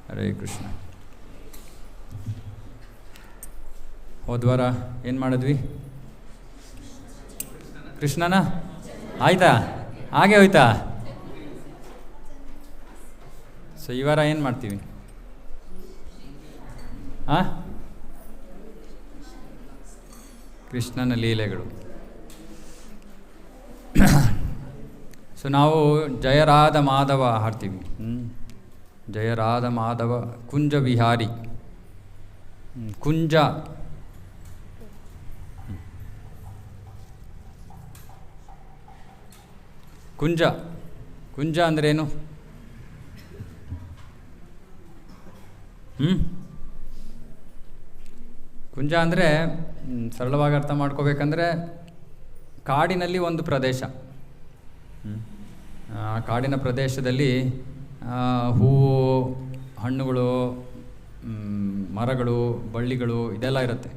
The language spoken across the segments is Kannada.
ಹರೇ ಕೃಷ್ಣ. ಹೋದ್ವಾರ ಏನು ಮಾಡಿದ್ವಿ? ಕೃಷ್ಣನ ಆಯ್ತಾ? ಹಾಗೆ ಹೋಯ್ತಾ? ಸೊ ಈ ವಾರ ಏನು ಮಾಡ್ತೀವಿ? ಕೃಷ್ಣನ ಲೀಲೆಗಳು. ಸೊ ನಾವು ಜಯರಾಧ ಮಾಧವ ಹಾಡ್ತೀವಿ. ಜಯರಾಧ ಮಾಧವ ಕುಂಜ ವಿಹಾರಿ. ಕುಂಜ ಕುಂಜ ಕುಂಜ ಅಂದ್ರೇನು? ಕುಂಜ ಅಂದರೆ ಸರಳವಾಗಿ ಅರ್ಥ ಮಾಡ್ಕೋಬೇಕಂದ್ರೆ ಕಾಡಿನಲ್ಲಿ ಒಂದು ಪ್ರದೇಶ. ಆ ಕಾಡಿನ ಪ್ರದೇಶದಲ್ಲಿ ಹೂವು, ಹಣ್ಣುಗಳು, ಮರಗಳು, ಬಳ್ಳಿಗಳು ಇದೆಲ್ಲ ಇರುತ್ತೆ.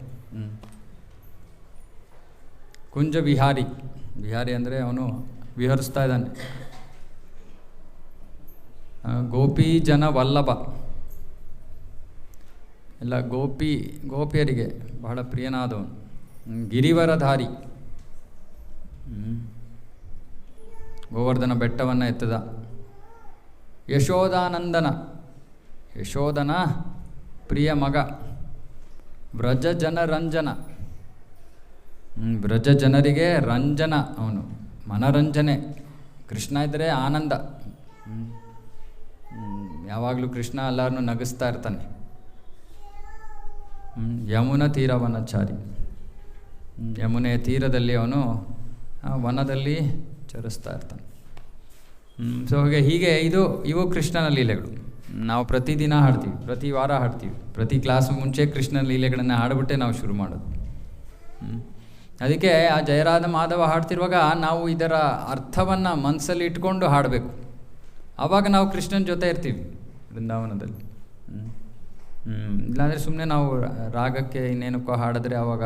ಕುಂಜ ವಿಹಾರಿ. ವಿಹಾರಿ ಅಂದರೆ ಅವನು ವಿಹರಿಸ್ತಾ ಇದ್ದಾನೆ. ಗೋಪಿ ಜನ ವಲ್ಲಭ. ಎಲ್ಲ ಗೋಪಿಯರಿಗೆ ಬಹಳ ಪ್ರಿಯನಾದವನು. ಗಿರಿವರಧಾರಿ. ಗೋವರ್ಧನ ಬೆಟ್ಟವನ್ನು ಎತ್ತದ. ಯಶೋಧಾನಂದನ. ಯಶೋಧನ ಪ್ರಿಯ ಮಗ. ವ್ರಜ ಜನರಂಜನ. ವ್ರಜ ಜನರಿಗೆ ರಂಜನ. ಅವನು ಮನರಂಜನೆ. ಕೃಷ್ಣ ಇದ್ದರೆ ಆನಂದ. ಯಾವಾಗಲೂ ಕೃಷ್ಣ ಎಲ್ಲರನ್ನೂ ನಗಿಸ್ತಾ ಇರ್ತಾನೆ. ಯಮುನಾ ತೀರವನಚಾರಿ. ಯಮುನೆಯ ತೀರದಲ್ಲಿ ಅವನು ವನದಲ್ಲಿ ಚರಿಸ್ತಾ ಇರ್ತಾನೆ. ಸೊ ಹೀಗೆ ಇವು ಕೃಷ್ಣನ ಲೀಲೆಗಳು. ನಾವು ಪ್ರತಿದಿನ ಹಾಡ್ತೀವಿ, ಪ್ರತಿ ವಾರ ಹಾಡ್ತೀವಿ. ಪ್ರತಿ ಕ್ಲಾಸ್ ಮುಂಚೆ ಕೃಷ್ಣನ ಲೀಲೆಗಳನ್ನು ಹಾಡ್ಬಿಟ್ಟೆ ನಾವು ಶುರು ಮಾಡೋದು. ಅದಕ್ಕೆ ಆ ಜಯರಾಧ ಮಾಧವ ಹಾಡ್ತಿರುವಾಗ ನಾವು ಇದರ ಅರ್ಥವನ್ನು ಮನಸ್ಸಲ್ಲಿ ಇಟ್ಕೊಂಡು ಹಾಡಬೇಕು. ಆವಾಗ ನಾವು ಕೃಷ್ಣನ ಜೊತೆ ಇರ್ತೀವಿ ವೃಂದಾವನದಲ್ಲಿ. ಇಲ್ಲಾಂದರೆ ಸುಮ್ಮನೆ ನಾವು ರಾಗಕ್ಕೆ ಇನ್ನೇನಕ್ಕೋ ಹಾಡಿದ್ರೆ ಆವಾಗ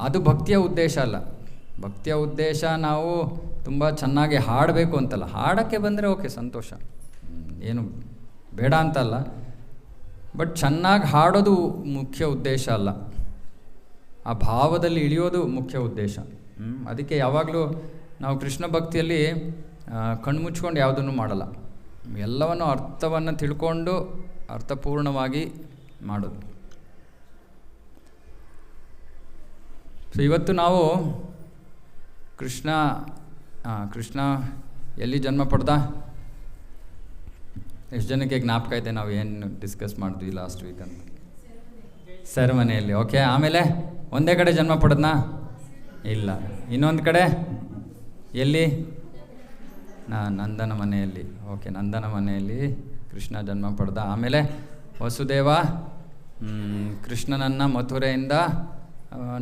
ಅದು ಭಕ್ತಿಯ ಉದ್ದೇಶ ಅಲ್ಲ. ಭಕ್ತಿಯ ಉದ್ದೇಶ ನಾವು ತುಂಬ ಚೆನ್ನಾಗಿ ಹಾಡಬೇಕು ಅಂತಲ್ಲ. ಹಾಡೋಕ್ಕೆ ಬಂದರೆ ಓಕೆ, ಸಂತೋಷ, ಏನು ಬೇಡ ಅಂತಲ್ಲ. ಬಟ್ ಚೆನ್ನಾಗಿ ಹಾಡೋದು ಮುಖ್ಯ ಉದ್ದೇಶ ಅಲ್ಲ. ಆ ಭಾವದಲ್ಲಿ ಇಳಿಯೋದು ಮುಖ್ಯ ಉದ್ದೇಶ. ಅದಕ್ಕೆ ಯಾವಾಗಲೂ ನಾವು ಕೃಷ್ಣ ಭಕ್ತಿಯಲ್ಲಿ ಕಣ್ಮುಚ್ಕೊಂಡು ಯಾವುದನ್ನು ಮಾಡಲ್ಲ. ಎಲ್ಲವನ್ನು ಅರ್ಥವನ್ನು ತಿಳ್ಕೊಂಡು ಅರ್ಥಪೂರ್ಣವಾಗಿ ಮಾಡೋದು. ಸೊ ಇವತ್ತು ನಾವು ಕೃಷ್ಣ ಎಲ್ಲಿ ಜನ್ಮ ಪಡ್ದ? ಎಷ್ಟು ಜನಕ್ಕೆ ಜ್ಞಾಪಕ ಐತೆ ನಾವು ಏನು ಡಿಸ್ಕಸ್ ಮಾಡಿದ್ವಿ ಲಾಸ್ಟ್ ವೀಕ್ ಅಂತ? ಸೆರೆಮನೆಯಲ್ಲಿ. ಓಕೆ, ಆಮೇಲೆ ಒಂದೇ ಕಡೆ ಜನ್ಮ ಪಡೆದ್ನಾ? ಇಲ್ಲ. ಇನ್ನೊಂದು ಕಡೆ ಎಲ್ಲಿ? ನಂದನ ಮನೆಯಲ್ಲಿ. ಓಕೆ, ನಂದನ ಮನೆಯಲ್ಲಿ ಕೃಷ್ಣ ಜನ್ಮ ಪಡೆದ. ಆಮೇಲೆ ವಸುದೇವ ಕೃಷ್ಣನನ್ನು ಮಥುರೆಯಿಂದ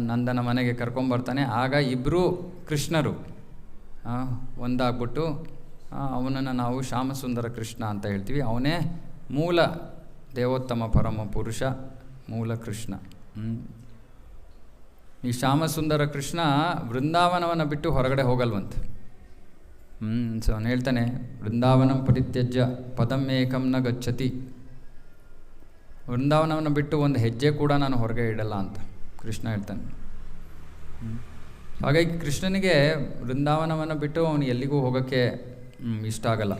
ನಂದನ ಮನೆಗೆ ಕರ್ಕೊಂಬರ್ತಾನೆ. ಆಗ ಇಬ್ಬರು ಕೃಷ್ಣರು ಒಂದಾಗ್ಬಿಟ್ಟು ಅವನನ್ನು ನಾವು ಶ್ಯಾಮಸುಂದರ ಕೃಷ್ಣ ಅಂತ ಹೇಳ್ತೀವಿ. ಅವನೇ ಮೂಲ ದೇವೋತ್ತಮ ಪರಮ ಪುರುಷ, ಮೂಲ ಕೃಷ್ಣ. ಈ ಶ್ಯಾಮಸುಂದರ ಕೃಷ್ಣ ವೃಂದಾವನವನ್ನು ಬಿಟ್ಟು ಹೊರಗಡೆ ಹೋಗಲ್ವಂತ. ಸೊ ಅವನು ಹೇಳ್ತಾನೆ, ವೃಂದಾವನಂ ಪರಿತ್ಯಜ್ಯ ಪದಂ ಏಕಂ ನ ಗಚ್ಚತಿ. ವೃಂದಾವನವನ್ನು ಬಿಟ್ಟು ಒಂದು ಹೆಜ್ಜೆ ಕೂಡ ನಾನು ಹೊರಗೆ ಇಡಲ್ಲ ಅಂತ ಕೃಷ್ಣ ಹೇಳ್ತಾನೆ. ಹಾಗಾಗಿ ಕೃಷ್ಣನಿಗೆ ವೃಂದಾವನವನ್ನು ಬಿಟ್ಟು ಅವನು ಎಲ್ಲಿಗೂ ಹೋಗೋಕ್ಕೆ ಇಷ್ಟ ಆಗಲ್ಲ.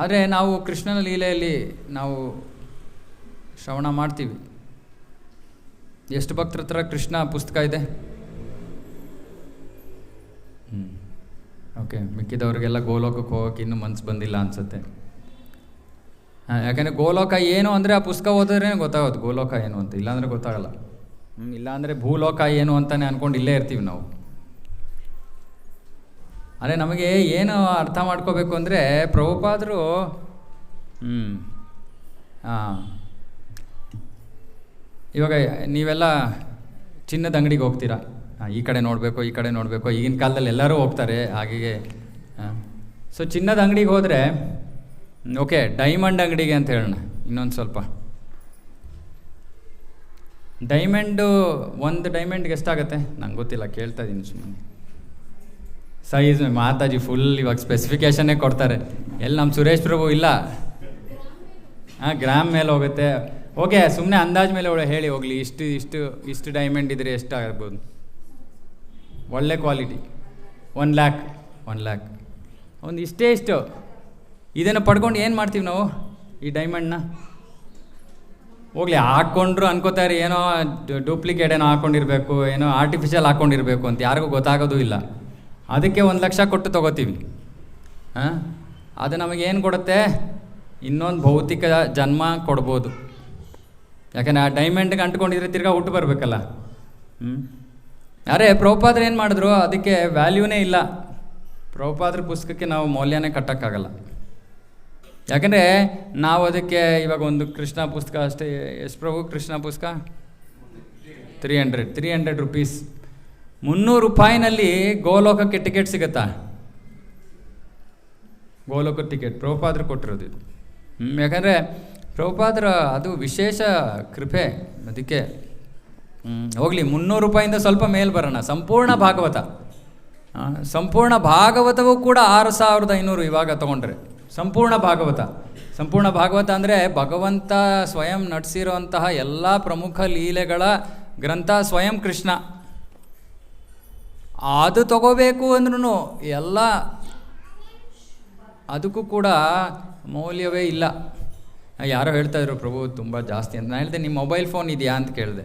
ಆದರೆ ನಾವು ಕೃಷ್ಣನ ಲೀಲೆಯಲ್ಲಿ ನಾವು ಶ್ರವಣ ಮಾಡ್ತೀವಿ. ಎಷ್ಟು ಭಕ್ತರ ಹತ್ರ ಕೃಷ್ಣ ಪುಸ್ತಕ ಇದೆ? ಓಕೆ, ಮಿಕ್ಕಿದವ್ರಿಗೆಲ್ಲ ಗೋಲೋಕಕ್ಕೆ ಹೋಗೋಕೆ ಇನ್ನೂ ಮನಸ್ಸು ಬಂದಿಲ್ಲ ಅನಿಸುತ್ತೆ. ಯಾಕೆಂದರೆ ಗೋಲೋಕ ಏನು ಅಂದರೆ ಆ ಪುಸ್ತಕ ಓದಿದ್ರೆ ಗೊತ್ತಾಗೋದು ಗೋಲೋಕ ಏನು ಅಂತ. ಇಲ್ಲಾಂದರೆ ಗೊತ್ತಾಗಲ್ಲ. ಇಲ್ಲಾಂದರೆ ಭೂಲೋಕ ಏನು ಅಂತಲೇ ಅಂದ್ಕೊಂಡು ಇಲ್ಲೇ ಇರ್ತೀವಿ ನಾವು. ಅದೇ ನಮಗೆ ಏನು ಅರ್ಥ ಮಾಡ್ಕೋಬೇಕು ಅಂದರೆ, ಪ್ರಭುಪಾದರು ಇವಾಗ ನೀವೆಲ್ಲ ಚಿನ್ನದ ಅಂಗಡಿಗೆ ಹೋಗ್ತೀರಾ. ಈ ಕಡೆ ನೋಡಬೇಕು, ಈ ಕಡೆ ನೋಡಬೇಕು. ಈಗಿನ ಕಾಲದಲ್ಲಿ ಎಲ್ಲರೂ ಹೋಗ್ತಾರೆ ಹಾಗೆ. ಸೊ ಚಿನ್ನದ ಅಂಗಡಿಗೆ ಹೋದರೆ ಓಕೆ, ಡೈಮಂಡ್ ಅಂಗಡಿಗೆ ಅಂತ ಹೇಳೋಣ ಇನ್ನೊಂದು ಸ್ವಲ್ಪ. ಒಂದು ಡೈಮಂಡ್ಗೆ ಎಷ್ಟಾಗುತ್ತೆ ನಂಗೆ ಗೊತ್ತಿಲ್ಲ, ಕೇಳ್ತಾ ಇದ್ದೀನಿ ಸುಮ್ಮನೆ. ಸೈಜ್ ಮಾತಾಜಿ ಫುಲ್ ಇವಾಗ ಸ್ಪೆಸಿಫಿಕೇಷನ್ನೇ ಕೊಡ್ತಾರೆ. ಎಲ್ಲಿ ನಮ್ಮ ಸುರೇಶ್ ಪ್ರಭು ಇಲ್ಲ. ಹಾಂ, ಗ್ರಾಮ್ ಮೇಲೆ ಹೋಗುತ್ತೆ. ಓಕೆ, ಸುಮ್ಮನೆ ಅಂದಾಜು ಮೇಲೆ ಹೇಳಿ ಹೋಗಲಿ, ಇಷ್ಟು ಡೈಮಂಡ್ ಇದ್ದರೆ ಎಷ್ಟು ಆಗ್ಬೋದು? ಒಳ್ಳೆ ಕ್ವಾಲಿಟಿ 1 ಲ್ಯಾಕ್ ಒಂದು ಇಷ್ಟು ಇದನ್ನು ಪಡ್ಕೊಂಡು ಏನು ಮಾಡ್ತೀವಿ ನಾವು? ಈ ಡೈಮಂಡ್ನ ಹೋಗ್ಲಿ ಹಾಕ್ಕೊಂಡ್ರು ಅನ್ಕೋತಾರೆ ಏನೋ ಡೂಪ್ಲಿಕೇಟ್ ಏನೋ ಹಾಕ್ಕೊಂಡಿರ್ಬೇಕು, ಏನೋ ಆರ್ಟಿಫಿಷಿಯಲ್ ಹಾಕ್ಕೊಂಡಿರ್ಬೇಕು ಅಂತ, ಯಾರಿಗೂ ಗೊತ್ತಾಗೋದು ಇಲ್ಲ. ಅದಕ್ಕೆ 1 ಲಕ್ಷ ಕೊಟ್ಟು ತೊಗೋತೀವಿ. ಹಾಂ, ಅದು ನಮಗೇನು ಕೊಡುತ್ತೆ? ಇನ್ನೊಂದು ಭೌತಿಕ ಜನ್ಮ ಕೊಡ್ಬೋದು. ಯಾಕಂದರೆ ಆ ಡೈಮಂಡ್ಗೆ ಅಂಟ್ಕೊಂಡಿದ್ರೆ ತಿರ್ಗಾ ಹುಟ್ಟು ಬರಬೇಕಲ್ಲ. ಅರೆ ಪ್ರಭುಪಾದರು ಏನು ಮಾಡಿದ್ರು? ಅದಕ್ಕೆ ವ್ಯಾಲ್ಯೂನೇ ಇಲ್ಲ. ಪ್ರಭುಪಾದ್ರ ಪುಸ್ತಕಕ್ಕೆ ನಾವು ಮೌಲ್ಯನೇ ಕಟ್ಟೋಕ್ಕಾಗಲ್ಲ. ಯಾಕಂದರೆ ನಾವು ಅದಕ್ಕೆ ಇವಾಗ ಒಂದು ಕೃಷ್ಣ ಪುಸ್ತಕ ಅಷ್ಟೇ. ಎಷ್ಟು ಪ್ರಭು ಕೃಷ್ಣ ಪುಸ್ತಕ? 300 ರುಪೀಸ್. 300 ರೂಪಾಯಿನಲ್ಲಿ ಗೋಲೋಕಕ್ಕೆ ಟಿಕೆಟ್ ಸಿಗುತ್ತಾ? ಗೋಲೋಕ ಟಿಕೆಟ್ ಪ್ರಭುಪಾದರು ಕೊಟ್ಟಿರೋದು ಇದು. ಯಾಕಂದರೆ ಪ್ರಭುಪಾದರ ಅದು ವಿಶೇಷ ಕೃಪೆ. ಅದಕ್ಕೆ ಹೋಗಲಿ, 300 ರೂಪಾಯಿಂದ ಸ್ವಲ್ಪ ಮೇಲೆ ಬರೋಣ. ಸಂಪೂರ್ಣ ಭಾಗವತವೂ ಕೂಡ 6500 ಇವಾಗ ತೊಗೊಂಡ್ರೆ. ಸಂಪೂರ್ಣ ಭಾಗವತ ಅಂದರೆ ಭಗವಂತ ಸ್ವಯಂ ನಡೆಸಿರೋಂತಹ ಎಲ್ಲ ಪ್ರಮುಖ ಲೀಲೆಗಳ ಗ್ರಂಥ ಸ್ವಯಂ ಕೃಷ್ಣ. ಅದು ತಗೋಬೇಕು ಅಂದ್ರೂ ಎಲ್ಲ ಅದಕ್ಕೂ ಕೂಡ ಮೌಲ್ಯವೇ ಇಲ್ಲ. ಯಾರೋ ಹೇಳ್ತಾಯಿದ್ರು ಪ್ರಭು ತುಂಬ ಜಾಸ್ತಿ ಅಂತ. ನಾನು ಹೇಳಿದೆ, ನಿಮ್ಮ ಮೊಬೈಲ್ ಫೋನ್ ಇದೆಯಾ ಅಂತ ಕೇಳಿದೆ.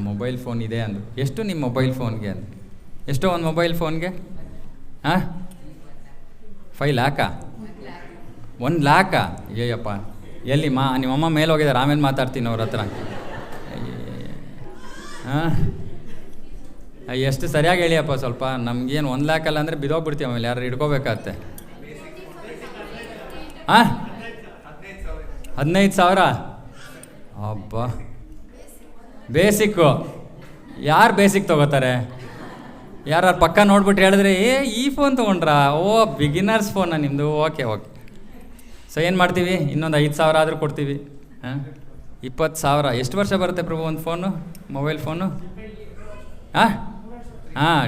ಮೊಬೈಲ್ ಫೋನ್ ಇದೆ ಅಂದರು. ಎಷ್ಟು ನಿಮ್ಮ ಮೊಬೈಲ್ ಫೋನ್ಗೆ ಅಂದು? ಎಷ್ಟೋ ಒಂದು ಮೊಬೈಲ್ ಫೋನ್ಗೆ? 5 ಲ್ಯಾಕಾ? 1 ಲ್ಯಾಕಾ? ಅಯ್ಯಪ್ಪ, ಎಲ್ಲಿ ನಿಮ್ಮಮ್ಮ ಮೇಲೆ ಹೋಗಿದ್ದಾರೆ, ಆಮೇಲೆ ಮಾತಾಡ್ತೀನಿ ಅವ್ರ ಹತ್ರ. ಎಷ್ಟು ಸರಿಯಾಗಿ ಹೇಳಿಯಪ್ಪ ಸ್ವಲ್ಪ. ನಮಗೇನು 1 ಲ್ಯಾಕ್ ಅಲ್ಲ ಅಂದರೆ ಬಿದೋಗ್ಬಿಡ್ತೀವಿ, ಆಮೇಲೆ ಯಾರು ಹಿಡ್ಕೋಬೇಕಾಗತ್ತೆ. 15,000? ಅಬ್ಬ, ಬೇಸಿಕ್ಕು. ಯಾರು ಬೇಸಿಕ್ ತೊಗೋತಾರೆ? ಯಾರು ಪಕ್ಕ ನೋಡ್ಬಿಟ್ಟು ಹೇಳಿದ್ರೆ ಈ ಫೋನ್ ತೊಗೊಂಡ್ರಾ? ಬಿಗಿನರ್ಸ್ ಫೋನಾ ನಿಮ್ಮದು? ಓಕೆ. ಸೊ ಏನು ಮಾಡ್ತೀವಿ? ಇನ್ನೊಂದು 5,000 ಆದರೂ ಕೊಡ್ತೀವಿ. 20,000. ಎಷ್ಟು ವರ್ಷ ಬರುತ್ತೆ ಪ್ರಭು ಒಂದು ಫೋನು, ಮೊಬೈಲ್ ಫೋನು?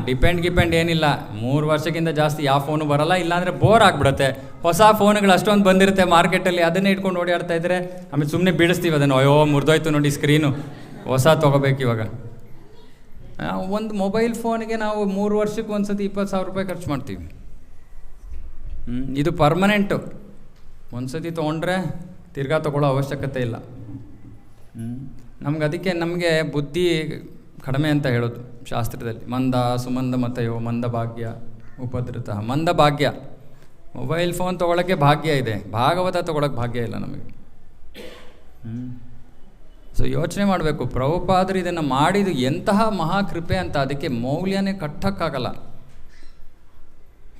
ಡಿಪೆಂಡ್ ಏನಿಲ್ಲ. 3 ವರ್ಷಕ್ಕಿಂತ ಜಾಸ್ತಿ ಯಾವ ಫೋನು ಬರೋಲ್ಲ. ಇಲ್ಲಾಂದರೆ ಬೋರ್ ಆಗಿಬಿಡುತ್ತೆ. ಹೊಸ ಫೋನುಗಳು ಅಷ್ಟೊಂದು ಬಂದಿರುತ್ತೆ ಮಾರ್ಕೆಟಲ್ಲಿ, ಅದನ್ನೇ ಇಟ್ಕೊಂಡು ಓಡಾಡ್ತಾ ಇದ್ದರೆ ಆಮೇಲೆ ಸುಮ್ಮನೆ ಬೀಳಿಸ್ತೀವಿ ಅದನ್ನು. ಮುರಿದೋಯ್ತು ನೋಡಿ ಸ್ಕ್ರೀನು, ಹೊಸ ತೊಗೋಬೇಕು ಇವಾಗ. ಒಂದು ಮೊಬೈಲ್ ಫೋನ್ಗೆ ನಾವು 3 ವರ್ಷಕ್ಕೆ ಒಂದು ಸತಿ 20,000 ರೂಪಾಯಿ ಖರ್ಚು ಮಾಡ್ತೀವಿ. ಇದು ಪರ್ಮನೆಂಟು. ಒಂದು ಸತಿ ತೊಗೊಂಡ್ರೆ ತಿರ್ಗಾ ತೊಗೊಳ್ಳೋ ಅವಶ್ಯಕತೆ ಇಲ್ಲ. ನಮಗೆ ಬುದ್ಧಿ ಕಡಿಮೆ ಅಂತ ಹೇಳೋದು ಶಾಸ್ತ್ರದಲ್ಲಿ. ಮಂದ ಸುಮಂದ ಮತಯೋ ಮಂದ ಭಾಗ್ಯ ಉಪದ್ರತ. ಮಂದ ಭಾಗ್ಯ. ಮೊಬೈಲ್ ಫೋನ್ ತೊಗೊಳಕ್ಕೆ ಭಾಗ್ಯ ಇದೆ, ಭಾಗವತ ತೊಗೊಳಕ್ಕೆ ಭಾಗ್ಯ ಇಲ್ಲ ನಮಗೆ. ಸೊ ಯೋಚನೆ ಮಾಡಬೇಕು, ಪ್ರಭುಪಾದರು ಇದನ್ನು ಮಾಡಿದ್ದು ಎಂತಹ ಮಹಾಕೃಪೆ ಅಂತ. ಅದಕ್ಕೆ ಮೌಲ್ಯನೇ ಕಟ್ಟೋಕ್ಕಾಗಲ್ಲ.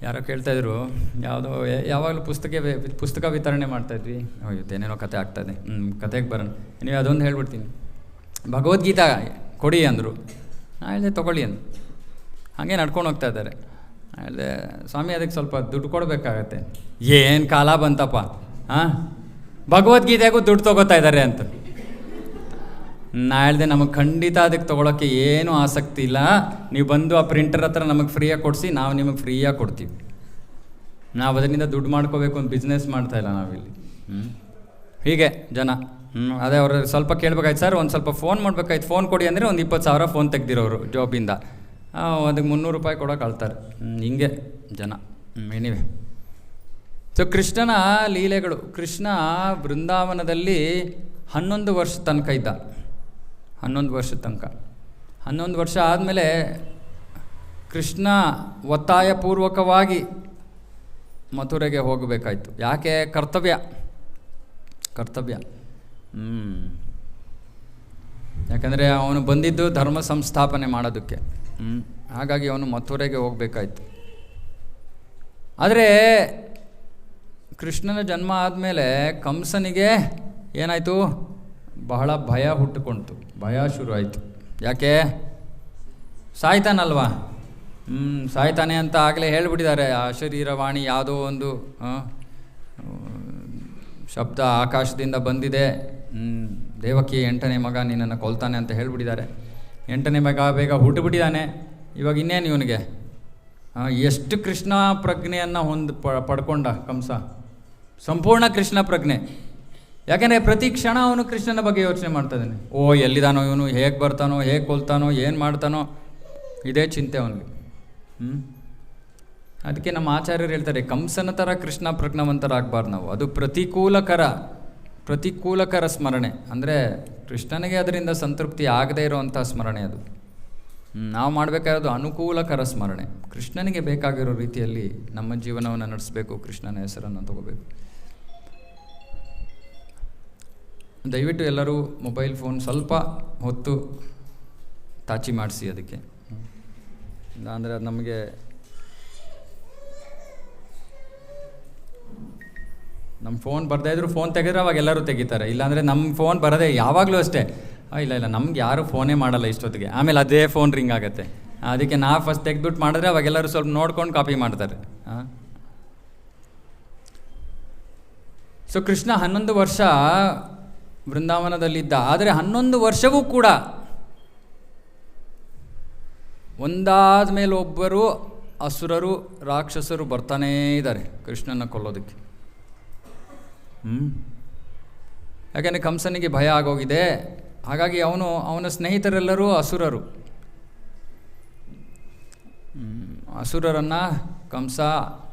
ಯಾರೋ ಕೇಳ್ತಾಯಿದ್ರು, ಯಾವಾಗಲೂ ಪುಸ್ತಕ ವಿತರಣೆ ಮಾಡ್ತಾಯಿದ್ವಿ. ಏನೇನೋ ಕತೆ ಆಗ್ತಾಯಿದೆ, ಕತೆಗೆ ಬರೋಣ. ನೀವು ಅದೊಂದು ಹೇಳ್ಬಿಡ್ತೀನಿ. ಭಗವದ್ಗೀತಾ ಕೊಡಿ ಅಂದರು. ನಾನು ಹೇಳಿದೆ ತೊಗೊಳ್ಳಿ ಅಂದು. ಹಾಗೆ ನಡ್ಕೊಂಡು ಹೋಗ್ತಾ ಇದ್ದಾರೆ. ನಾನು ಹೇಳಿದೆ, ಸ್ವಾಮಿ ಅದಕ್ಕೆ ಸ್ವಲ್ಪ ದುಡ್ಡು ಕೊಡಬೇಕಾಗತ್ತೆ. ಏನು ಕಾಲ ಬಂತಪ್ಪ, ಭಗವದ್ಗೀತೆಗೂ ದುಡ್ಡು ತೊಗೋತಾ ಇದ್ದಾರೆ ಅಂತ. ನಾನು ಹೇಳಿದೆ, ನಮಗೆ ಖಂಡಿತ ಅದಕ್ಕೆ ತೊಗೊಳಕ್ಕೆ ಏನೂ ಆಸಕ್ತಿ ಇಲ್ಲ. ನೀವು ಬಂದು ಆ ಪ್ರಿಂಟರ್ ಹತ್ರ ನಮಗೆ ಫ್ರೀಯಾಗಿ ಕೊಡಿಸಿ, ನಾವು ನಿಮಗೆ ಫ್ರೀಯಾಗಿ ಕೊಡ್ತೀವಿ. ನಾವು ಅದರಿಂದ ದುಡ್ಡು ಮಾಡ್ಕೋಬೇಕು ಅಂತ ಬಿಸ್ನೆಸ್ ಮಾಡ್ತಾಯಿಲ್ಲ ನಾವಿಲ್ಲಿ. ಹೀಗೆ ಜನ. ಅದೇ ಅವ್ರು ಸ್ವಲ್ಪ ಕೇಳಬೇಕಾಯ್ತು, ಸರ್ ಒಂದು ಸ್ವಲ್ಪ ಫೋನ್ ಮಾಡಬೇಕಾಯ್ತು, ಫೋನ್ ಕೊಡಿ ಅಂದರೆ ಒಂದು 20,000 ಫೋನ್ ತೆಗ್ದಿರೋರು ಜಾಬಿಂದ. ಅದಕ್ಕೆ 300 ರೂಪಾಯಿ ಕೊಡೋಕೆ ಆಳ್ತಾರೆ. ಹಿಂಗೆ ಜನ. ಎನಿವೆ, ಸೊ ಕೃಷ್ಣನ ಲೀಲೆಗಳು. ಕೃಷ್ಣ ಬೃಂದಾವನದಲ್ಲಿ 11 ವರ್ಷ ತನಕ ಇದ್ದ. 11 ವರ್ಷದ ತನಕ. 11 ವರ್ಷ ಆದಮೇಲೆ ಕೃಷ್ಣ ಒತ್ತಾಯಪೂರ್ವಕವಾಗಿ ಮಥುರೆಗೆ ಹೋಗಬೇಕಾಯ್ತು. ಯಾಕೆ? ಕರ್ತವ್ಯ. ಯಾಕಂದರೆ ಅವನು ಬಂದಿದ್ದು ಧರ್ಮ ಸಂಸ್ಥಾಪನೆ ಮಾಡೋದಕ್ಕೆ. ಹಾಗಾಗಿ ಅವನು ಮಥುರೆಗೆ ಹೋಗಬೇಕಾಯ್ತು. ಆದರೆ ಕೃಷ್ಣನ ಜನ್ಮ ಆದಮೇಲೆ ಕಂಸನಿಗೆ ಏನಾಯಿತು? ಬಹಳ ಭಯ ಹುಟ್ಟುಕೊಂತು, ಭಯ ಶುರು ಆಯಿತು. ಯಾಕೆ? ಸಾಯ್ತಾನಲ್ವಾ? ಸಾಯ್ತಾನೆ ಅಂತ ಆಗಲೇ ಹೇಳಿಬಿಟ್ಟಿದ್ದಾರೆ. ಅಶರೀರವಾಣಿ ಯಾವುದೋ ಒಂದು ಶಬ್ದ ಆಕಾಶದಿಂದ ಬಂದಿದೆ, ದೇವಕಿ 8ನೇ ಮಗ ನಿನ್ನನ್ನು ಕೊಲ್ತಾನೆ ಅಂತ ಹೇಳಿಬಿಟ್ಟಿದ್ದಾರೆ. 8ನೇ ಮಗ ಬೇಗ ಹುಟ್ಟುಬಿಟ್ಟಿದ್ದಾನೆ. ಇವಾಗ ಇನ್ನೇನು ಇವನಿಗೆ? ಎಷ್ಟು ಕೃಷ್ಣ ಪ್ರಜ್ಞೆಯನ್ನು ಪಡ್ಕೊಂಡ ಕಂಸ. ಸಂಪೂರ್ಣ ಕೃಷ್ಣ ಪ್ರಜ್ಞೆ. ಯಾಕೆಂದರೆ ಪ್ರತಿ ಕ್ಷಣ ಅವನು ಕೃಷ್ಣನ ಬಗ್ಗೆ ಯೋಚನೆ ಮಾಡ್ತಾ ಇದ್ದಾನೆ. ಎಲ್ಲಿದಾನೋ ಇವನು, ಹೇಗೆ ಬರ್ತಾನೋ, ಹೇಗೆ ಕೊಲ್ತಾನೋ, ಏನು ಮಾಡ್ತಾನೋ, ಇದೇ ಚಿಂತೆ ಅವನಿಗೆ. ಅದಕ್ಕೆ ನಮ್ಮ ಆಚಾರ್ಯರು ಹೇಳ್ತಾರೆ, ಕಂಸನ ಥರ ಕೃಷ್ಣ ಪ್ರಜ್ಞಾವಂತರಾಗಬಾರ್ದು ನಾವು. ಅದು ಪ್ರತಿಕೂಲಕರ ಸ್ಮರಣೆ. ಅಂದರೆ ಕೃಷ್ಣನಿಗೆ ಅದರಿಂದ ಸಂತೃಪ್ತಿ ಆಗದೇ ಇರೋವಂಥ ಸ್ಮರಣೆ ಅದು. ನಾವು ಮಾಡಬೇಕಾಗಿರೋದು ಅನುಕೂಲಕರ ಸ್ಮರಣೆ. ಕೃಷ್ಣನಿಗೆ ಬೇಕಾಗಿರೋ ರೀತಿಯಲ್ಲಿ ನಮ್ಮ ಜೀವನವನ್ನು ನಡೆಸಬೇಕು, ಕೃಷ್ಣನ ಹೆಸರನ್ನು ತಗೋಬೇಕು. ದಯವಿಟ್ಟು ಎಲ್ಲರೂ ಮೊಬೈಲ್ ಫೋನ್ ಸ್ವಲ್ಪ ಹೊತ್ತು ತಾಚಿ ಮಾಡಿಸಿ. ಅದಕ್ಕೆ ಅಂದರೆ ಅದು ನಮಗೆ ನಮ್ಮ ಫೋನ್ ಬರ್ತಾ ಇದ್ರು ಫೋನ್ ತೆಗೆದ್ರೆ ಅವಾಗ ಎಲ್ಲರೂ ತೆಗಿತಾರೆ. ಇಲ್ಲಾಂದರೆ ನಮ್ಮ ಫೋನ್ ಬರೋದೇ ಯಾವಾಗಲೂ ಅಷ್ಟೇ. ಇಲ್ಲ ನಮ್ಗೆ ಯಾರು ಫೋನೇ ಮಾಡಲ್ಲ ಇಷ್ಟೊತ್ತಿಗೆ. ಆಮೇಲೆ ಅದೇ ಫೋನ್ ರಿಂಗ್ ಆಗುತ್ತೆ. ಅದಕ್ಕೆ ನಾವು ಫಸ್ಟ್ ತೆಗೆದ್ಬಿಟ್ಟು ಮಾಡಿದ್ರೆ ಅವಾಗೆಲ್ಲರೂ ಸ್ವಲ್ಪ ನೋಡ್ಕೊಂಡು ಕಾಪಿ ಮಾಡ್ತಾರೆ. ಸೊ ಕೃಷ್ಣ 11 ವರ್ಷ ಬೃಂದಾವನದಲ್ಲಿದ್ದ. ಆದರೆ 11 ವರ್ಷವೂ ಕೂಡ ಒಂದಾದ ಮೇಲೆ ಒಬ್ಬರು ಅಸುರರು, ರಾಕ್ಷಸರು ಬರ್ತಾನೇ ಇದ್ದಾರೆ ಕೃಷ್ಣನ ಕೊಲ್ಲೋದಕ್ಕೆ. ಯಾಕೆಂದರೆ ಕಂಸನಿಗೆ ಭಯ ಆಗೋಗಿದೆ. ಹಾಗಾಗಿ ಅವನ ಸ್ನೇಹಿತರೆಲ್ಲರೂ ಅಸುರರು. ಅಸುರರನ್ನು ಕಂಸ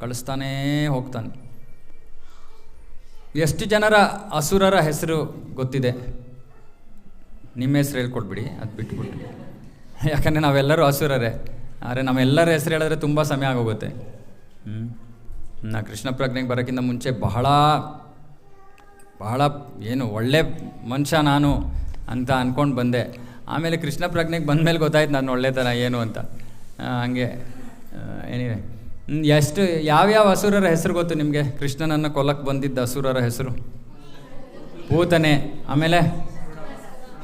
ಕಳಿಸ್ತಾನೇ ಹೋಗ್ತಾನೆ. ಎಷ್ಟು ಜನರ ಅಸುರರ ಹೆಸರು ಗೊತ್ತಿದೆ? ನಿಮ್ಮ ಹೆಸರು ಹೇಳ್ಕೊಡ್ಬಿಡಿ, ಅದು ಬಿಟ್ಬಿಟ್ಟು. ಯಾಕಂದರೆ ನಾವೆಲ್ಲರೂ ಅಸುರರೇ. ಆದರೆ ನಮ್ಮೆಲ್ಲರ ಹೆಸರು ಹೇಳಿದ್ರೆ ತುಂಬ ಸಮಯ ಆಗೋಗುತ್ತೆ. ನಾ ಕೃಷ್ಣ ಪ್ರಜ್ಞೆಗೆ ಬರೋಕ್ಕಿಂತ ಮುಂಚೆ ಬಹಳ ಏನು ಒಳ್ಳೆ ಮನುಷ್ಯ ನಾನು ಅಂತ ಅಂದ್ಕೊಂಡು ಬಂದೆ. ಆಮೇಲೆ ಕೃಷ್ಣ ಪ್ರಜ್ಞೆಗೆ ಬಂದಮೇಲೆ ಗೊತ್ತಾಯ್ತು ನಾನು ಒಳ್ಳೆತನ ಏನು ಅಂತ. ಹಂಗೆ ಏನಿವೆ. ಎಷ್ಟು ಯಾವ್ಯಾವ ಅಸುರರ ಹೆಸರು ಗೊತ್ತು ನಿಮಗೆ? ಕೃಷ್ಣನನ್ನು ಕೊಲ್ಲಕ್ಕೆ ಬಂದಿದ್ದ ಅಸುರರ ಹೆಸರು: ಪೂತನೆ, ಆಮೇಲೆ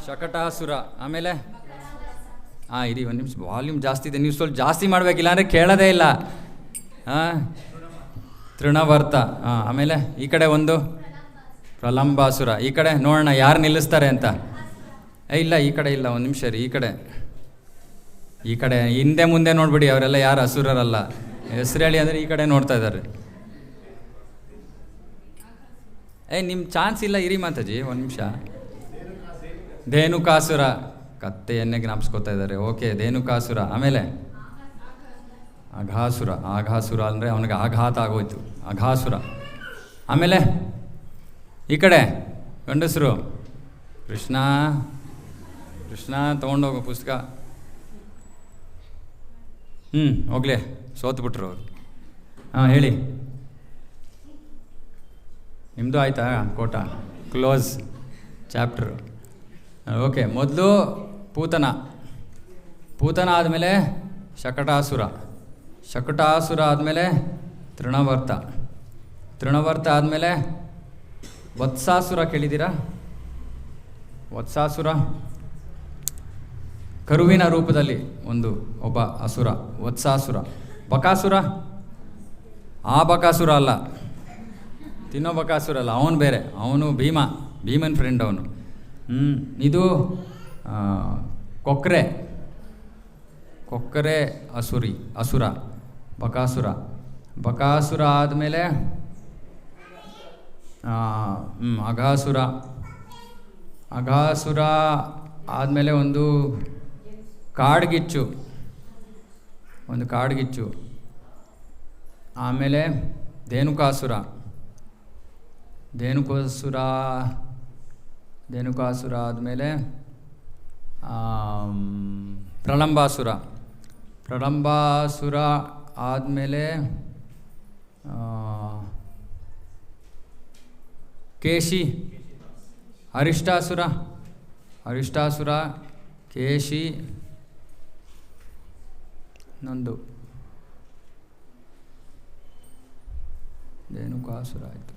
ಶಕಟಾಸುರ, ಆಮೇಲೆ ಇರಿ ಒಂದು ನಿಮಿಷ, ವಾಲ್ಯೂಮ್ ಜಾಸ್ತಿ ಇದೆ, ನೀವು ಸ್ವಲ್ಪ ಜಾಸ್ತಿ ಮಾಡಬೇಕಿಲ್ಲ ಅಂದರೆ ಕೇಳೋದೇ ಇಲ್ಲ. ತೃಣವರ್ತ, ಆಮೇಲೆ ಈ ಕಡೆ ಒಂದು ಪ್ರಲಂಬಾಸುರ. ಈ ಕಡೆ ನೋಡೋಣ ಯಾರು ನಿಲ್ಲಿಸ್ತಾರೆ ಅಂತ. ಇಲ್ಲ ಈ ಕಡೆ ಇಲ್ಲ, ಒಂದು ನಿಮಿಷ ರೀ. ಈ ಕಡೆ ಹಿಂದೆ ಮುಂದೆ ನೋಡ್ಬಿಡಿ, ಅವರೆಲ್ಲ ಯಾರು ಅಸುರರಲ್ಲ. ಹೆಸರು ಹೇಳಿ ಅಂದರೆ ಈ ಕಡೆ ನೋಡ್ತಾ ಇದ್ದಾರೆ. ನಿಮ್ಮ ಚಾನ್ಸ್ ಇಲ್ಲ, ಇರಿ ಮಾತಾಜಿ ಒಂದು ನಿಮಿಷ. ಧೇನುಕಾಸುರ, ಕತ್ತೆಯನ್ನೇ ಜ್ಞಾಪಿಸ್ಕೊತಾ ಇದ್ದಾರೆ. ಓಕೆ, ಧೇನುಕಾಸುರ. ಆಮೇಲೆ ಆಘಾಸುರ ಅಂದರೆ ಅವನಿಗೆ ಆಘಾತ ಆಗೋಯ್ತು, ಅಘಾಸುರ. ಆಮೇಲೆ ಈ ಕಡೆ ಗಂಡಸರು ಕೃಷ್ಣ ತೊಗೊಂಡೋಗೋ ಪುಸ್ತಕ. ಹೋಗ್ಲಿ, ಸೋತ್ಬಿಟ್ರು ಅವರು. ಹೇಳಿ, ನಿಮ್ಮದು ಆಯಿತಾ? ಕೋಟ ಕ್ಲೋಸ್ ಚಾಪ್ಟರು. ಓಕೆ, ಮೊದಲು ಪೂತನ ಆದಮೇಲೆ ಶಕಟಾಸುರ ಆದಮೇಲೆ ತೃಣವರ್ತ ಆದಮೇಲೆ ವತ್ಸಾಸುರ. ಕೇಳಿದ್ದೀರಾ? ವತ್ಸಾಸುರ ಕರುವಿನ ರೂಪದಲ್ಲಿ ಒಬ್ಬ ಅಸುರ, ವತ್ಸಾಸುರ. ಬಕಾಸುರ, ಆ ಬಕಾಸುರ ಅಲ್ಲ, ತಿನ್ನೋ ಬಕಾಸುರ ಅಲ್ಲ, ಅವನು ಬೇರೆ. ಅವನು ಭೀಮನ್ ಫ್ರೆಂಡ್ ಅವನು. ಇದು ಕೊಕ್ಕರೆ ಅಸುರ, ಬಕಾಸುರ ಆದಮೇಲೆ ಅಘಾಸುರ ಆದಮೇಲೆ ಒಂದು ಕಾಡ್ಗಿಚ್ಚು. ಆಮೇಲೆ ಧೇನುಕಾಸುರ ಆದಮೇಲೆ ಪ್ರಲಂಬಾಸುರ ಆದಮೇಲೆ ಕೇಶಿ, ಅರಿಷ್ಟಾಸುರ, ಕೇಶಿ, ನಂದು ಧೇನುಕಾಸುರ ಆಯಿತು.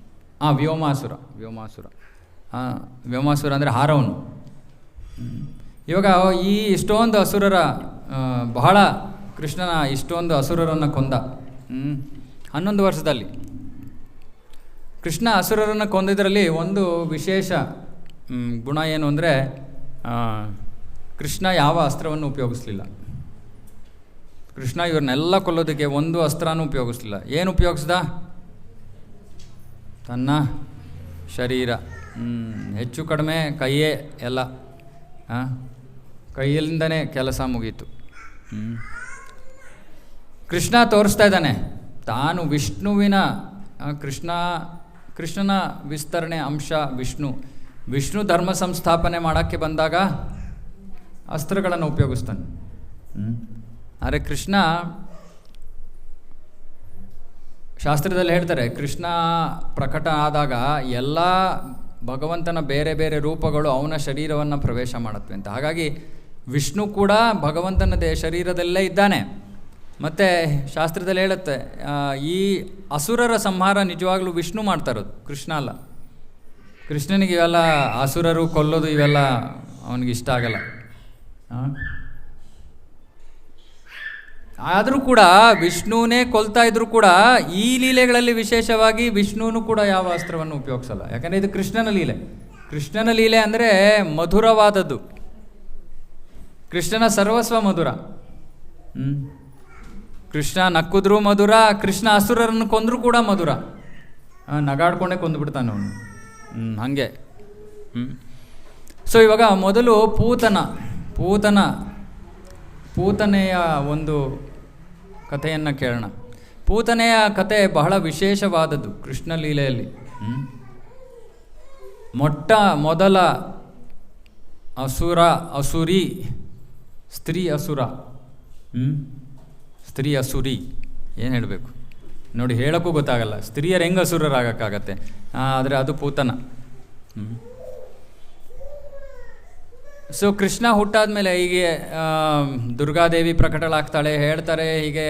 ವ್ಯೋಮಾಸುರ ಅಂದರೆ ಹಾರವನು. ಇವಾಗ ಈ ಇಷ್ಟೊಂದು ಅಸುರರ ಬಹಳ ಕೃಷ್ಣನ ಇಷ್ಟೊಂದು ಅಸುರರನ್ನು ಕೊಂದ 11 ವರ್ಷದಲ್ಲಿ. ಕೃಷ್ಣ ಅಸುರರನ್ನು ಕೊಂದಿದ್ದರಲ್ಲಿ ಒಂದು ವಿಶೇಷ ಗುಣ ಏನು ಅಂದರೆ, ಕೃಷ್ಣ ಯಾವ ಅಸ್ತ್ರವನ್ನು ಉಪಯೋಗಿಸಲಿಲ್ಲ. ಕೃಷ್ಣ ಇವ್ರನ್ನೆಲ್ಲ ಕೊಲ್ಲೋದಕ್ಕೆ ಒಂದು ಅಸ್ತ್ರನೂ ಉಪಯೋಗಿಸಲಿಲ್ಲ. ಏನು ಉಪಯೋಗಿಸ್ದ? ತನ್ನ ಶರೀರ. ಹೆಚ್ಚು ಕಡಿಮೆ ಕೈಯೇ ಎಲ್ಲ, ಕೈಯಿಂದನೇ ಕೆಲಸ ಮುಗೀತು. ಕೃಷ್ಣ ತೋರಿಸ್ತಾ ಇದ್ದಾನೆ ತಾನು ವಿಷ್ಣುವಿನ ಕೃಷ್ಣನ ವಿಸ್ತರಣೆ ಅಂಶ ವಿಷ್ಣು ಧರ್ಮ ಸಂಸ್ಥಾಪನೆ ಮಾಡೋಕ್ಕೆ ಬಂದಾಗ ಅಸ್ತ್ರಗಳನ್ನು ಉಪಯೋಗಿಸ್ತಾನೆ. ಆದರೆ ಕೃಷ್ಣ ಶಾಸ್ತ್ರದಲ್ಲಿ ಹೇಳ್ತಾರೆ, ಕೃಷ್ಣ ಪ್ರಕಟ ಆದಾಗ ಎಲ್ಲ ಭಗವಂತನ ಬೇರೆ ಬೇರೆ ರೂಪಗಳು ಅವನ ಶರೀರವನ್ನು ಪ್ರವೇಶ ಮಾಡುತ್ತವೆ ಅಂತ. ಹಾಗಾಗಿ ವಿಷ್ಣು ಕೂಡ ಭಗವಂತನ ಶರೀರದಲ್ಲೇ ಇದ್ದಾನೆ. ಮತ್ತು ಶಾಸ್ತ್ರದಲ್ಲಿ ಹೇಳುತ್ತೆ, ಈ ಅಸುರರ ಸಂಹಾರ ನಿಜವಾಗ್ಲೂ ವಿಷ್ಣು ಮಾಡ್ತಾ ಇರೋದು, ಕೃಷ್ಣ ಅಲ್ಲ. ಕೃಷ್ಣನಿಗೆ ಇವೆಲ್ಲ ಅಸುರರು ಕೊಲ್ಲೋದು ಇವೆಲ್ಲ ಅವನಿಗೆ ಇಷ್ಟ ಆಗಲ್ಲ. ಆದರೂ ಕೂಡ ವಿಷ್ಣುವೇ ಕೊಲ್ತಾ ಇದ್ರೂ ಕೂಡ ಈ ಲೀಲೆಗಳಲ್ಲಿ ವಿಶೇಷವಾಗಿ ವಿಷ್ಣುವೂ ಕೂಡ ಯಾವ ಅಸ್ತ್ರವನ್ನು ಉಪಯೋಗಿಸಲ್ಲ. ಯಾಕಂದರೆ ಇದು ಕೃಷ್ಣನ ಲೀಲೆ. ಕೃಷ್ಣನ ಲೀಲೆ ಅಂದರೆ ಮಧುರವಾದದ್ದು. ಕೃಷ್ಣನ ಸರ್ವಸ್ವ ಮಧುರ. ಕೃಷ್ಣ ನಕ್ಕಿದ್ರೂ ಮಧುರ, ಕೃಷ್ಣ ಅಸುರರನ್ನು ಕೊಂದರೂ ಕೂಡ ಮಧುರ. ನಗಾಡ್ಕೊಂಡೇ ಕೊಂದುಬಿಡ್ತಾನೆ ಅವನು. ಹಾಗೆ. ಸೊ ಇವಾಗ ಮೊದಲು ಪೂತನೆಯ ಒಂದು ಕಥೆಯನ್ನು ಕೇಳೋಣ. ಪೂತನೆಯ ಕಥೆ ಬಹಳ ವಿಶೇಷವಾದದ್ದು ಕೃಷ್ಣ ಲೀಲೆಯಲ್ಲಿ. ಮೊದಲ ಅಸುರಿ ಸ್ತ್ರೀ ಅಸುರಿ ಏನು ಹೇಳಬೇಕು ನೋಡಿ, ಹೇಳೋಕ್ಕೂ ಗೊತ್ತಾಗಲ್ಲ. ಸ್ತ್ರೀಯರು ಹೆಂಗೆ ಅಸುರರಾಗಕ್ಕಾಗತ್ತೆ? ಆದರೆ ಅದು ಪೂತನ. ಸೊ ಕೃಷ್ಣ ಹುಟ್ಟಾದ್ಮೇಲೆ ಹೀಗೆ ದುರ್ಗಾದೇವಿ ಪ್ರಕಟಳಾಗ್ತಾಳೆ. ಹೇಳ್ತಾರೆ ಹೀಗೆ,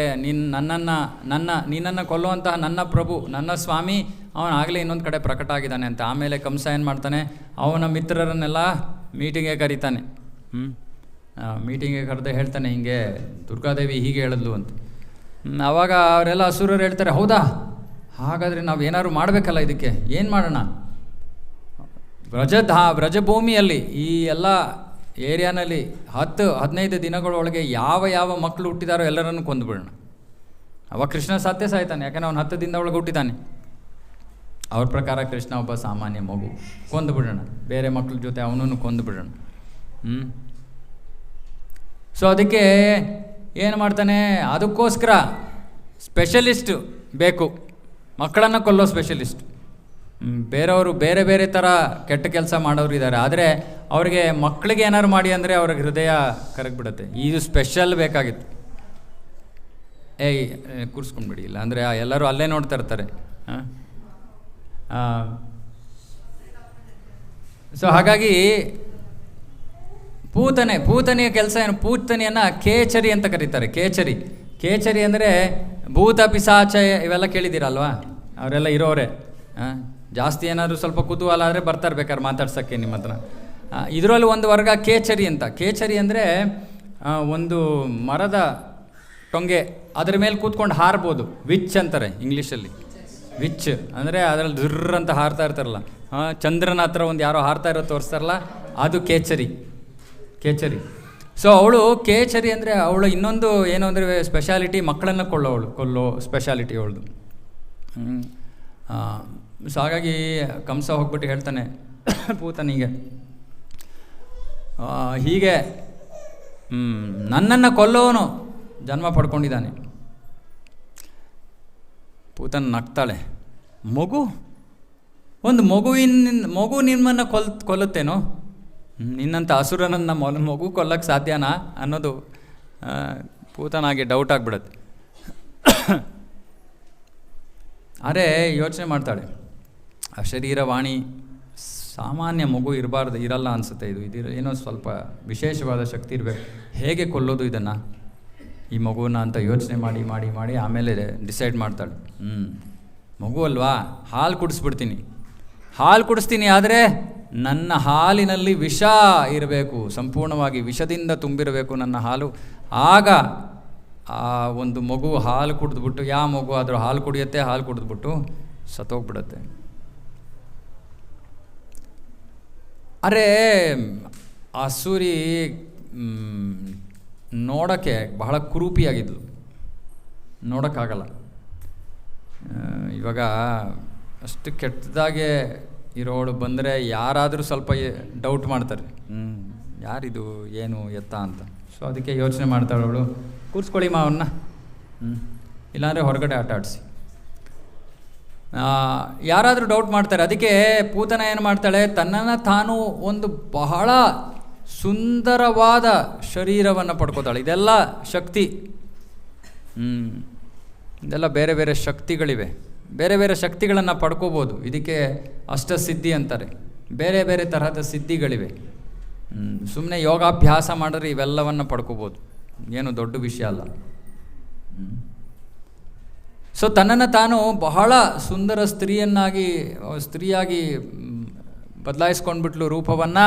ನಿನ್ನನ್ನು ಕೊಲ್ಲುವಂತಹ ನನ್ನ ಪ್ರಭು, ನನ್ನ ಸ್ವಾಮಿ ಅವನು ಆಗಲೇ ಇನ್ನೊಂದು ಕಡೆ ಪ್ರಕಟ ಆಗಿದ್ದಾನೆ ಅಂತ. ಆಮೇಲೆ ಕಂಸ ಏನು ಮಾಡ್ತಾನೆ, ಅವನ ಮಿತ್ರರನ್ನೆಲ್ಲ ಮೀಟಿಂಗ್ಗೆ ಕರೀತಾನೆ. ಮೀಟಿಂಗ್ಗೆ ಕರೆದು ಹೇಳ್ತಾನೆ, ಹಿಂಗೆ ದುರ್ಗಾದೇವಿ ಹೀಗೆ ಹೇಳಿದ್ಲು ಅಂತ. ಆವಾಗ ಅವರೆಲ್ಲ ಅಸುರರು ಹೇಳ್ತಾರೆ, ಹೌದಾ, ಹಾಗಾದರೆ ನಾವು ಏನಾದ್ರು ಮಾಡಬೇಕಲ್ಲ, ಇದಕ್ಕೆ ಏನು ಮಾಡೋಣ? ವ್ರಜಭೂಮಿಯಲ್ಲಿ ಈ ಎಲ್ಲ ಏರಿಯಾನಲ್ಲಿ 10-15 ದಿನಗಳೊಳಗೆ ಯಾವ ಮಕ್ಕಳು ಹುಟ್ಟಿದಾರೋ ಎಲ್ಲರನ್ನು ಕೊಂದುಬಿಡೋಣ. ಅವಾಗ ಕೃಷ್ಣ ಸಾಯ್ತಾನೆ, ಯಾಕಂದರೆ ಅವನು 10 ದಿನದ ಒಳಗೆ ಹುಟ್ಟಿದ್ದಾನೆ. ಅವ್ರ ಪ್ರಕಾರ ಕೃಷ್ಣ ಒಬ್ಬ ಸಾಮಾನ್ಯ ಮಗು, ಕೊಂದುಬಿಡೋಣ, ಬೇರೆ ಮಕ್ಕಳ ಜೊತೆ ಅವನನ್ನು ಕೊಂದುಬಿಡೋಣ. ಸೊ ಅದಕ್ಕೆ ಏನು ಮಾಡ್ತಾನೆ, ಅದಕ್ಕೋಸ್ಕರ ಸ್ಪೆಷಲಿಸ್ಟ್ ಬೇಕು, ಮಕ್ಕಳನ್ನು ಕೊಲ್ಲೋ ಸ್ಪೆಷಲಿಸ್ಟ್. ಬೇರೆಯವರು ಬೇರೆ ಥರ ಕೆಟ್ಟ ಕೆಲಸ ಮಾಡೋರು ಇದ್ದಾರೆ. ಆದರೆ ಅವ್ರಿಗೆ ಮಕ್ಕಳಿಗೆ ಏನಾರು ಮಾಡಿ ಅಂದರೆ ಅವ್ರಿಗೆ ಹೃದಯ ಕರಗಿಬಿಡುತ್ತೆ. ಇದು ಸ್ಪೆಷಲ್ ಬೇಕಾಗಿತ್ತು. ಕೂರಿಸ್ಕೊಂಡ್ಬಿಡಿ, ಇಲ್ಲ ಅಂದರೆ ಎಲ್ಲರೂ ಅಲ್ಲೇ ನೋಡ್ತಾ ಇರ್ತಾರೆ. ಸೊ ಹಾಗಾಗಿ ಪೂತನೆಯ ಕೆಲಸ ಏನು, ಪೂತನೆಯನ್ನು ಕೇಚರಿ ಅಂತ ಕರೀತಾರೆ. ಕೇಚರಿ ಅಂದರೆ ಭೂತ ಪಿಸಾಚ ಇವೆಲ್ಲ ಕೇಳಿದ್ದೀರಲ್ವಾ? ಅವರೆಲ್ಲ ಇರೋರೆ. ಜಾಸ್ತಿ ಏನಾದರೂ ಸ್ವಲ್ಪ ಕುತೂಹಲ ಆದರೆ ಬರ್ತಾರೆ ಬೇಕಾದ್ರೆ ಮಾತಾಡ್ಸೋಕ್ಕೆ ನಿಮ್ಮ ಹತ್ರ. ಇದರಲ್ಲಿ ಒಂದು ವರ್ಗ ಕೇಚರಿ ಅಂತ. ಕೇಚರಿ ಅಂದರೆ ಒಂದು ಮರದ ಟೊಂಗೆ, ಅದರ ಮೇಲೆ ಕೂತ್ಕೊಂಡು ಹಾರ್ಬೋದು. ವಿಚ್ ಅಂತಾರೆ ಇಂಗ್ಲೀಷಲ್ಲಿ. ವಿಚ್ ಅಂದರೆ ಅದರಲ್ಲಿ ದುರ್ರ ಅಂತ ಹಾರ್ತಾ ಇರ್ತಾರಲ್ಲ, ಚಂದ್ರನ ಹತ್ರ ಒಂದು ಯಾರೋ ಹಾರ್ತಾ ಇರೋ ತೋರಿಸ್ತಾರಲ್ಲ, ಅದು ಕೇಚರಿ. ಸೊ ಅವಳು ಕೇಚರಿ ಅಂದರೆ ಅವಳು ಇನ್ನೊಂದು ಏನು ಅಂದರೆ ಸ್ಪೆಷಾಲಿಟಿ, ಮಕ್ಕಳನ್ನು ಕೊಲ್ಲೋ ಸ್ಪೆಷಾಲಿಟಿ ಅವಳದು. ಸೊ ಹಾಗಾಗಿ ಕಂಸ ಹೋಗ್ಬಿಟ್ಟು ಹೇಳ್ತಾನೆ ಪೂತನಿಗೆ, ಹೀಗೆ ನನ್ನನ್ನು ಕೊಲ್ಲೋನು ಜನ್ಮ ಪಡ್ಕೊಂಡಿದ್ದಾನೆ. ಪೂತನ ನಗ್ತಾಳೆ, ಒಂದು ಮಗು ನಿಮ್ಮನ್ನು ಕೊಲ್ಲುತ್ತೇನೋ? ನಿನ್ನಂಥ ಅಸುರನನ್ನು ಮಗು ಕೊಲ್ಲಕ್ಕೆ ಸಾಧ್ಯನಾ ಅನ್ನೋದು ಪೂತನಾಗಿ ಡೌಟ್ ಆಗಿಬಿಡುತ್ತೆ. ಆದರೆ ಯೋಚನೆ ಮಾಡ್ತಾಳೆ, ಆ ಶರೀರವಾಣಿ ಸಾಮಾನ್ಯ ಮಗು ಇರಲ್ಲ ಅನಿಸುತ್ತೆ. ಇದು ಏನೋ ಸ್ವಲ್ಪ ವಿಶೇಷವಾದ ಶಕ್ತಿ ಇರಬೇಕು. ಹೇಗೆ ಕೊಲ್ಲೋದು ಇದನ್ನು, ಈ ಮಗುವನ್ನ ಅಂತ ಯೋಚನೆ ಮಾಡಿ ಆಮೇಲೆ ಡಿಸೈಡ್ ಮಾಡ್ತಾಳೆ. ಮಗು ಅಲ್ವಾ, ಹಾಲು ಕುಡಿಸ್ತೀನಿ, ಆದರೆ ನನ್ನ ಹಾಲಿನಲ್ಲಿ ವಿಷ ಇರಬೇಕು, ಸಂಪೂರ್ಣವಾಗಿ ವಿಷದಿಂದ ತುಂಬಿರಬೇಕು ನನ್ನ ಹಾಲು. ಆಗ ಆ ಒಂದು ಮಗು ಹಾಲು ಕುಡಿದ್ಬಿಟ್ಟು, ಯಾವ ಮಗು ಆದರೂ ಹಾಲು ಕುಡಿಯುತ್ತೆ, ಹಾಲು ಕುಡಿದ್ಬಿಟ್ಟು ಸತ್ತೋಗ್ಬಿಡುತ್ತೆ. ಅರೆ ಅಸುರಿ ನೋಡೋಕ್ಕೆ ಬಹಳ ಕುರೂಪಿಯಾಗಿದ್ಲು, ನೋಡೋಕ್ಕಾಗಲ್ಲ. ಇವಾಗ ಅಷ್ಟು ಕೆಟ್ಟದಾಗೆ ಇರೋಳು ಬಂದರೆ ಯಾರಾದರೂ ಸ್ವಲ್ಪ ಡೌಟ್ ಮಾಡ್ತಾರೆ, ಯಾರಿದು ಏನು ಎತ್ತ ಅಂತ. ಸೊ ಅದಕ್ಕೆ ಯೋಚನೆ ಮಾಡ್ತಾಳೆ ಅವಳು, ಕೂರಿಸ್ಕೊಳ್ಳಿ ಮಾವನ್ನ, ಇಲ್ಲಾಂದರೆ ಹೊರಗಡೆ ಆಟ ಆಡಿಸಿ. ಯಾರಾದರೂ ಡೌಟ್ ಮಾಡ್ತಾರೆ. ಅದಕ್ಕೆ ಪೂತನ ಏನು ಮಾಡ್ತಾಳೆ, ತನ್ನನ್ನು ತಾನು ಒಂದು ಬಹಳ ಸುಂದರವಾದ ಶರೀರವನ್ನು ಪಡ್ಕೋತಾಳೆ. ಇದೆಲ್ಲ ಶಕ್ತಿ, ಇದೆಲ್ಲ ಬೇರೆ ಬೇರೆ ಶಕ್ತಿಗಳಿವೆ. ಬೇರೆ ಬೇರೆ ಶಕ್ತಿಗಳನ್ನು ಪಡ್ಕೋಬೋದು. ಇದಕ್ಕೆ ಅಷ್ಟಸಿದ್ಧಿ ಅಂತಾರೆ. ಬೇರೆ ಬೇರೆ ತರಹದ ಸಿದ್ಧಿಗಳಿವೆ. ಸುಮ್ಮನೆ ಯೋಗಾಭ್ಯಾಸ ಮಾಡಿದ್ರೆ ಇವೆಲ್ಲವನ್ನು ಪಡ್ಕೋಬೋದು, ಏನು ದೊಡ್ಡ ವಿಷಯ ಅಲ್ಲ. ಸೊ ತನ್ನನ್ನು ತಾನು ಬಹಳ ಸುಂದರ ಸ್ತ್ರೀಯಾಗಿ ಬದಲಾಯಿಸ್ಕೊಂಡ್ಬಿಟ್ಲು. ರೂಪವನ್ನು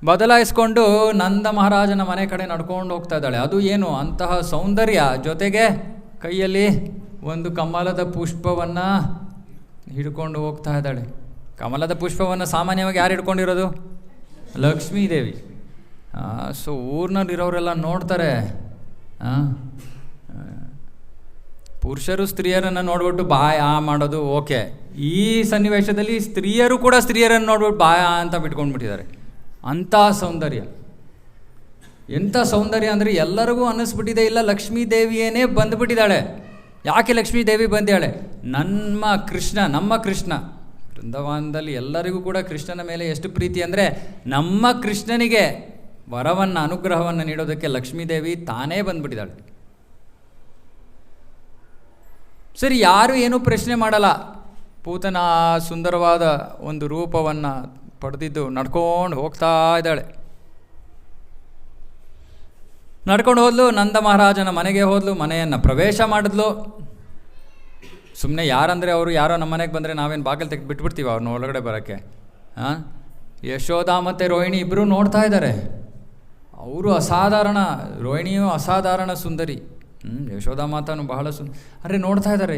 ಬದಲಾಯಿಸ್ಕೊಂಡು ನಂದ ಮಹಾರಾಜನ ಮನೆ ಕಡೆ ನಡ್ಕೊಂಡು ಹೋಗ್ತಾ ಇದ್ದಾಳೆ. ಅದು ಏನು ಅಂತಹ ಸೌಂದರ್ಯ, ಜೊತೆಗೆ ಕೈಯಲ್ಲಿ ಒಂದು ಕಮಲದ ಪುಷ್ಪವನ್ನು ಹಿಡ್ಕೊಂಡು ಹೋಗ್ತಾ ಇದ್ದಾಳೆ. ಕಮಲದ ಪುಷ್ಪವನ್ನು ಸಾಮಾನ್ಯವಾಗಿ ಯಾರು ಹಿಡ್ಕೊಂಡಿರೋದು? ಲಕ್ಷ್ಮೀದೇವಿ. ಸೊ ಊರಿನಲ್ಲಿರೋರೆಲ್ಲ ನೋಡ್ತಾರೆ. ಪುರುಷರು ಸ್ತ್ರೀಯರನ್ನು ನೋಡ್ಬಿಟ್ಟು ಬಾಯ ಮಾಡೋದು ಓಕೆ. ಈ ಸನ್ನಿವೇಶದಲ್ಲಿ ಸ್ತ್ರೀಯರು ಕೂಡ ಸ್ತ್ರೀಯರನ್ನು ನೋಡ್ಬಿಟ್ಟು ಬಾಯ ಅಂತ ಬಿಟ್ಕೊಂಡ್ಬಿಟ್ಟಿದ್ದಾರೆ. ಅಂಥ ಸೌಂದರ್ಯ, ಎಂಥ ಸೌಂದರ್ಯ ಅಂದರೆ ಎಲ್ಲರಿಗೂ ಅನ್ನಿಸ್ಬಿಟ್ಟಿದೆ, ಇಲ್ಲ ಲಕ್ಷ್ಮೀ ದೇವಿಯೇನೇ ಬಂದುಬಿಟ್ಟಿದ್ದಾಳೆ. ಯಾಕೆ ಲಕ್ಷ್ಮೀ ದೇವಿ ಬಂದಾಳೆ? ನಮ್ಮ ಕೃಷ್ಣ ವೃಂದಾವನದಲ್ಲಿ ಎಲ್ಲರಿಗೂ ಕೂಡ ಕೃಷ್ಣನ ಮೇಲೆ ಎಷ್ಟು ಪ್ರೀತಿ ಅಂದರೆ, ನಮ್ಮ ಕೃಷ್ಣನಿಗೆ ವರವನ್ನು ಅನುಗ್ರಹವನ್ನು ನೀಡೋದಕ್ಕೆ ಲಕ್ಷ್ಮೀದೇವಿ ತಾನೇ ಬಂದುಬಿಟ್ಟಿದ್ದಾಳೆ. ಸರಿ, ಯಾರು ಏನೂ ಪ್ರಶ್ನೆ ಮಾಡಲ್ಲ. ಪೂತನ ಸುಂದರವಾದ ಒಂದು ರೂಪವನ್ನು ಪಡೆದಿದ್ದು ನಡ್ಕೊಂಡು ಹೋಗ್ತಾ ಇದ್ದಾಳೆ. ನಡ್ಕೊಂಡು ಹೋದ್ಲು, ನಂದ ಮಹಾರಾಜನ ಮನೆಗೆ ಹೋದ್ಲು, ಮನೆಯನ್ನು ಪ್ರವೇಶ ಮಾಡಿದ್ಲು. ಸುಮ್ಮನೆ ಯಾರಂದರೆ ಅವರು ಯಾರೋ ನಮ್ಮ ಮನೆಗೆ ಬಂದರೆ ನಾವೇನು ಬಾಗಿಲು ತೆಗೆದು ಬಿಟ್ಬಿಡ್ತೀವಿ ಅವ್ರನ್ನ ಒಳಗಡೆ ಬರೋಕ್ಕೆ? ಯಶೋಧ ಮತ್ತು ರೋಹಿಣಿ ಇಬ್ಬರು ನೋಡ್ತಾ ಇದ್ದಾರೆ. ಅವರು ಅಸಾಧಾರಣ, ರೋಹಿಣಿಯು ಅಸಾಧಾರಣ ಸುಂದರಿ, ಯಶೋಧ ಮಾತಾನು ಬಹಳ ಅರೆ ನೋಡ್ತಾ ಇದ್ದಾರೆ.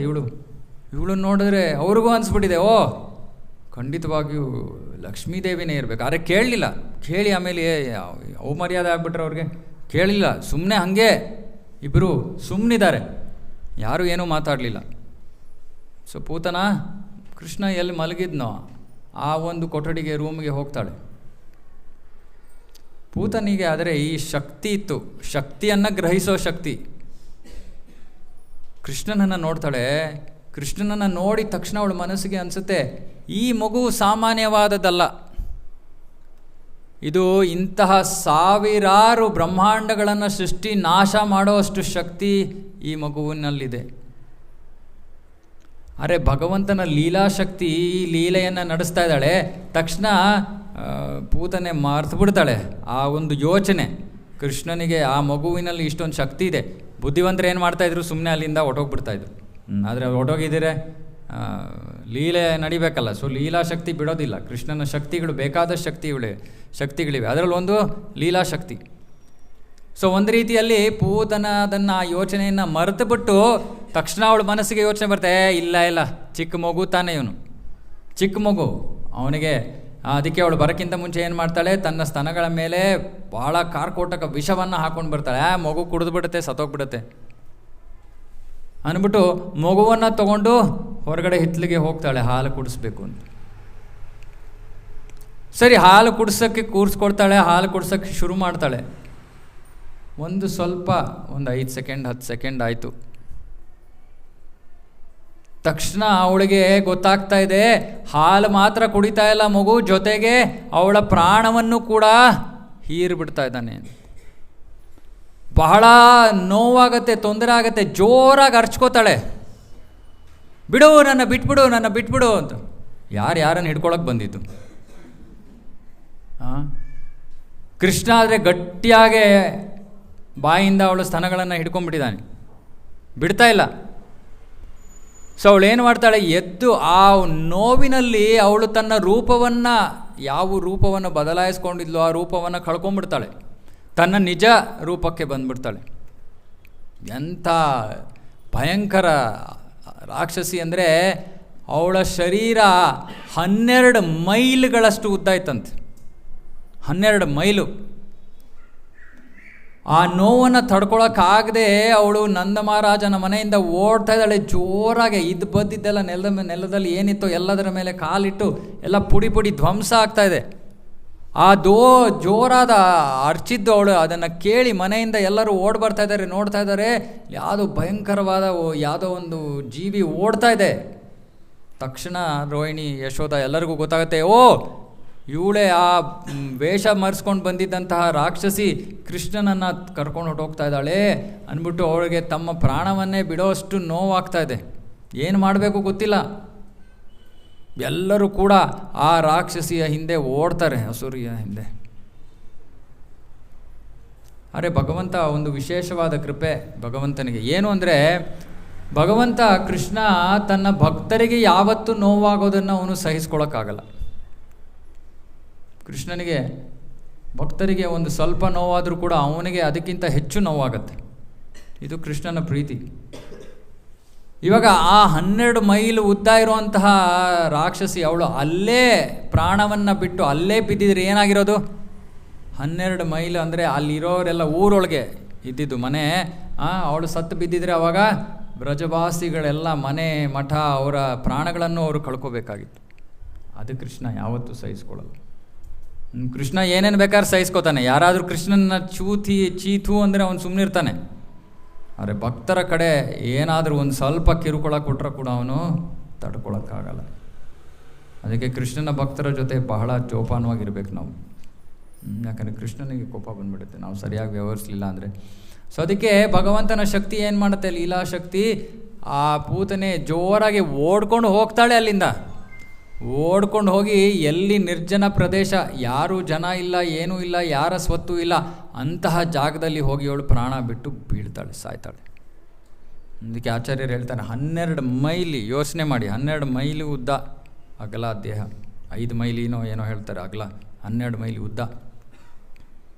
ಇವಳು ನೋಡಿದ್ರೆ ಅವ್ರಿಗೂ ಅನಿಸ್ಬಿಟ್ಟಿದೆ, ಓ ಖಂಡಿತವಾಗಿಯೂ ಲಕ್ಷ್ಮೀದೇವಿನೇ ಇರಬೇಕು. ಆದರೆ ಕೇಳಲಿಲ್ಲ. ಕೇಳಿ ಆಮೇಲೆ ಅವಮರ್ಯಾದೆ ಆಗ್ಬಿಟ್ರೆ ಅವ್ರಿಗೆ. ಕೇಳಿಲ್ಲ, ಸುಮ್ಮನೆ ಹಾಗೆ ಇಬ್ಬರು ಸುಮ್ಮನಿದ್ದಾರೆ, ಯಾರೂ ಏನೂ ಮಾತಾಡಲಿಲ್ಲ. ಸೊ ಪೂತನ ಕೃಷ್ಣ ಎಲ್ಲಿ ಮಲಗಿದ್ನೋ ಆ ಒಂದು ಕೊಠಡಿಗೆ, ರೂಮಿಗೆ ಹೋಗ್ತಾಳೆ. ಪೂತನಿಗೆ ಆದರೆ ಈ ಶಕ್ತಿ ಇತ್ತು, ಶಕ್ತಿಯನ್ನು ಗ್ರಹಿಸೋ ಶಕ್ತಿ. ಕೃಷ್ಣನನ್ನು ನೋಡ್ತಾಳೆ. ಕೃಷ್ಣನನ್ನು ನೋಡಿದ ತಕ್ಷಣ ಅವಳ ಮನಸ್ಸಿಗೆ ಅನಿಸುತ್ತೆ, ಈ ಮಗು ಸಾಮಾನ್ಯವಾದದ್ದಲ್ಲ, ಇದು ಇಂತಹ ಸಾವಿರಾರು ಬ್ರಹ್ಮಾಂಡಗಳನ್ನು ಸೃಷ್ಟಿ ನಾಶ ಮಾಡೋಷ್ಟು ಶಕ್ತಿ ಈ ಮಗುವಿನಲ್ಲಿದೆ. ಅರೆ ಭಗವಂತನ ಲೀಲಾಶಕ್ತಿ ಈ ಲೀಲೆಯನ್ನು ನಡೆಸ್ತಾ ಇದ್ದಾಳೆ. ತಕ್ಷಣ ಪೂತನೆ ಮರ್ತು ಬಿಡ್ತಾಳೆ ಆ ಒಂದು ಯೋಚನೆ. ಕೃಷ್ಣನಿಗೆ ಆ ಮಗುವಿನಲ್ಲಿ ಇಷ್ಟೊಂದು ಶಕ್ತಿ ಇದೆ. ಬುದ್ಧಿವಂತರು ಏನು ಮಾಡ್ತಾಯಿದ್ರು, ಸುಮ್ಮನೆ ಅಲ್ಲಿಂದ ಹೊಟ್ಟೋಗ್ಬಿಡ್ತಾಯಿದ್ರು. ಆದರೆ ಅವ್ರು ಹೊಟ್ಟೋಗಿದ್ದೀರೆ, ಲೀಲೆ ನಡಿಬೇಕಲ್ಲ. ಸೊ ಲೀಲಾಶಕ್ತಿ ಬಿಡೋದಿಲ್ಲ. ಕೃಷ್ಣನ ಶಕ್ತಿಗಳು ಬೇಕಾದಷ್ಟು ಶಕ್ತಿಗಳಿವೆ, ಅದರಲ್ಲಿ ಒಂದು ಲೀಲಾಶಕ್ತಿ. ಸೊ ಒಂದು ರೀತಿಯಲ್ಲಿ ಪೂತನ ಅದನ್ನು ಆ ಯೋಚನೆಯನ್ನು ಮರೆತು ಬಿಟ್ಟು ತಕ್ಷಣ ಅವಳ ಮನಸ್ಸಿಗೆ ಯೋಚನೆ ಬರ್ತಾರೆ, ಇಲ್ಲ ಚಿಕ್ಕ ಮಗು ತಾನೇ ಇವನು, ಚಿಕ್ಕ ಮಗು ಅವನಿಗೆ. ಅದಕ್ಕೆ ಅವಳು ಬರೋಕ್ಕಿಂತ ಮುಂಚೆ ಏನು ಮಾಡ್ತಾಳೆ, ತನ್ನ ಸ್ತನಗಳ ಮೇಲೆ ಭಾಳ ಕಾರ್ಕೋಟಕ ವಿಷವನ್ನು ಹಾಕ್ಕೊಂಡು ಬರ್ತಾಳೆ. ಮಗು ಕುಡಿದ್ಬಿಡುತ್ತೆ, ಸತ್ತೋಗ್ಬಿಡುತ್ತೆ ಅಂದ್ಬಿಟ್ಟು ಮಗುವನ್ನು ತಗೊಂಡು ಹೊರಗಡೆ ಹಿತ್ತಲಿಗೆ ಹೋಗ್ತಾಳೆ ಹಾಲು ಕುಡಿಸ್ಬೇಕು ಅಂತ. ಸರಿ, ಹಾಲು ಕುಡಿಸೋಕ್ಕೆ ಕೂರಿಸ್ಕೊಳ್ತಾಳೆ. ಹಾಲು ಕುಡಿಸೋಕ್ಕೆ ಶುರು ಮಾಡ್ತಾಳೆ. ಒಂದು 5 ಸೆಕೆಂಡ್ 10 ಸೆಕೆಂಡ್ ಆಯಿತು. ತಕ್ಷಣ ಅವಳಿಗೆ ಗೊತ್ತಾಗ್ತಾ ಇದೆ, ಹಾಲು ಮಾತ್ರ ಕುಡಿತಾ ಇಲ್ಲ ಮಗು, ಜೊತೆಗೆ ಅವಳ ಪ್ರಾಣವನ್ನು ಕೂಡ ಹೀರಿಬಿಡ್ತಾ ಇದ್ದಾನೆ. ಬಹಳ ನೋವಾಗತ್ತೆ, ತೊಂದರೆ ಆಗತ್ತೆ. ಜೋರಾಗಿ ಅರ್ಚ್ಕೋತಾಳೆ, ಬಿಡು ನನ್ನ ಬಿಟ್ಬಿಡು ಅಂತ. ಯಾರನ್ನು ಹಿಡ್ಕೊಳಕ್ಕೆ ಬಂದಿದ್ದು? ಕೃಷ್ಣ ಆದರೆ ಗಟ್ಟಿಯಾಗೆ ಬಾಯಿಂದ ಅವಳ ಸ್ತನಗಳನ್ನು ಹಿಡ್ಕೊಂಡ್ಬಿಟ್ಟಿದ್ದಾನೆ, ಬಿಡ್ತಾ ಇಲ್ಲ. ಸೊ ಅವಳು ಏನು ಮಾಡ್ತಾಳೆ, ಎದ್ದು ಆ ನೋವಿನಲ್ಲಿ ಅವಳು ತನ್ನ ರೂಪವನ್ನು, ಯಾವ ರೂಪವನ್ನು ಬದಲಾಯಿಸ್ಕೊಂಡಿದ್ಲು ಆ ರೂಪವನ್ನು ಕಳ್ಕೊಂಡ್ಬಿಡ್ತಾಳೆ. ತನ್ನ ನಿಜ ರೂಪಕ್ಕೆ ಬಂದ್ಬಿಡ್ತಾಳೆ. ಎಂಥ ಭಯಂಕರ ರಾಕ್ಷಸಿ ಅಂದರೆ, ಅವಳ ಶರೀರ 12 ಮೈಲ್ಗಳಷ್ಟು ಉದ್ದ ಇತ್ತಂತೆ. 12 ಮೈಲು. ಆ ನೋವನ್ನು ತಡ್ಕೊಳಕ್ಕಾಗದೆ ಅವಳು ನಂದ ಮಹಾರಾಜನ ಮನೆಯಿಂದ ಓಡ್ತಾ ಇದ್ದಾಳೆ ಜೋರಾಗೆ. ಇದು ಬದ್ದಿದ್ದೆಲ್ಲ ನೆಲದಲ್ಲಿ ಏನಿತ್ತೋ ಎಲ್ಲದರ ಮೇಲೆ ಕಾಲಿಟ್ಟು ಎಲ್ಲ ಪುಡಿ ಪುಡಿ ಧ್ವಂಸ ಆಗ್ತಾ ಇದೆ. ಆ ಜೋರಾದ ಅರ್ಚಿದ್ದು ಅವಳು ಅದನ್ನು ಕೇಳಿ ಮನೆಯಿಂದ ಎಲ್ಲರೂ ಓಡ್ ಬರ್ತಾ ಇದ್ದಾರೆ, ನೋಡ್ತಾ ಇದ್ದಾರೆ. ಯಾವುದೋ ಭಯಂಕರವಾದ ಯಾವುದೋ ಒಂದು ಜೀವಿ ಓಡ್ತಾ ಇದೆ. ತಕ್ಷಣ ರೋಹಿಣಿ ಯಶೋಧ ಎಲ್ಲರಿಗೂ ಗೊತ್ತಾಗುತ್ತೆ, ಓ ಇವಳೇ ಆ ವೇಷ ಮರೆಸ್ಕೊಂಡು ಬಂದಿದ್ದಂತಹ ರಾಕ್ಷಸಿ ಕೃಷ್ಣನನ್ನು ಕರ್ಕೊಂಡು ಹೊಟ್ಟೋಗ್ತಾ ಇದ್ದಾಳೆ ಅಂದ್ಬಿಟ್ಟು ಅವಳಿಗೆ ತಮ್ಮ ಪ್ರಾಣವನ್ನೇ ಬಿಡೋಷ್ಟು ನೋವಾಗ್ತಾ ಇದೆ. ಏನು ಮಾಡಬೇಕು ಗೊತ್ತಿಲ್ಲ. ಎಲ್ಲರೂ ಕೂಡ ಆ ರಾಕ್ಷಸಿಯ ಹಿಂದೆ ಓಡ್ತಾರೆ, ಅಸುರಿಯ ಹಿಂದೆ. ಅರೆ ಭಗವಂತ ಒಂದು ವಿಶೇಷವಾದ ಕೃಪೆ ಭಗವಂತನಿಗೆ. ಏನು ಅಂದರೆ ಭಗವಂತ ಕೃಷ್ಣ ತನ್ನ ಭಕ್ತರಿಗೆ ಯಾವತ್ತೂ ನೋವಾಗೋದನ್ನು ಅವನು ಸಹಿಸ್ಕೊಳ್ಳೋಕ್ಕಾಗಲ್ಲ. ಕೃಷ್ಣನಿಗೆ ಭಕ್ತರಿಗೆ ಒಂದು ಸ್ವಲ್ಪ ನೋವಾದರೂ ಕೂಡ ಅವನಿಗೆ ಅದಕ್ಕಿಂತ ಹೆಚ್ಚು ನೋವಾಗತ್ತೆ. ಇದು ಕೃಷ್ಣನ ಪ್ರೀತಿ. ಇವಾಗ ಆ 12 ಮೈಲು ಉದ್ದ ಇರುವಂತಹ ರಾಕ್ಷಸಿ ಅವಳು ಅಲ್ಲೇ ಪ್ರಾಣವನ್ನು ಬಿಟ್ಟು ಅಲ್ಲೇ ಬಿದ್ದಿದ್ರೆ ಏನಾಗಿರೋದು? 12 ಮೈಲು ಅಂದರೆ ಅಲ್ಲಿರೋರೆಲ್ಲ ಊರೊಳಗೆ ಇದ್ದಿದ್ದು ಮನೆ. ಅವಳು ಸತ್ತು ಬಿದ್ದಿದ್ರೆ ಅವಾಗ ಬ್ರಜವಾಸಿಗಳೆಲ್ಲ ಮನೆ ಮಠ ಅವರ ಪ್ರಾಣಗಳನ್ನು ಅವರು ಕಳ್ಕೋಬೇಕಾಗಿತ್ತು. ಅದು ಕೃಷ್ಣ ಯಾವತ್ತೂ ಸಹಿಸ್ಕೊಳ್ಳಲ್ಲ. ಕೃಷ್ಣ ಏನೇನು ಬೇಕಾದ್ರೆ ಸಹಿಸ್ಕೋತಾನೆ. ಯಾರಾದರೂ ಕೃಷ್ಣನ ಚೀತು ಅಂದರೆ ಅವನು ಸುಮ್ಮನಿರ್ತಾನೆ. ಆದರೆ ಭಕ್ತರ ಕಡೆ ಏನಾದರೂ ಒಂದು ಸ್ವಲ್ಪ ಕಿರುಕುಳ ಕೊಟ್ಟರೆ ಕೂಡ ಅವನು ತಡ್ಕೊಳಕ್ಕಾಗಲ್ಲ. ಅದಕ್ಕೆ ಕೃಷ್ಣನ ಭಕ್ತರ ಜೊತೆ ಬಹಳ ಜೋಪಾನವಾಗಿರ್ಬೇಕು ನಾವು. ಯಾಕಂದರೆ ಕೃಷ್ಣನಿಗೆ ಕೋಪ ಬಂದುಬಿಡುತ್ತೆ ನಾವು ಸರಿಯಾಗಿ ವ್ಯವಹರಿಸಲಿಲ್ಲ ಅಂದರೆ. ಸೊ ಅದಕ್ಕೆ ಭಗವಂತನ ಶಕ್ತಿ ಏನು ಮಾಡುತ್ತೆ, ಲೀಲಾಶಕ್ತಿ. ಆ ಪೂತನೆ ಜೋರಾಗಿ ಓಡ್ಕೊಂಡು ಹೋಗ್ತಾಳೆ ಅಲ್ಲಿಂದ. ಓಡ್ಕೊಂಡು ಹೋಗಿ ಎಲ್ಲಿ ನಿರ್ಜನ ಪ್ರದೇಶ, ಯಾರೂ ಜನ ಇಲ್ಲ, ಏನೂ ಇಲ್ಲ, ಯಾರ ಸ್ವತ್ತು ಇಲ್ಲ, ಅಂತಹ ಜಾಗದಲ್ಲಿ ಹೋಗಿ ಅವಳು ಪ್ರಾಣ ಬಿಟ್ಟು ಬೀಳ್ತಾಳೆ, ಸಾಯ್ತಾಳೆ. ಅದಕ್ಕೆ ಆಚಾರ್ಯರು ಹೇಳ್ತಾನೆ 12 ಮೈಲಿ, ಯೋಚನೆ ಮಾಡಿ, 12 ಮೈಲಿ ಉದ್ದ ಅಗಲ ದೇಹ, 5 ಮೈಲಿನೋ ಏನೋ ಹೇಳ್ತಾರೆ ಅಗಲ, 12 ಮೈಲಿ ಉದ್ದ.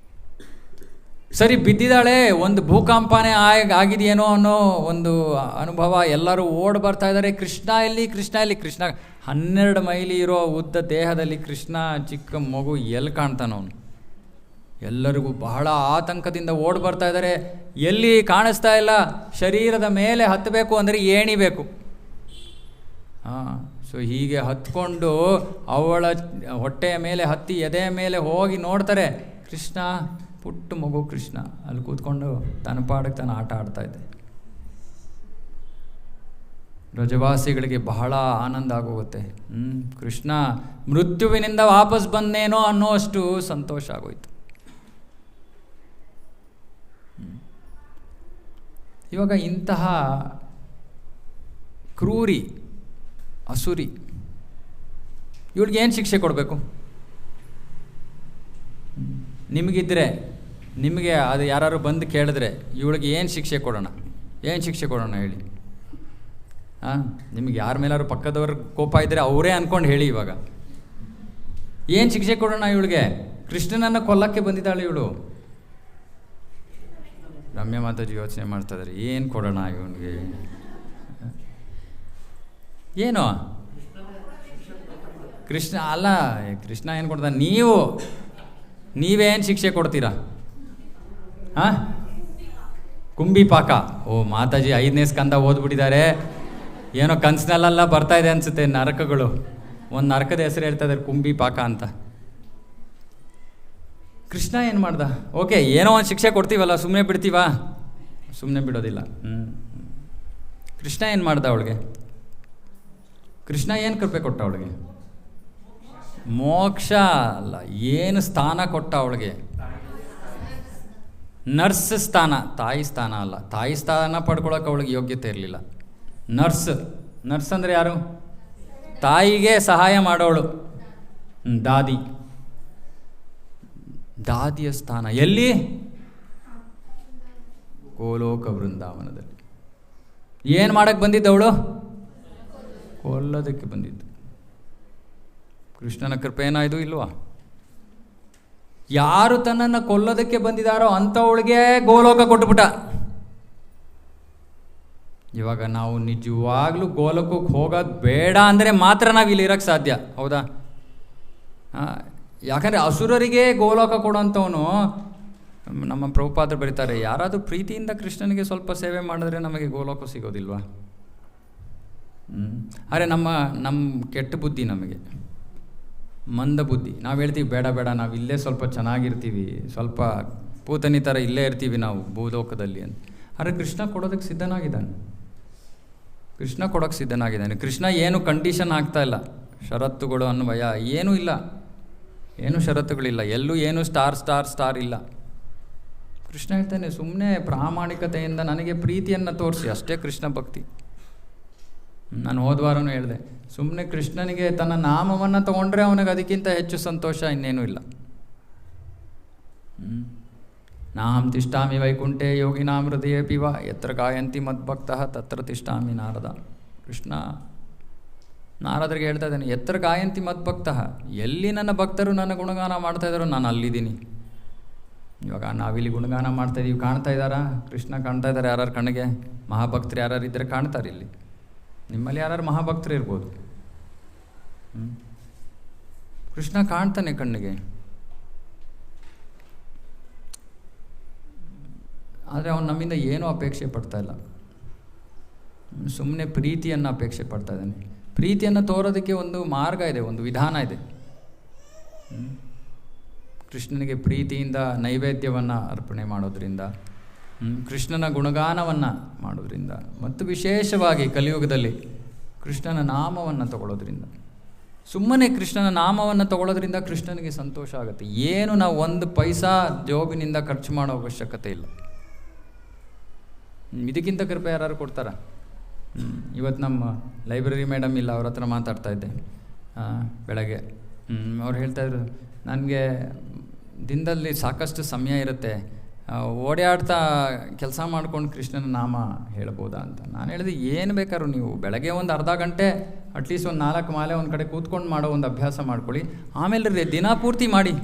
ಸರಿ ಬಿದ್ದಿದ್ದಾಳೆ, ಒಂದು ಭೂಕಂಪನೇ ಆಗಿದೆಯೇನೋ ಅನ್ನೋ ಒಂದು ಅನುಭವ. ಎಲ್ಲರೂ ಓಡ್ ಬರ್ತಾ ಇದ್ದಾರೆ. ಕೃಷ್ಣ ಎಲ್ಲಿ, ಕೃಷ್ಣ ಎಲ್ಲಿ? ಕೃಷ್ಣ 12 ಮೈಲಿ ಇರೋ ಉದ್ದ ದೇಹದಲ್ಲಿ ಕೃಷ್ಣ ಚಿಕ್ಕ ಮಗು ಎಲ್ಲಿ ಕಾಣ್ತಾನವನು? ಎಲ್ಲರಿಗೂ ಬಹಳ ಆತಂಕದಿಂದ ಓಡ್ ಬರ್ತಾ ಇದ್ದಾರೆ. ಎಲ್ಲಿ ಕಾಣಿಸ್ತಾ ಇಲ್ಲ. ಶರೀರದ ಮೇಲೆ ಹತ್ತಬೇಕು ಅಂದರೆ ಏಣಿ ಬೇಕು. ಸೊ ಹೀಗೆ ಹತ್ಕೊಂಡು ಅವಳ ಹೊಟ್ಟೆಯ ಮೇಲೆ ಹತ್ತಿ ಎದೆಯ ಮೇಲೆ ಹೋಗಿ ನೋಡ್ತಾರೆ. ಕೃಷ್ಣ, ಪುಟ್ಟ ಮಗು ಕೃಷ್ಣ ಅಲ್ಲಿ ಕೂತ್ಕೊಂಡು ತನ್ನ ಪಾಡಕ್ಕೆ ತಾನು ಆಟ ಆಡ್ತಾ ಇದ್ದೆ. ಬ್ರಜವಾಸಿಗಳಿಗೆ ಬಹಳ ಆನಂದ ಆಗೋಗುತ್ತೆ. ಕೃಷ್ಣ ಮೃತ್ಯುವಿನಿಂದ ವಾಪಸ್ ಬಂದೇನೋ ಅನ್ನೋಷ್ಟು ಸಂತೋಷ ಆಗೋಯ್ತು. ಇವಾಗ ಇಂತಹ ಕ್ರೂರಿ ಅಸುರಿ ಇವಳಿಗೆ ಏನು ಶಿಕ್ಷೆ ಕೊಡಬೇಕು? ನಿಮಗಿದ್ರೆ, ನಿಮಗೆ ಅದು ಯಾರು ಬಂದು ಕೇಳಿದ್ರೆ ಇವಳಿಗೆ ಏನು ಶಿಕ್ಷೆ ಕೊಡೋಣ, ಏನು ಶಿಕ್ಷೆ ಕೊಡೋಣ ಹೇಳಿ? ನಿಮಗೆ ಯಾರ ಮೇಲಾದ್ರು ಪಕ್ಕದವ್ರ ಕೋಪ ಇದ್ದರೆ ಅವರೇ ಅಂದ್ಕೊಂಡು ಹೇಳಿ. ಇವಾಗ ಏನು ಶಿಕ್ಷೆ ಕೊಡೋಣ ಇವಳಿಗೆ? ಕೃಷ್ಣನನ್ನು ಕೊಲ್ಲಕ್ಕೆ ಬಂದಿದ್ದಾಳೆ ಇವಳು. ರಮ್ಯ ಮಾತಾಜಿ ಯೋಚನೆ ಮಾಡ್ತಾ ಇದ್ದಾರೆ, ಏನು ಕೊಡೋಣ ಇವನಿಗೆ? ಏನು ಕೃಷ್ಣ ಅಲ್ಲ, ಕೃಷ್ಣ ಏನು ಕೊಡ್ತಾನೆ? ನೀವೇನು ಶಿಕ್ಷೆ ಕೊಡ್ತೀರಾ? ಕುಂಬಿ ಪಾಕ. ಓ ಮಾತಾಜಿ 5ನೇ ಸ್ಕಂದ ಓದ್ಬಿಟ್ಟಿದ್ದಾರೆ. ಏನೋ ಕನಸಿನಲ್ಲೆಲ್ಲ ಬರ್ತಾ ಇದೆ ಅನಿಸುತ್ತೆ ನರಕಗಳು. ಒಂದು ನರಕದ ಹೆಸರು ಹೇಳ್ತಾ ಇದ್ದಾರೆ, ಕುಂಬಿ ಪಾಕ ಅಂತ. ಕೃಷ್ಣ ಏನು ಮಾಡ್ದ? ಓಕೆ, ಏನೋ ಒಂದು ಶಿಕ್ಷೆ ಕೊಡ್ತೀವಲ್ಲ, ಸುಮ್ಮನೆ ಬಿಡ್ತೀವಾ? ಸುಮ್ಮನೆ ಬಿಡೋದಿಲ್ಲ. ಕೃಷ್ಣ ಏನು ಮಾಡ್ದ ಅವಳಿಗೆ? ಕೃಷ್ಣ ಏನು ಕೃಪೆ ಕೊಟ್ಟ ಅವಳಿಗೆ? ಮೋಕ್ಷ ಅಲ್ಲ, ಏನು ಸ್ಥಾನ ಕೊಟ್ಟ ಅವಳಿಗೆ? ನರ್ಸ್ ಸ್ಥಾನ, ತಾಯಿ ಸ್ಥಾನ ಅಲ್ಲ. ತಾಯಿ ಸ್ಥಾನ ಪಡ್ಕೊಳಕ್ಕೆ ಅವಳಿಗೆ ಯೋಗ್ಯತೆ ಇರಲಿಲ್ಲ. ನರ್ಸ್ ಅಂದರೆ ಯಾರು? ತಾಯಿಗೆ ಸಹಾಯ ಮಾಡೋಳು, ದಾದಿಯ ಸ್ಥಾನ ಎಲ್ಲಿ? ಗೋಲೋಕ ವೃಂದಾವನದಲ್ಲಿ. ಏನು ಮಾಡಕ್ಕೆ ಬಂದಿದ್ದವಳು? ಕೊಲ್ಲೋದಕ್ಕೆ ಬಂದಿದ್ದು. ಕೃಷ್ಣನ ಕೃಪೆ ಏನಾಯ್ತು ಇಲ್ವಾ? ಯಾರು ತನ್ನನ್ನು ಕೊಲ್ಲೋದಕ್ಕೆ ಬಂದಿದ್ದಾರೋ ಅಂಥವಳಿಗೆ ಗೋಲೋಕ ಕೊಟ್ಬಿಟ್ಟ. ಇವಾಗ ನಾವು ನಿಜವಾಗ್ಲೂ ಗೋಲೋಕಕ್ಕೆ ಹೋಗೋದು ಬೇಡ ಅಂದರೆ ಮಾತ್ರ ನಾವು ಇಲ್ಲಿ ಇರೋಕ್ಕೆ ಸಾಧ್ಯ, ಹೌದಾ? ಯಾಕಂದರೆ ಅಸುರರಿಗೆ ಗೋಲೋಕ ಕೊಡೋಂಥವನು ನಮ್ಮ ಪ್ರಭುಪಾದರು ಬರೀತಾರೆ, ಯಾರಾದರೂ ಪ್ರೀತಿಯಿಂದ ಕೃಷ್ಣನಿಗೆ ಸ್ವಲ್ಪ ಸೇವೆ ಮಾಡಿದ್ರೆ ನಮಗೆ ಗೋಲೋಕ ಸಿಗೋದಿಲ್ವಾ? ಅರೆ ನಮ್ಮ ಕೆಟ್ಟ ಬುದ್ಧಿ, ನಮಗೆ ಮಂದ ಬುದ್ಧಿ. ನಾವು ಹೇಳ್ತೀವಿ ಬೇಡ ಬೇಡ, ನಾವು ಇಲ್ಲೇ ಸ್ವಲ್ಪ ಚೆನ್ನಾಗಿರ್ತೀವಿ, ಸ್ವಲ್ಪ ಪೂತನಿ ಥರ ಇಲ್ಲೇ ಇರ್ತೀವಿ ನಾವು ಭೂಲೋಕದಲ್ಲಿ ಅಂತ. ಆದರೆ ಕೃಷ್ಣ ಕೊಡೋದಕ್ಕೆ ಸಿದ್ಧನಾಗಿದ್ದಾನೆ. ಕೃಷ್ಣ ಕೊಡೋಕ್ಕೆ ಸಿದ್ಧನಾಗಿದ್ದಾನೆ. ಕೃಷ್ಣ ಏನು ಕಂಡೀಷನ್ ಆಗ್ತಾ ಇಲ್ಲ, ಷರತ್ತುಗಳು ಅನ್ವಯ ಏನೂ ಇಲ್ಲ, ಏನೂ ಷರತ್ತುಗಳಿಲ್ಲ, ಎಲ್ಲೂ ಏನು ಸ್ಟಾರ್ ಇಲ್ಲ. ಕೃಷ್ಣ ಹೇಳ್ತಾನೆ, ಸುಮ್ಮನೆ ಪ್ರಾಮಾಣಿಕತೆಯಿಂದ ನನಗೆ ಪ್ರೀತಿಯನ್ನು ತೋರಿಸಿ, ಅಷ್ಟೇ ಕೃಷ್ಣ ಭಕ್ತಿ. ನಾನು ಹೋದ್ವಾರನೂ ಹೇಳಿದೆ, ಸುಮ್ಮನೆ ಕೃಷ್ಣನಿಗೆ ತನ್ನ ನಾಮವನ್ನು ತಗೊಂಡ್ರೆ ಅವನಿಗೆ ಅದಕ್ಕಿಂತ ಹೆಚ್ಚು ಸಂತೋಷ ಇನ್ನೇನೂ ಇಲ್ಲ. ನಾಹಂ ತಿಷ್ಠಾಮಿ ವೈಕುಂಠೆ ಯೋಗಿನಾಂ ಹೃದಯೇ ಪಿವ ಯತ್ರ ಗಾಯಂತಿ ಮದ್ಭಕ್ತಃ ತತ್ರ ತಿಷ್ಠಾಮಿ ನಾರದ. ಕೃಷ್ಣ ನಾರದರಿಗೆ ಹೇಳ್ತಾ ಇದ್ದಾನೆ, ಯತ್ರ ಗಾಯಂತಿ ಮದ್ಭಕ್ತಃ, ಎಲ್ಲಿ ನನ್ನ ಭಕ್ತರು ನನ್ನ ಗುಣಗಾನ ಮಾಡ್ತಾ ಇದ್ದಾರೋ ನಾನು ಅಲ್ಲಿದ್ದೀನಿ. ಇವಾಗ ನಾವಿಲ್ಲಿ ಗುಣಗಾನ ಮಾಡ್ತಾಯಿದ್ದೀವಿ, ಕಾಣ್ತಾ ಇದ್ದಾರಾ? ಕೃಷ್ಣ ಕಾಣ್ತಾ ಇದ್ದಾರೆ ಯಾರು ಕಣ್ಣಿಗೆ? ಮಹಾಭಕ್ತರು ಯಾರು ಇದ್ದರೆ ಕಾಣ್ತಾರೆ. ಇಲ್ಲಿ ನಿಮ್ಮಲ್ಲಿ ಯಾರು ಮಹಾಭಕ್ತರು ಇರ್ಬೋದು. ಕೃಷ್ಣ ಕಾಣ್ತಾನೆ ಕಣ್ಣಿಗೆ. ಆದರೆ ಅವನು ನಮ್ಮಿಂದ ಏನೂ ಅಪೇಕ್ಷೆ ಪಡ್ತಾ ಇಲ್ಲ, ಸುಮ್ಮನೆ ಪ್ರೀತಿಯನ್ನು ಅಪೇಕ್ಷೆ ಪಡ್ತಾ ಇದ್ದಾನೆ. ಪ್ರೀತಿಯನ್ನು ತೋರೋದಕ್ಕೆ ಒಂದು ಮಾರ್ಗ ಇದೆ, ಒಂದು ವಿಧಾನ ಇದೆ. ಕೃಷ್ಣನಿಗೆ ಪ್ರೀತಿಯಿಂದ ನೈವೇದ್ಯವನ್ನು ಅರ್ಪಣೆ ಮಾಡೋದ್ರಿಂದ, ಕೃಷ್ಣನ ಗುಣಗಾನವನ್ನು ಮಾಡೋದ್ರಿಂದ, ಮತ್ತು ವಿಶೇಷವಾಗಿ ಕಲಿಯುಗದಲ್ಲಿ ಕೃಷ್ಣನ ನಾಮವನ್ನು ತಗೊಳ್ಳೋದ್ರಿಂದ, ಸುಮ್ಮನೆ ಕೃಷ್ಣನ ನಾಮವನ್ನು ತಗೊಳ್ಳೋದ್ರಿಂದ ಕೃಷ್ಣನಿಗೆ ಸಂತೋಷ ಆಗುತ್ತೆ. ಏನು ನಾವು ಒಂದು ಪೈಸಾ ಜೋಬಿನಿಂದ ಖರ್ಚು ಮಾಡೋ ಅವಶ್ಯಕತೆ ಇಲ್ಲ. ಇದಕ್ಕಿಂತ ಕೃಪೆ ಯಾರು ಕೊಡ್ತಾರ? ಇವತ್ತು ನಮ್ಮ ಲೈಬ್ರರಿ ಮೇಡಮ್ ಇಲ್ಲ, ಅವ್ರ ಹತ್ರ ಮಾತಾಡ್ತಾ ಇದ್ದೆ ಬೆಳಗ್ಗೆ. ಅವ್ರು ಹೇಳ್ತಾಯಿದ್ರು, ನನಗೆ ದಿನದಲ್ಲಿ ಸಾಕಷ್ಟು ಸಮಯ ಇರುತ್ತೆ, ಓಡಾಡ್ತಾ ಕೆಲಸ ಮಾಡ್ಕೊಂಡು ಕೃಷ್ಣನ ನಾಮ ಹೇಳ್ಬೋದಾ ಅಂತ. ನಾನು ಹೇಳಿದೆ, ಏನು ಬೇಕಾದ್ರು ನೀವು ಬೆಳಗ್ಗೆ ಒಂದು ಅರ್ಧ ಗಂಟೆ ಅಟ್ಲೀಸ್ಟ್ ಒಂದು 4 ಮಾಲೆ ಒಂದು ಕಡೆ ಕೂತ್ಕೊಂಡು ಮಾಡೋ ಒಂದು ಅಭ್ಯಾಸ ಮಾಡ್ಕೊಳ್ಳಿ, ಆಮೇಲೆ ದಿನ ಪೂರ್ತಿ ಮಾಡಿ.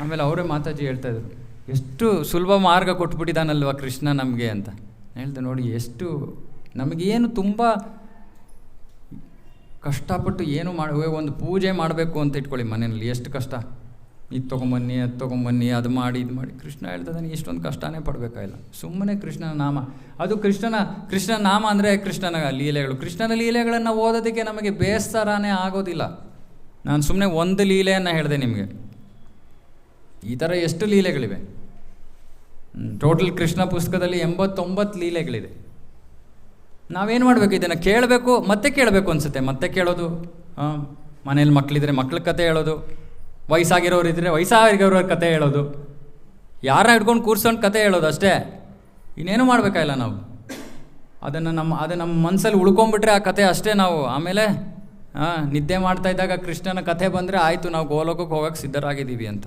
ಆಮೇಲೆ ಅವರೇ ಮಾತಾಜಿ ಹೇಳ್ತಾಯಿದ್ರು, ಎಷ್ಟು ಸುಲಭ ಮಾರ್ಗ ಕೊಟ್ಬಿಟ್ಟಿದ್ದಾನಲ್ವ ಕೃಷ್ಣ ನಮಗೆ ಅಂತ. ಹೇಳ್ದೆ, ನೋಡಿ ಎಷ್ಟು ನಮಗೇನು ತುಂಬ ಕಷ್ಟಪಟ್ಟು ಏನು ಒಂದು ಪೂಜೆ ಮಾಡಬೇಕು ಅಂತ ಇಟ್ಕೊಳ್ಳಿ ಮನೆಯಲ್ಲಿ, ಎಷ್ಟು ಕಷ್ಟ. ಇದು ತೊಗೊಂಬನ್ನಿ, ಅದು ತೊಗೊಂಬನ್ನಿ, ಅದು ಮಾಡಿ, ಇದು ಮಾಡಿ. ಕೃಷ್ಣ ಹೇಳ್ತದಾನೆ, ಇಷ್ಟೊಂದು ಕಷ್ಟನೇ ಪಡಬೇಕಾಗಿಲ್ಲ. ಸುಮ್ಮನೆ ಕೃಷ್ಣನ ನಾಮ, ಅದು ಕೃಷ್ಣನ ನಾಮ ಅಂದರೆ ಕೃಷ್ಣನ ಲೀಲೆಗಳು. ಕೃಷ್ಣನ ಲೀಲೆಗಳನ್ನು ಓದೋದಕ್ಕೆ ನಮಗೆ ಬೇಸರನೇ ಆಗೋದಿಲ್ಲ. ನಾನು ಸುಮ್ಮನೆ ಒಂದು ಲೀಲೆಯನ್ನು ಹೇಳಿದೆ ನಿಮಗೆ, ಈ ಥರ ಎಷ್ಟು ಲೀಲೆಗಳಿವೆ. ಟೋಟಲ್ ಕೃಷ್ಣ ಪುಸ್ತಕದಲ್ಲಿ 89 ಲೀಲೆಗಳಿದೆ. ನಾವೇನು ಮಾಡಬೇಕು? ಇದನ್ನು ಕೇಳಬೇಕು, ಮತ್ತೆ ಕೇಳಬೇಕು ಅನಿಸುತ್ತೆ, ಮತ್ತೆ ಕೇಳೋದು. ಮನೇಲಿ ಮಕ್ಕಳಿದ್ರೆ ಮಕ್ಳ ಕತೆ ಹೇಳೋದು, ವಯಸ್ಸಾಗಿರೋರಿದ್ದರೆ ವಯಸ್ಸಾಗಿರೋರ ಕತೆ ಹೇಳೋದು, ಯಾರನ್ನ ಹಿಡ್ಕೊಂಡು ಕೂರ್ಸ್ಕೊಂಡು ಕತೆ ಹೇಳೋದು ಅಷ್ಟೇ. ಇನ್ನೇನು ಮಾಡಬೇಕಾಗಿಲ್ಲ ನಾವು. ಅದು ನಮ್ಮ ಮನಸ್ಸಲ್ಲಿ ಉಳ್ಕೊಂಡ್ಬಿಟ್ರೆ ಆ ಕತೆ ಅಷ್ಟೇ. ನಾವು ಆಮೇಲೆ ನಿದ್ದೆ ಮಾಡ್ತಾ ಇದ್ದಾಗ ಕೃಷ್ಣನ ಕಥೆ ಬಂದರೆ ಆಯಿತು, ನಾವು ಗೋಲೋಕಕ್ಕೆ ಹೋಗೋಕ್ಕೆ ಸಿದ್ಧರಾಗಿದ್ದೀವಿ ಅಂತ.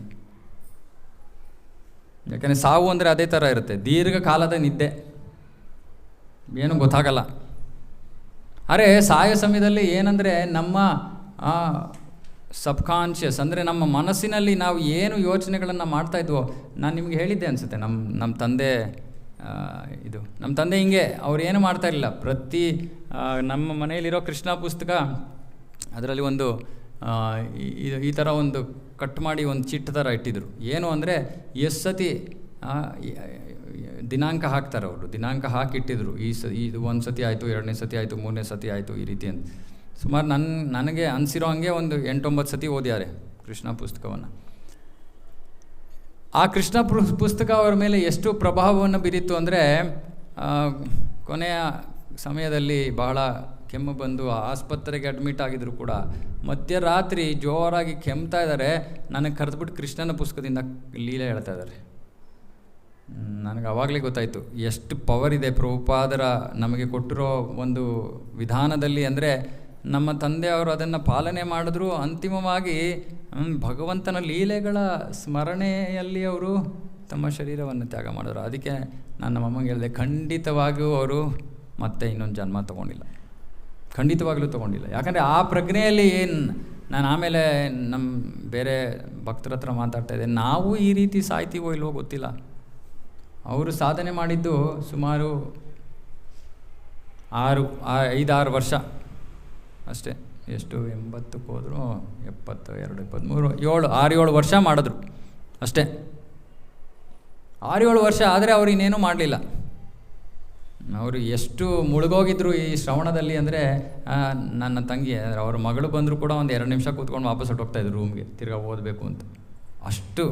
ಯಾಕಂದರೆ ಸಾವು ಅಂದರೆ ಅದೇ ಥರ ಇರುತ್ತೆ, ದೀರ್ಘಕಾಲದ ನಿದ್ದೆ, ಏನೂ ಗೊತ್ತಾಗಲ್ಲ. ಅರೆ ಸಾಯೋ ಸಮಯದಲ್ಲಿ ಏನಂದರೆ ನಮ್ಮ ಸಬ್ಕಾನ್ಷಿಯಸ್ ಅಂದರೆ ನಮ್ಮ ಮನಸ್ಸಿನಲ್ಲಿ ನಾವು ಏನು ಯೋಚನೆಗಳನ್ನು ಮಾಡ್ತಾಯಿದ್ವೋ, ನಾನು ನಿಮಗೆ ಹೇಳಿದ್ದೆ ಅನಿಸುತ್ತೆ, ನಮ್ಮ ತಂದೆ ಹಿಂಗೆ ಅವ್ರು ಏನು ಮಾಡ್ತಾಯಿರಲಿಲ್ಲ. ನಮ್ಮ ಮನೆಯಲ್ಲಿರೋ ಕೃಷ್ಣ ಪುಸ್ತಕ, ಅದರಲ್ಲಿ ಒಂದು ಈ ಥರ ಒಂದು ಕಟ್ ಮಾಡಿ ಒಂದು ಚಿಟ್ಟ ಥರ ಇಟ್ಟಿದ್ರು. ಏನು ಅಂದರೆ ಎಷ್ಟು ಸತಿ ದಿನಾಂಕ ಹಾಕ್ತಾರೆ ಅವರು, ದಿನಾಂಕ ಹಾಕಿಟ್ಟಿದ್ರು. ಇದು 1 ಸತಿ ಆಯಿತು, 2ನೇ ಸತಿ ಆಯಿತು, 3ನೇ ಸತಿ ಆಯಿತು, ಈ ರೀತಿ ಅಂತ. ಸುಮಾರು ನನಗೆ ಅನಿಸಿರೋ ಹಂಗೆ ಒಂದು 8-9 ಸತಿ ಓದ್ಯಾರೆ ಕೃಷ್ಣ ಪುಸ್ತಕವನ್ನು. ಆ ಕೃಷ್ಣ ಪುಸ್ತಕ ಅವರ ಮೇಲೆ ಎಷ್ಟು ಪ್ರಭಾವವನ್ನು ಬೀರಿತ್ತು ಅಂದರೆ, ಕೊನೆಯ ಸಮಯದಲ್ಲಿ ಬಹಳ ಕೆಮ್ಮು ಬಂದು ಆಸ್ಪತ್ರೆಗೆ ಅಡ್ಮಿಟ್ ಆಗಿದ್ರು ಕೂಡ ಮಧ್ಯರಾತ್ರಿ ಜೋರಾಗಿ ಕೆಮ್ತಾ ಇದ್ದಾರೆ. ನನಗೆ ಕರೆದ್ಬಿಟ್ಟು ಕೃಷ್ಣನ ಪುಸ್ತಕದಿಂದ ಲೀಲೆ ಹೇಳ್ತಾ ಇದ್ದಾರೆ. ನನಗೆ ಆವಾಗಲೇ ಗೊತ್ತಾಯಿತು ಎಷ್ಟು ಪವರ್ ಇದೆ ಪ್ರಭುಪಾದರ ನಮಗೆ ಕೊಟ್ಟಿರೋ ಒಂದು ವಿಧಾನದಲ್ಲಿ. ಅಂದರೆ ನಮ್ಮ ತಂದೆಯವರು ಅದನ್ನು ಪಾಲನೆ ಮಾಡಿದ್ರು, ಅಂತಿಮವಾಗಿ ಭಗವಂತನ ಲೀಲೆಗಳ ಸ್ಮರಣೆಯಲ್ಲಿ ಅವರು ತಮ್ಮ ಶರೀರವನ್ನು ತ್ಯಾಗ ಮಾಡಿದ್ರು. ಅದಕ್ಕೆ ನಾನು ನಮ್ಮಮ್ಮಗೆ ಹೇಳಿದೆ, ಖಂಡಿತವಾಗಿಯೂ ಅವರು ಮತ್ತೆ ಇನ್ನೊಂದು ಜನ್ಮ ತೊಗೊಂಡಿಲ್ಲ, ಖಂಡಿತವಾಗ್ಲೂ ತೊಗೊಂಡಿಲ್ಲ. ಯಾಕಂದರೆ ಆ ಪ್ರಜ್ಞೆಯಲ್ಲಿ ನಾನು ಆಮೇಲೆ ನಮ್ಮ ಬೇರೆ ಭಕ್ತರ ಹತ್ರ ಮಾತಾಡ್ತಾ ಇದ್ದೆ, ನಾವು ಈ ರೀತಿ ಸಾಯ್ತೀವೋ ಇಲ್ವೋ ಗೊತ್ತಿಲ್ಲ. ಅವರು ಸಾಧನೆ ಮಾಡಿದ್ದು ಸುಮಾರು 5-6 ವರ್ಷ ಅಷ್ಟೇ. ಎಷ್ಟು 80ಕ್ಕೆ ಹೋದ್ರು, 72, 73, 7 ವರ್ಷ ಮಾಡಿದ್ರು ಅಷ್ಟೇ. 6-7 ವರ್ಷ. ಆದರೆ ಅವ್ರು ಇನ್ನೇನೂ ಮಾಡಲಿಲ್ಲ. ಅವರು ಎಷ್ಟು ಮುಳುಗೋಗಿದ್ರು ಈ ಶ್ರವಣದಲ್ಲಿ ಅಂದರೆ, ನನ್ನ ತಂಗಿ ಅವ್ರ ಮಗಳು ಬಂದರೂ ಕೂಡ ಒಂದು 2 ನಿಮಿಷ ಕೂತ್ಕೊಂಡು ವಾಪಸ್ ಹೊಟ್ಟೋಗ್ತಾಯಿದ್ರು ರೂಮ್ಗೆ, ತಿರ್ಗಾ ಓದಬೇಕು ಅಂತ. ಅಷ್ಟು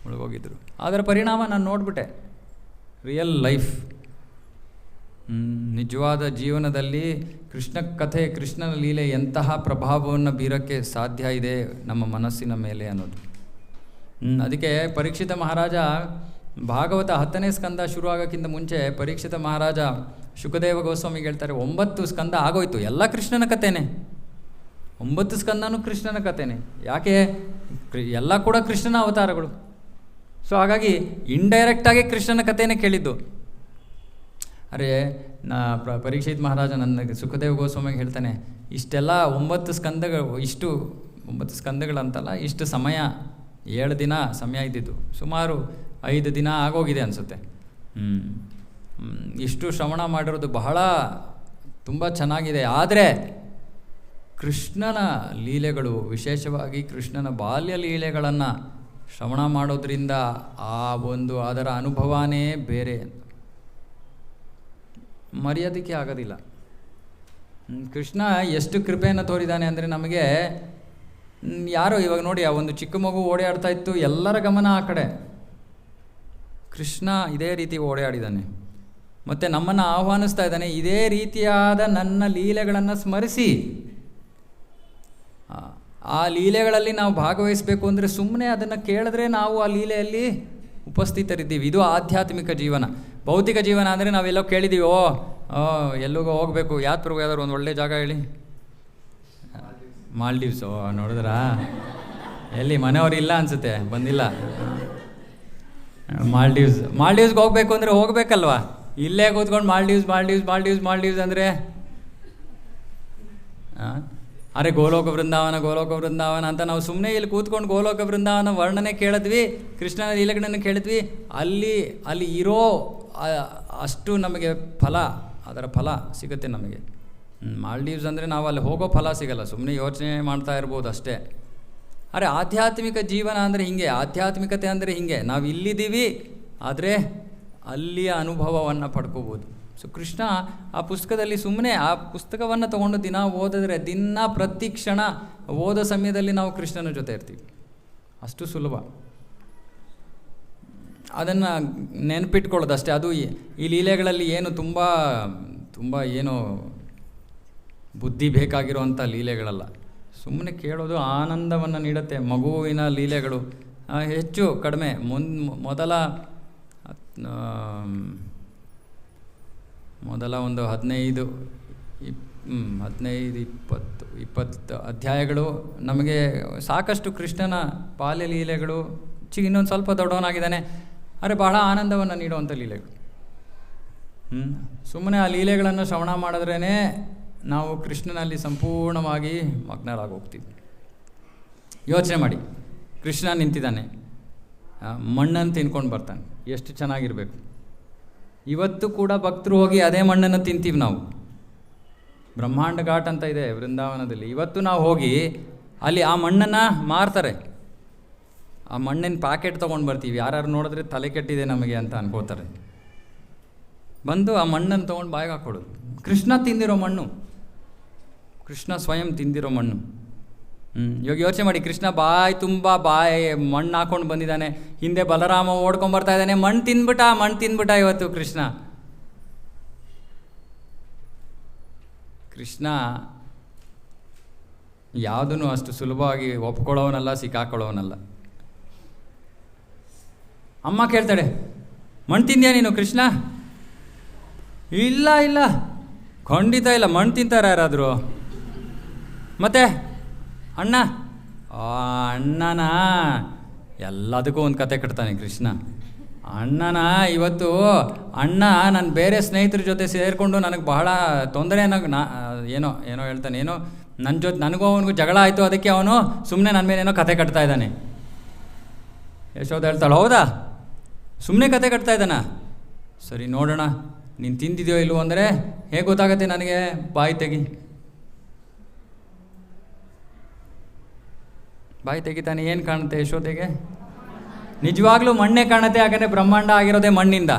ಮುಳುಗೋಗಿದ್ರು. ಅದರ ಪರಿಣಾಮ ನಾನು ನೋಡಿಬಿಟ್ಟೆ. ರಿಯಲ್ ಲೈಫ್, ನಿಜವಾದ ಜೀವನದಲ್ಲಿ ಕೃಷ್ಣ ಕಥೆ, ಕೃಷ್ಣನ ಲೀಲೆ ಎಂತಹ ಪ್ರಭಾವವನ್ನು ಬೀರೋಕ್ಕೆ ಸಾಧ್ಯ ಇದೆ ನಮ್ಮ ಮನಸ್ಸಿನ ಮೇಲೆ ಅನ್ನೋದು. ಅದಕ್ಕೆ ಪರೀಕ್ಷಿತ ಮಹಾರಾಜ ಭಾಗವತ 10ನೇ ಸ್ಕಂದ ಶುರು ಆಗೋಕ್ಕಿಂತ ಮುಂಚೆ ಪರೀಕ್ಷಿತ ಮಹಾರಾಜ ಶುಕದೇವ ಗೋಸ್ವಾಮಿಗೆ ಹೇಳ್ತಾರೆ, 9 ಸ್ಕಂದ ಆಗೋಯ್ತು, ಎಲ್ಲ ಕೃಷ್ಣನ ಕಥೆನೇ, 9 ಸ್ಕಂದನೂ ಕೃಷ್ಣನ ಕಥೆನೇ. ಯಾಕೆ? ಎಲ್ಲ ಕೂಡ ಕೃಷ್ಣನ ಅವತಾರಗಳು. ಸೊ ಹಾಗಾಗಿ ಇಂಡೈರೆಕ್ಟಾಗಿ ಕೃಷ್ಣನ ಕಥೆನೇ ಕೇಳಿದ್ದು. ಅರೆ ಪರೀಕ್ಷಿತ್ ಮಹಾರಾಜ ನನ್ನ ಸುಖದೇವ ಗೋಸ್ವಾಮಿಗೆ ಹೇಳ್ತಾನೆ, ಇಷ್ಟೆಲ್ಲ 9 ಸ್ಕಂದಗಳು, 9 ಸ್ಕಂದಗಳಂತಲ್ಲ, ಇಷ್ಟು ಸಮಯ 7 ದಿನ ಸಮಯ ಇದ್ದಿದ್ದು, ಸುಮಾರು 5 ದಿನ ಆಗೋಗಿದೆ ಅನಿಸುತ್ತೆ. ಇಷ್ಟು ಶ್ರವಣ ಮಾಡಿರೋದು ಬಹಳ ತುಂಬ ಚೆನ್ನಾಗಿದೆ. ಆದರೆ ಕೃಷ್ಣನ ಲೀಲೆಗಳು, ವಿಶೇಷವಾಗಿ ಕೃಷ್ಣನ ಬಾಲ್ಯ ಲೀಲೆಗಳನ್ನು ಶ್ರವಣ ಮಾಡೋದ್ರಿಂದ ಅದರ ಅನುಭವನೇ ಬೇರೆ, ಮರೆಯೋದಕ್ಕೆ ಆಗೋದಿಲ್ಲ. ಕೃಷ್ಣ ಎಷ್ಟು ಕೃಪೆಯನ್ನು ತೋರಿದ್ದಾನೆ ಅಂದರೆ ನಮಗೆ, ಯಾರೋ ಇವಾಗ ನೋಡಿ, ಆ ಒಂದು ಚಿಕ್ಕ ಮಗು ಓಡಾಡ್ತಾ ಇತ್ತು, ಎಲ್ಲರ ಗಮನ ಆ ಕಡೆ. ಕೃಷ್ಣ ಇದೇ ರೀತಿ ಓಡಾಡಿದ್ದಾನೆ, ಮತ್ತು ನಮ್ಮನ್ನು ಆಹ್ವಾನಿಸ್ತಾ ಇದ್ದಾನೆ, ಇದೇ ರೀತಿಯಾದ ನನ್ನ ಲೀಲೆಗಳನ್ನು ಸ್ಮರಿಸಿ. ಆ ಲೀಲೆಗಳಲ್ಲಿ ನಾವು ಭಾಗವಹಿಸಬೇಕು ಅಂದರೆ ಸುಮ್ಮನೆ ಅದನ್ನು ಕೇಳಿದ್ರೆ ನಾವು ಆ ಲೀಲೆಯಲ್ಲಿ ಉಪಸ್ಥಿತರಿದ್ದೀವಿ. ಇದು ಆಧ್ಯಾತ್ಮಿಕ ಜೀವನ. ಭೌತಿಕ ಜೀವನ ಅಂದರೆ ನಾವೆಲ್ಲೋ ಕೇಳಿದ್ದೀವಿ, ಎಲ್ಲಿಗೋ ಹೋಗಬೇಕು, ಯಾತ್ರೆಗೂ ಯಾವ್ದಾದ್ರು ಒಂದು ಒಳ್ಳೆ ಜಾಗ ಹೇಳಿ. ಮಾಲ್ಡೀವ್ಸ್. ನೋಡಿದ್ರಾ? ಎಲ್ಲಿ ಮನೆಯವರು ಇಲ್ಲ ಅನಿಸುತ್ತೆ, ಬಂದಿಲ್ಲ. ಮಾಲ್ಡೀವ್ಸ್ಗೆ ಹೋಗಬೇಕು ಅಂದರೆ ಹೋಗಬೇಕಲ್ವಾ? ಇಲ್ಲೇ ಕೂತ್ಕೊಂಡು ಮಾಲ್ಡೀವ್ಸ್ ಅಂದರೆ ಅರೆ ಗೋಲೋಕ ವೃಂದಾವನ ಅಂತ ನಾವು ಸುಮ್ಮನೆ ಇಲ್ಲಿ ಕೂತ್ಕೊಂಡು ಗೋಲೋಕ ವೃಂದಾವನ ವರ್ಣನೆ ಕೇಳಿದ್ವಿ, ಕೃಷ್ಣನ ಲೀಲೆಗಳನ್ನು ಕೇಳಿದ್ವಿ. ಅಲ್ಲಿ ಇರೋ ಅಷ್ಟು ನಮಗೆ ಅದರ ಫಲ ಸಿಗುತ್ತೆ ನಮಗೆ. ಮಾಲ್ಡೀವ್ಸ್ ಅಂದರೆ ನಾವು ಅಲ್ಲಿ ಹೋಗೋ ಫಲ ಸಿಗಲ್ಲ, ಸುಮ್ಮನೆ ಯೋಚನೆ ಮಾಡ್ತಾ ಇರ್ಬೋದು ಅಷ್ಟೇ. ಅರೆ ಆಧ್ಯಾತ್ಮಿಕ ಜೀವನ ಅಂದರೆ ಹಿಂಗೆ, ಆಧ್ಯಾತ್ಮಿಕತೆ ಅಂದರೆ ಹಿಂಗೆ, ನಾವು ಇಲ್ಲಿದ್ದೀವಿ ಆದರೆ ಅಲ್ಲಿಯ ಅನುಭವವನ್ನು ಪಡ್ಕೋಬೋದು. ಸೊ ಕೃಷ್ಣ ಆ ಪುಸ್ತಕದಲ್ಲಿ ಸುಮ್ಮನೆ ಆ ಪುಸ್ತಕವನ್ನು ತೊಗೊಂಡು ದಿನ ಓದಿದ್ರೆ, ಪ್ರತಿ ಕ್ಷಣ ಓದೋ ಸಮಯದಲ್ಲಿ ನಾವು ಕೃಷ್ಣನ ಜೊತೆ ಇರ್ತೀವಿ. ಅಷ್ಟು ಸುಲಭ. ಅದನ್ನು ನೆನಪಿಟ್ಕೊಳ್ಳೋದಷ್ಟೇ. ಅದು ಈ ಲೀಲೆಗಳಲ್ಲಿ ಏನು ತುಂಬ ಏನು ಬುದ್ಧಿ ಬೇಕಾಗಿರುವಂಥ ಲೀಲೆಗಳಲ್ಲ, ಸುಮ್ಮನೆ ಕೇಳೋದು ಆನಂದವನ್ನು ನೀಡುತ್ತೆ. ಮಗುವಿನ ಲೀಲೆಗಳು ಹೆಚ್ಚು ಕಡಿಮೆ ಮೊದಲ ಒಂದು 15-20 ಅಧ್ಯಾಯಗಳು ನಮಗೆ ಸಾಕಷ್ಟು ಕೃಷ್ಣನ ಬಾಲ್ಯ ಲೀಲೆಗಳು. ಇನ್ನೊಂದು ಸ್ವಲ್ಪ ದೊಡ್ಡವನಾಗಿದ್ದಾನೆ, ಆದರೆ ಬಹಳ ಆನಂದವನ್ನು ನೀಡುವಂಥ ಲೀಲೆಗಳು. ಸುಮ್ಮನೆ ಆ ಲೀಲೆಗಳನ್ನು ಶ್ರವಣ ಮಾಡಿದ್ರೇ ನಾವು ಕೃಷ್ಣನಲ್ಲಿ ಸಂಪೂರ್ಣವಾಗಿ ಮಗ್ನರಾಗಿ ಹೋಗ್ತೀವಿ. ಯೋಚನೆ ಮಾಡಿ, ಕೃಷ್ಣ ನಿಂತಿದ್ದಾನೆ, ಮಣ್ಣನ್ನು ತಿನ್ಕೊಂಡು ಬರ್ತಾನೆ, ಎಷ್ಟು ಚೆನ್ನಾಗಿರಬೇಕು. ಇವತ್ತು ಕೂಡ ಭಕ್ತರು ಹೋಗಿ ಅದೇ ಮಣ್ಣನ್ನು ತಿಂತೀವಿ ನಾವು. ಬ್ರಹ್ಮಾಂಡ ಘಾಟ್ ಅಂತ ಇದೆ ವೃಂದಾವನದಲ್ಲಿ. ಇವತ್ತು ನಾವು ಹೋಗಿ ಅಲ್ಲಿ ಆ ಮಣ್ಣನ್ನು ಮಾರ್ತಾರೆ, ಆ ಮಣ್ಣಿನ ಪ್ಯಾಕೆಟ್ ತೊಗೊಂಡು ಬರ್ತೀವಿ. ಯಾರು ನೋಡಿದ್ರೆ ತಲೆ ಕೆಟ್ಟಿದೆ ನಮಗೆ ಅಂತ ಅನ್ಕೋತಾರೆ. ಬಂದು ಆ ಮಣ್ಣನ್ನು ತೊಗೊಂಡು ಬಾಯಿಗೆ ಹಾಕ್ಕೊಡೋದು. ಕೃಷ್ಣ ತಿಂದಿರೋ ಮಣ್ಣು, ಕೃಷ್ಣ ಸ್ವಯಂ ತಿಂದಿರೋ ಮಣ್ಣು. ಇವಾಗ ಯೋಚನೆ ಮಾಡಿ, ಕೃಷ್ಣ ತುಂಬ ಮಣ್ಣು ಹಾಕೊಂಡು ಬಂದಿದ್ದಾನೆ, ಹಿಂದೆ ಬಲರಾಮ ಓಡ್ಕೊಂಬರ್ತಾ ಇದ್ದಾನೆ, ಮಣ್ಣು ತಿಂದ್ಬಿಟ್ಟ ಇವತ್ತು ಕೃಷ್ಣ ಯಾವುದನ್ನು ಅಷ್ಟು ಸುಲಭವಾಗಿ ಒಪ್ಕೊಳ್ಳೋವನಲ್ಲ, ಸಿಕ್ಕಾಕೊಳ್ಳೋವನಲ್ಲ. ಅಮ್ಮ ಕೇಳ್ತಾಳೆ, ಮಣ್ಣು ತಿಂದ್ಯಾ ನೀನು ಕೃಷ್ಣ? ಇಲ್ಲ ಖಂಡಿತ ಇಲ್ಲ. ಮಣ್ಣು ತಿಂತಾರೆ ಯಾರಾದರೂ? ಮತ್ತೆ ಅಣ್ಣನ ಎಲ್ಲದಕ್ಕೂ ಒಂದು ಕತೆ ಕಟ್ತಾನೆ ಕೃಷ್ಣ. ಇವತ್ತು ನನ್ನ ಬೇರೆ ಸ್ನೇಹಿತರ ಜೊತೆ ಸೇರಿಕೊಂಡು ನನಗೆ ಬಹಳ ತೊಂದರೆ ಏನೋ ಹೇಳ್ತಾನೆ, ನನಗೂ ಅವನಿಗೂ ಜಗಳ ಆಯಿತು, ಅದಕ್ಕೆ ಅವನು ಸುಮ್ಮನೆ ನನ್ನ ಮೇಲೆ ಏನೋ ಕತೆ ಕಟ್ತಾ ಇದ್ದಾನೆ. ಯಶೋಧ ಹೇಳ್ತಾಳೆ, ಹೌದಾ, ಸುಮ್ಮನೆ ಕತೆ ಕಟ್ತಾ ಇದ್ದಾನ? ಸರಿ ನೋಡೋಣ, ನೀನು ತಿಂದಿದೆಯೋ ಇಲ್ವೋ ಅಂದರೆ ಹೇಗೆ ಗೊತ್ತಾಗತ್ತೆ ನನಗೆ? ಬಾಯಿ ತೆಗಿತಾನೆ. ಏನು ಕಾಣುತ್ತೆ ಯಶೋಧೆಗೆ? ನಿಜವಾಗ್ಲೂ ಮಣ್ಣೇ ಕಾಣುತ್ತೆ. ಯಾಕಂದರೆ ಬ್ರಹ್ಮಾಂಡ ಆಗಿರೋದೇ ಮಣ್ಣಿಂದ.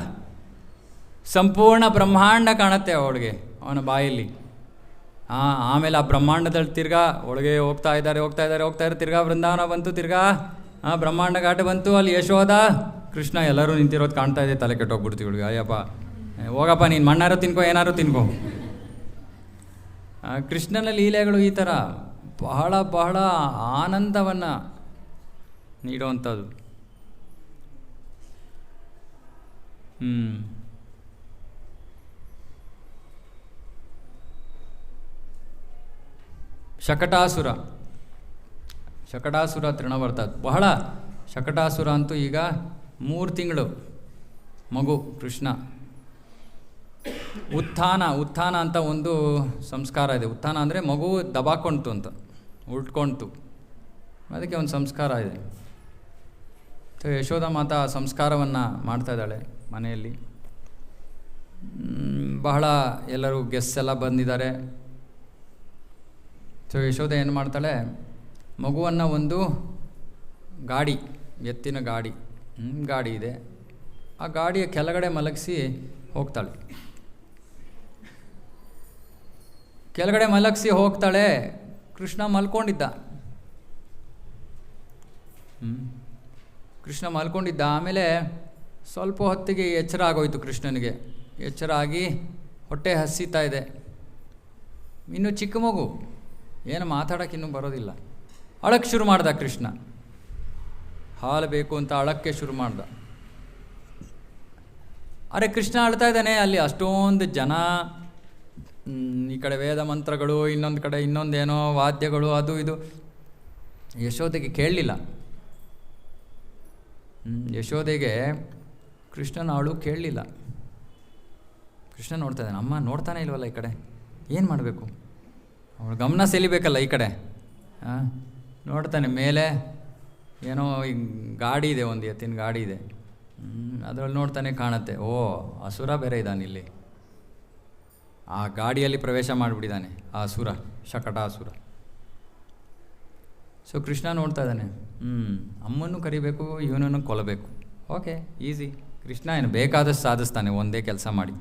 ಸಂಪೂರ್ಣ ಬ್ರಹ್ಮಾಂಡ ಕಾಣುತ್ತೆ ಅವಳಿಗೆ, ಅವನ ಬಾಯಲ್ಲಿ. ಆಮೇಲೆ ಆ ಬ್ರಹ್ಮಾಂಡದಲ್ಲಿ ತಿರ್ಗಾ ಒಳಗೆ ಹೋಗ್ತಾ ಇದ್ದಾರೆ. ತಿರ್ಗಾ ಬೃಂದಾವನ ಬಂತು, ತಿರ್ಗಾ ಬ್ರಹ್ಮಾಂಡ ಘಾಟ ಬಂತು. ಅಲ್ಲಿ ಯಶೋದ ಕೃಷ್ಣ ಎಲ್ಲರೂ ನಿಂತಿರೋದು ಕಾಣ್ತಾ ಇದೆ. ತಲೆ ಕೆಟ್ಟೋಗ್ಬಿಡ್ತೀವಿ ಇವಳಿಗೆ. ಅಯ್ಯಪ್ಪ ಹೋಗಪ್ಪ, ನೀನು ಮಣ್ಣಾರು ತಿನ್ಕೋ, ಏನಾರು ತಿನ್ಕೋ. ಕೃಷ್ಣನ ಲೀಲೆಗಳು ಈ ಥರ ಬಹಳ ಬಹಳ ಆನಂದವನ್ನು ನೀಡುವಂಥದ್ದು. ಶಕಟಾಸುರ ತೃಣವರ್ತ ಬಹಳ. ಶಕಟಾಸುರ ಅಂತೂ ಈಗ 3 ತಿಂಗಳು ಮಗು ಕೃಷ್ಣ. ಉತ್ಥಾನ ಅಂತ ಒಂದು ಸಂಸ್ಕಾರ ಇದೆ. ಉತ್ಥಾನ ಅಂದರೆ ಮಗು ದಬಾಕೊಂತು ಅಂತ, ಉಳ್ಟ್ಕೊಂತು, ಅದಕ್ಕೆ ಒಂದು ಸಂಸ್ಕಾರ ಇದೆ. ಯಶೋಧ ಮಾತಾ ಸಂಸ್ಕಾರವನ್ನು ಮಾಡ್ತಾ ಇದ್ದಾಳೆ ಮನೆಯಲ್ಲಿ. ಬಹಳ ಎಲ್ಲರೂ ಗೆಸ್ಟ್ ಎಲ್ಲ ಬಂದಿದ್ದಾರೆ. ಯಶೋಧ ಏನು ಮಾಡ್ತಾಳೆ, ಮಗುವನ್ನು ಒಂದು ಗಾಡಿ, ಎತ್ತಿನ ಗಾಡಿ ಇದೆ, ಆ ಗಾಡಿಯ ಕೆಳಗಡೆ ಮಲಗಿಸಿ ಹೋಗ್ತಾಳೆ. ಕೃಷ್ಣ ಮಲ್ಕೊಂಡಿದ್ದ. ಆಮೇಲೆ ಸ್ವಲ್ಪ ಹೊತ್ತಿಗೆ ಎಚ್ಚರ ಆಗೋಯ್ತು ಕೃಷ್ಣನಿಗೆ. ಎಚ್ಚರ ಆಗಿ ಹೊಟ್ಟೆ ಹಸಿತಾ ಇದೆ. ಇನ್ನು ಚಿಕ್ಕ ಮಗು, ಏನು ಮಾತಾಡೋಕ್ಕೆ ಇನ್ನೂ ಬರೋದಿಲ್ಲ. ಅಳಕ್ಕೆ ಶುರು ಮಾಡ್ದ ಕೃಷ್ಣ. ಹಾಲು ಬೇಕು ಅಂತ ಅಳಕ್ಕೆ ಶುರು ಮಾಡ್ದ. ಅರೆ ಕೃಷ್ಣ ಅಳ್ತಾ ಇದ್ದಾನೆ, ಅಲ್ಲಿ ಅಷ್ಟೊಂದು ಜನ, ಈ ಕಡೆ ವೇದ ಮಂತ್ರಗಳು, ಇನ್ನೊಂದು ಕಡೆ ಇನ್ನೊಂದೇನೋ ವಾದ್ಯಗಳು, ಅದು ಇದು. ಯಶೋದೆಗೆ ಕೇಳಲಿಲ್ಲ. ಯಶೋದೆಗೆ ಕೃಷ್ಣನ ಅಳು ಕೇಳಲಿಲ್ಲ. ಕೃಷ್ಣ ನೋಡ್ತಾ ಇದ್ದಾನೆ, ಅಮ್ಮ ನೋಡ್ತಾನೆ ಇಲ್ವಲ್ಲ ಈ ಕಡೆ, ಏನು ಮಾಡಬೇಕು? ಅವಳು ಗಮನ ಸೆಳಿಬೇಕಲ್ಲ ಈ ಕಡೆ. ನೋಡ್ತಾನೆ ಮೇಲೆ ಏನೋ ಈ ಗಾಡಿ ಇದೆ, ಒಂದು ಎತ್ತಿನ ಗಾಡಿ ಇದೆ. ಅದರಲ್ಲಿ ನೋಡ್ತಾನೆ, ಕಾಣುತ್ತೆ, ಓ ಅಸುರ ಬೇರೆ ಇದ್ದಾನಿಲ್ಲಿ. ಆ ಗಾಡಿಯಲ್ಲಿ ಪ್ರವೇಶ ಮಾಡಿಬಿಟ್ಟಿದ್ದಾನೆ ಆ ಅಸುರ, ಶಕಟಾಸುರ. ಸೊ ಕೃಷ್ಣ ನೋಡ್ತಾ ಇದ್ದಾನೆ, ಅಮ್ಮನ್ನು ಕರಿಬೇಕು, ಇವನನ್ನು ಕೊಲ್ಲಬೇಕು. Okay, easy. ಕೃಷ್ಣ ಏನು ಬೇಕಾದಷ್ಟು ಸಾಧಿಸ್ತಾನೆ ಒಂದೇ ಕೆಲಸ ಮಾಡಿ.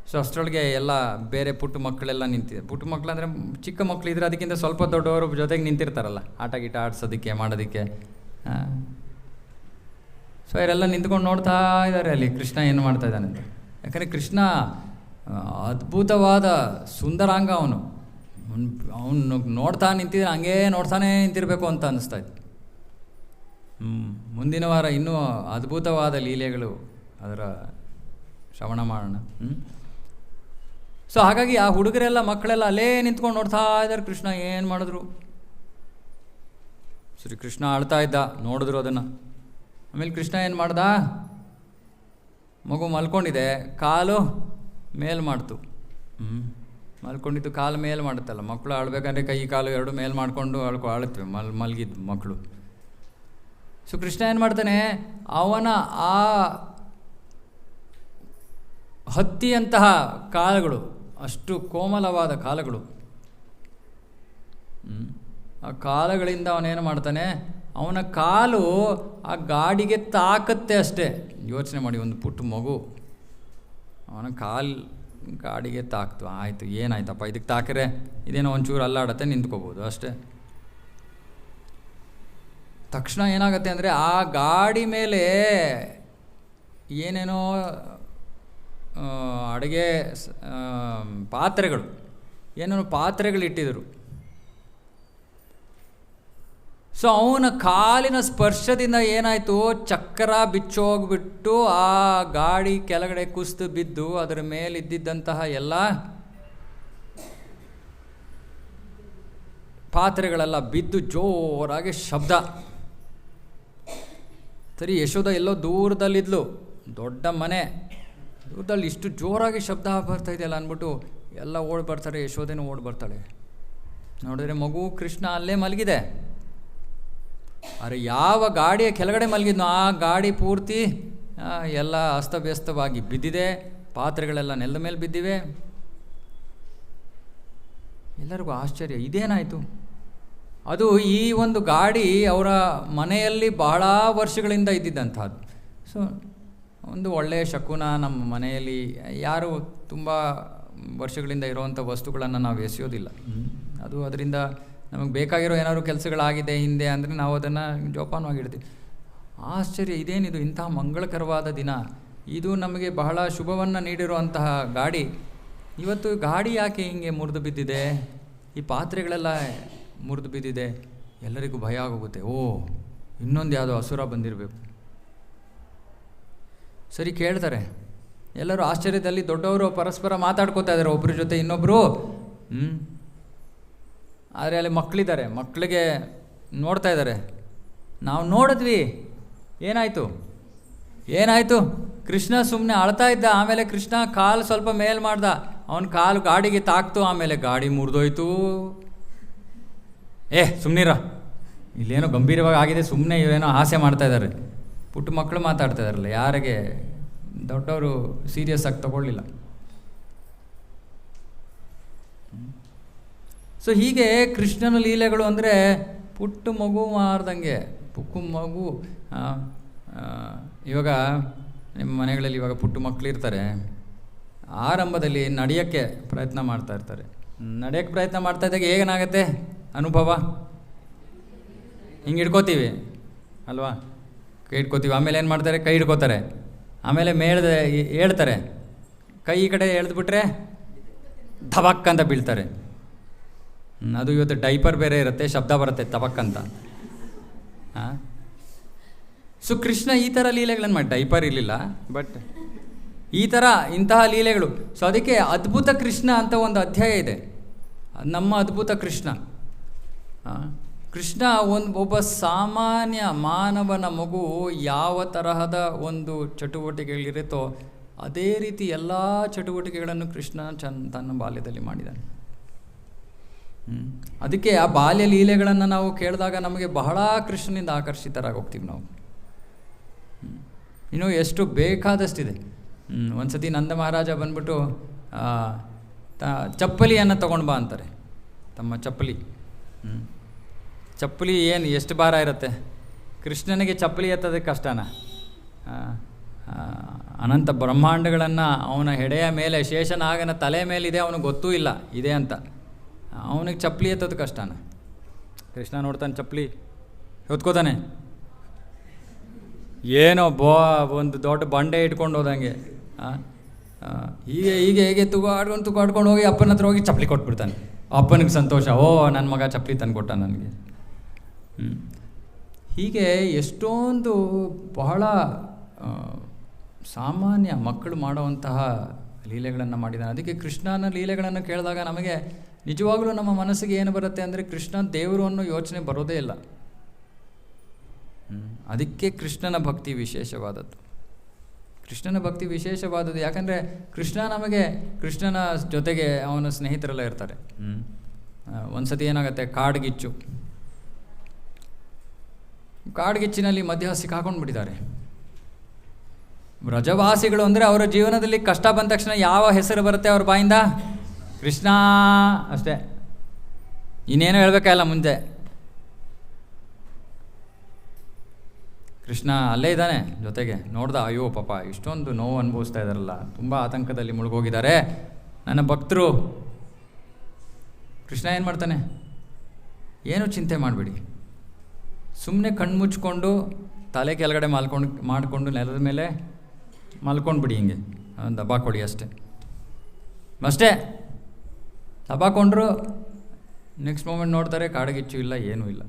ಸೊ ಅಷ್ಟರೊಳಗೆ ಎಲ್ಲ ಬೇರೆ ಪುಟ್ಟ ಮಕ್ಕಳೆಲ್ಲ ನಿಂತಿದೆ. ಪುಟ್ಟ ಮಕ್ಕಳು ಅಂದರೆ ಚಿಕ್ಕ ಮಕ್ಕಳಿದ್ರೆ ಅದಕ್ಕಿಂತ ಸ್ವಲ್ಪ ದೊಡ್ಡವರು ಜೊತೆಗೆ ನಿಂತಿರ್ತಾರಲ್ಲ, ಆಟ ಗೀಟ ಆಡ್ಸೋದಕ್ಕೆ ಮಾಡೋದಕ್ಕೆ. ಸೊ ಇವರೆಲ್ಲ ನಿಂತ್ಕೊಂಡು ನೋಡ್ತಾ ಇದ್ದಾರೆ ಅಲ್ಲಿ ಕೃಷ್ಣ ಏನು ಮಾಡ್ತಾ ಇದ್ದಾನೆ ಅಂತ. ಯಾಕಂದರೆ ಕೃಷ್ಣ ಅದ್ಭುತವಾದ ಸುಂದರಾಂಗ. ಅವನು ನೋಡ್ತಾ ನಿಂತಿದ್ರೆ ಹಂಗೇ ನೋಡ್ತಾನೇ ನಿಂತಿರಬೇಕು ಅಂತ ಅನ್ನಿಸ್ತಾ ಇತ್ತು. ಮುಂದಿನ ವಾರ ಇನ್ನೂ ಅದ್ಭುತವಾದ ಲೀಲೆಗಳು ಅದರ ಶ್ರವಣ ಮಾಡೋಣ. ಸೊ ಹಾಗಾಗಿ ಆ ಹುಡುಗರೆಲ್ಲ ಮಕ್ಕಳೆಲ್ಲ ಅಲ್ಲೇ ನಿಂತ್ಕೊಂಡು ನೋಡ್ತಾ ಇದ್ದಾರೆ ಕೃಷ್ಣ ಏನು ಮಾಡಿದ್ರು. ಸರಿ, ಕೃಷ್ಣ ಆಳ್ತಾ ಇದ್ದ, ನೋಡಿದ್ರು ಅದನ್ನು. ಆಮೇಲೆ ಕೃಷ್ಣ ಏನು ಮಾಡ್ದ, ಮಗು ಮಲ್ಕೊಂಡಿದೆ, ಕಾಲು ಮೇಲ್ ಮಾಡ್ತು. ಮಲ್ಕೊಂಡಿದ್ದು ಕಾಲು ಮೇಲ್ ಮಾಡುತ್ತಲ್ಲ, ಮಕ್ಕಳು ಆಳ್ಬೇಕಂದ್ರೆ ಕೈ ಕಾಲು ಎರಡು ಮೇಲ್ ಮಾಡಿಕೊಂಡು ಆಳುತ್ತವೆ ಮಲಗಿದ್ದು ಮಕ್ಕಳು. ಸೊ ಕೃಷ್ಣ ಏನು ಮಾಡ್ತಾನೆ, ಅವನ ಆ ಹತ್ತಿಯಂತಹ ಕಾಲುಗಳು, ಅಷ್ಟು ಕೋಮಲವಾದ ಕಾಲುಗಳು, ಆ ಕಾಲುಗಳಿಂದ ಅವನೇನು ಮಾಡ್ತಾನೆ, ಅವನ ಕಾಲು ಆ ಗಾಡಿಗೆ ತಾಕತ್ತೆ ಅಷ್ಟೇ. ಯೋಚನೆ ಮಾಡಿ, ಒಂದು ಪುಟ್ಟ ಮಗು, ಅವನ ಕಾಲು ಗಾಡಿಗೆ ತಾಕ್ತು. ಆಯಿತು, ಏನಾಯ್ತಪ್ಪ ಇದಕ್ಕೆ ತಾಕಿದ್ರೆ ಇದೇನೋ ಒಂಚೂರು ಅಲ್ಲಾಡತ್ತೆ, ನಿಂತ್ಕೋಬೋದು ಅಷ್ಟೇ. ತಕ್ಷಣ ಏನಾಗುತ್ತೆ ಅಂದರೆ ಆ ಗಾಡಿ ಮೇಲೆ ಏನೇನೋ ಅಡುಗೆ ಪಾತ್ರೆಗಳು, ಏನೇನೋ ಪಾತ್ರೆಗಳಿಟ್ಟಿದ್ರು. ಸೊ ಅವನ ಕಾಲಿನ ಸ್ಪರ್ಶದಿಂದ ಏನಾಯಿತು, ಚಕ್ರ ಬಿಚ್ಚೋಗ್ಬಿಟ್ಟು ಆ ಗಾಡಿ ಕೆಳಗಡೆ ಕುಸಿದು ಬಿದ್ದು ಅದರ ಮೇಲಿದ್ದಂತಹ ಎಲ್ಲ ಪಾತ್ರೆಗಳೆಲ್ಲ ಬಿದ್ದು ಜೋರಾಗಿ ಶಬ್ದ. ಸರಿ, ಯಶೋದ ಎಲ್ಲೋ ದೂರದಲ್ಲಿದ್ಲು, ದೊಡ್ಡ ಮನೆ ದೂರದಲ್ಲಿ, ಇಷ್ಟು ಜೋರಾಗಿ ಶಬ್ದ ಬರ್ತಾ ಇದೆಯಲ್ಲ ಅಂದ್ಬಿಟ್ಟು ಎಲ್ಲ ಓಡಿ ಬರ್ತಾರೆ. ಯಶೋದೆನೂ ಓಡಿ ಬರ್ತಾಳೆ. ನೋಡಿದ್ರೆ ಮಗು ಕೃಷ್ಣ ಅಲ್ಲೇ ಮಲಗಿದೆ. ಅರೆ ಯಾವ ಗಾಡಿಯ ಕೆಳಗಡೆ ಮಲಗಿದ್ನೋ ಆ ಗಾಡಿ ಪೂರ್ತಿ ಎಲ್ಲ ಅಸ್ತವ್ಯಸ್ತವಾಗಿ ಬಿದ್ದಿದೆ, ಪಾತ್ರೆಗಳೆಲ್ಲ ನೆಲದ ಮೇಲೆ ಬಿದ್ದಿವೆ. ಎಲ್ಲರಿಗೂ ಆಶ್ಚರ್ಯ, ಇದೇನಾಯಿತು? ಅದು ಈ ಒಂದು ಗಾಡಿ ಅವರ ಮನೆಯಲ್ಲಿ ಬಹಳ ವರ್ಷಗಳಿಂದ ಇದ್ದಿದ್ದಂಥದ್ದು. ಸೊ ಒಂದು ಒಳ್ಳೆಯ ಶಕುನ. ನಮ್ಮ ಮನೆಯಲ್ಲಿ ಯಾರು ತುಂಬ ವರ್ಷಗಳಿಂದ ಇರುವಂಥ ವಸ್ತುಗಳನ್ನು ನಾವು ಎಸೆಯೋದಿಲ್ಲ. ಅದು ಅದರಿಂದ ನಮಗೆ ಬೇಕಾಗಿರೋ ಏನಾದ್ರು ಕೆಲಸಗಳಾಗಿದೆ ಹಿಂದೆ ಅಂದರೆ ನಾವು ಅದನ್ನು ಜೋಪಾನವಾಗಿಡ್ತೀವಿ. ಆಶ್ಚರ್ಯ, ಇದೇನಿದು ಇಂತಹ ಮಂಗಳಕರವಾದ ದಿನ, ಇದು ನಮಗೆ ಬಹಳ ಶುಭವನ್ನು ನೀಡಿರುವಂತಹ ಗಾಡಿ, ಇವತ್ತು ಗಾಡಿ ಯಾಕೆ ಹಿಂಗೆ ಮುರಿದು ಬಿದ್ದಿದೆ, ಈ ಪಾತ್ರೆಗಳೆಲ್ಲ ಮುರಿದು ಬಿದ್ದಿದೆ. ಎಲ್ಲರಿಗೂ ಭಯ ಆಗೋಗುತ್ತೆ, ಓ ಇನ್ನೊಂದು ಯಾವುದೋ ಅಸುರ ಬಂದಿರಬೇಕು. ಸರಿ ಕೇಳ್ತಾರೆ ಎಲ್ಲರೂ ಆಶ್ಚರ್ಯದಲ್ಲಿ. ದೊಡ್ಡವರು ಪರಸ್ಪರ ಮಾತಾಡ್ಕೋತಾ ಇದ್ದಾರೆ ಒಬ್ಬರ ಜೊತೆ ಇನ್ನೊಬ್ಬರು. ಆದರೆ ಅಲ್ಲಿ ಮಕ್ಕಳಿದ್ದಾರೆ, ಮಕ್ಕಳಿಗೆ ನೋಡ್ತಾ ಇದ್ದಾರೆ. ನಾವು ನೋಡಿದ್ವಿ, ಏನಾಯಿತು ಕೃಷ್ಣ ಸುಮ್ಮನೆ ಅಳ್ತಾ ಇದ್ದ. ಆಮೇಲೆ ಕೃಷ್ಣ ಕಾಲು ಸ್ವಲ್ಪ ಮೇಲ್ ಮಾಡ್ದ, ಅವನ ಕಾಲು ಗಾಡಿಗೆ ತಾಕ್ತು, ಆಮೇಲೆ ಗಾಡಿ ಮುರಿದೋಯ್ತು. ಸುಮ್ಮನಿರ, ಇಲ್ಲೇನೋ ಗಂಭೀರವಾಗಿ ಆಗಿದೆ, ಸುಮ್ಮನೆ ಇವೇನೋ ಹಾಸ್ಯ ಮಾಡ್ತಾ ಇದ್ದಾರೆ. ಪುಟ್ಟ ಮಕ್ಕಳು ಮಾತಾಡ್ತಾ ಇದ್ದಾರಲ್ಲ, ಯಾರಿಗೆ ದೊಡ್ಡವರು ಸೀರಿಯಸ್ ಆಗಿ ತಗೊಳ್ಳಿಲ್ಲ. ಸೊ ಹೀಗೆ ಕೃಷ್ಣನ ಲೀಲೆಗಳು ಅಂದರೆ ಪುಟ್ಟ ಮಗು ಮಾರ್ದಂಗೆ. ಮಗು ಇವಾಗ ನಿಮ್ಮ ಮನೆಗಳಲ್ಲಿ ಇವಾಗ ಪುಟ್ಟ ಮಕ್ಕಳು ಇರ್ತಾರೆ, ಆರಂಭದಲ್ಲಿ ನಡೆಯೋಕ್ಕೆ ಪ್ರಯತ್ನ ಮಾಡ್ತಾ ಇರ್ತಾರೆ. ನಡೆಯೋಕ್ಕೆ ಪ್ರಯತ್ನ ಮಾಡ್ತಾ ಇದ್ದಾಗ ಏನಾಗುತ್ತೆ ಅನುಭವ? ಹಿಂಗೆ ಹಿಡ್ಕೋತೀವಿ ಅಲ್ವಾ, ಕೈ ಹಿಡ್ಕೋತೀವಿ. ಆಮೇಲೆ ಏನು ಮಾಡ್ತಾರೆ, ಕೈ ಹಿಡ್ಕೋತಾರೆ. ಆಮೇಲೆ ಹೇಳ್ತಾರೆ, ಕೈ ಈ ಕಡೆ ಎಳೆದ್ಬಿಟ್ರೆ ಧಬಕ್ ಅಂತ ಬೀಳ್ತಾರೆ. ಅದು ಇವತ್ತು ಡೈಪರ್ ಬೇರೆ ಇರುತ್ತೆ, ಶಬ್ದ ಬರುತ್ತೆ ತಬಕ್ ಅಂತ. ಸೊ ಕೃಷ್ಣ ಈ ಥರ ಲೀಲೆಗಳನ್ನು ಮಾಡಿ, ಡೈಪರ್ ಇರಲಿಲ್ಲ ಬಟ್ ಇಂತಹ ಲೀಲೆಗಳು. ಸೊ ಅದಕ್ಕೆ ಅದ್ಭುತ ಕೃಷ್ಣ ಅಂತ ಒಂದು ಅಧ್ಯಾಯ ಇದೆ, ನಮ್ಮ ಅದ್ಭುತ ಕೃಷ್ಣ. ಕೃಷ್ಣ ಒಬ್ಬ ಸಾಮಾನ್ಯ ಮಾನವನ ಮಗು ಯಾವ ತರಹದ ಒಂದು ಚಟುವಟಿಕೆಗಳಿರುತ್ತೋ ಅದೇ ರೀತಿ ಎಲ್ಲ ಚಟುವಟಿಕೆಗಳನ್ನು ಕೃಷ್ಣ ತನ್ನ ಬಾಲ್ಯದಲ್ಲಿ ಮಾಡಿದ್ದಾನೆ. ಅದಕ್ಕೆ ಆ ಬಾಲ್ಯ ಲೀಲೆಗಳನ್ನು ನಾವು ಕೇಳಿದಾಗ ನಮಗೆ ಬಹಳ ಕೃಷ್ಣನಿಂದ ಆಕರ್ಷಿತರಾಗಿ ಹೋಗ್ತೀವಿ ನಾವು. ಇನ್ನೂ ಎಷ್ಟು ಬೇಕಾದಷ್ಟಿದೆ. ಒಂದು ಸತಿ ನಂದ ಮಹಾರಾಜ ಬಂದ್ಬಿಟ್ಟು ಚಪ್ಪಲಿಯನ್ನು ತೊಗೊಂಡು ಬಾ ಅಂತಾರೆ. ತಮ್ಮ ಚಪ್ಪಲಿ ಏನು ಎಷ್ಟು ಭಾರ ಇರುತ್ತೆ? ಕೃಷ್ಣನಿಗೆ ಚಪ್ಪಲಿ ಎತ್ತೋದಕ್ಕೆ ಕಷ್ಟನ? ಅನಂತ ಬ್ರಹ್ಮಾಂಡಗಳನ್ನು ಅವನ ಹೆಡೆಯ ಮೇಲೆ, ಶೇಷನಾಗನ ತಲೆ ಮೇಲಿದೆ, ಅವನಿಗೆ ಗೊತ್ತೂ ಇಲ್ಲ ಇದೆ ಅಂತ. ಅವನಿಗೆ ಚಪ್ಪಲಿ ಎತ್ತೋದು ಕಷ್ಟನ? ಕೃಷ್ಣ ನೋಡ್ತಾನೆ, ಚಪ್ಪಲಿ ಹೊತ್ಕೋತಾನೆ, ಏನೋ ಒಂದು ದೊಡ್ಡ ಬಂಡೆ ಇಟ್ಕೊಂಡು ಹೋದಂಗೆ ಹೀಗೆ ತುಗಾಡ್ಕೊಂಡು ಹೋಗಿ ಅಪ್ಪನ ಹತ್ರ ಹೋಗಿ ಚಪ್ಪಲಿ ಕೊಟ್ಬಿಡ್ತಾನೆ. ಅಪ್ಪನಿಗೆ ಸಂತೋಷ, ಓ ನನ್ನ ಮಗ ಚಪ್ಪಲಿ ತಂದು ಕೊಟ್ಟ ನನಗೆ. ಹೀಗೆ ಎಷ್ಟೊಂದು ಬಹಳ ಸಾಮಾನ್ಯ ಮಕ್ಕಳು ಮಾಡುವಂತಹ ಲೀಲೆಗಳನ್ನು ಮಾಡಿದ್ದಾನೆ. ಅದಕ್ಕೆ ಕೃಷ್ಣನ ಲೀಲೆಗಳನ್ನು ಕೇಳಿದಾಗ ನಮಗೆ ನಿಜವಾಗಲೂ ನಮ್ಮ ಮನಸ್ಸಿಗೆ ಏನು ಬರುತ್ತೆ ಅಂದರೆ ಕೃಷ್ಣ ದೇವರು ಅನ್ನೋ ಯೋಚನೆ ಬರೋದೇ ಇಲ್ಲ. ಅದಕ್ಕೆ ಕೃಷ್ಣನ ಭಕ್ತಿ ವಿಶೇಷವಾದದ್ದು. ಯಾಕಂದರೆ ಕೃಷ್ಣನ ಜೊತೆಗೆ ಅವನ ಸ್ನೇಹಿತರೆಲ್ಲ ಇರ್ತಾರೆ. ಒಂದು ಸತಿ ಏನಾಗುತ್ತೆ, ಕಾಡ್ಗಿಚ್ಚಿನಲ್ಲಿ ಮಧ್ಯ ಸಿಕ್ಕಾಕೊಂಡು ಬಿಟ್ಟಿದ್ದಾರೆ. ಬ್ರಜವಾಸಿಗಳು ಅಂದರೆ ಅವರ ಜೀವನದಲ್ಲಿ ಕಷ್ಟ ಬಂದ ತಕ್ಷಣ ಯಾವ ಹೆಸರು ಬರುತ್ತೆ ಅವ್ರ ಬಾಯಿಂದ? ಕೃಷ್ಣ ಅಷ್ಟೇ, ಇನ್ನೇನು ಹೇಳ್ಬೇಕಲ್ಲ ಮುಂದೆ. ಕೃಷ್ಣ ಅಲ್ಲೇ ಇದ್ದಾನೆ ಜೊತೆಗೆ. ನೋಡ್ದ, ಅಯ್ಯೋ ಪಾಪ ಇಷ್ಟೊಂದು ನೋವು ಅನುಭವಿಸ್ತಾ ಇದ್ದಾರಲ್ಲ, ತುಂಬ ಆತಂಕದಲ್ಲಿ ಮುಳುಗೋಗಿದ್ದಾರೆ ನನ್ನ ಭಕ್ತರು. ಕೃಷ್ಣ ಏನು ಮಾಡ್ತಾನೆ? ಏನು ಚಿಂತೆ ಮಾಡಬೇಡಿ, ಸುಮ್ಮನೆ ಕಣ್ಮುಚ್ಕೊಂಡು ತಲೆ ಕೆಳಗಡೆ ಮಾಡಿಕೊಂಡು ನೆಲದ ಮೇಲೆ ಮಲ್ಕೊಂಡ್ಬಿಡಿ, ಹಿಂಗೆ ದಬಾಕೊಡಿ ಅಷ್ಟೇ. ದಬಾಕೊಂಡ್ರು ನೆಕ್ಸ್ಟ್ ಮೂಮೆಂಟ್ ನೋಡ್ತಾರೆ, ಕಾಡಗಿಚ್ಚು ಇಲ್ಲ, ಏನೂ ಇಲ್ಲ.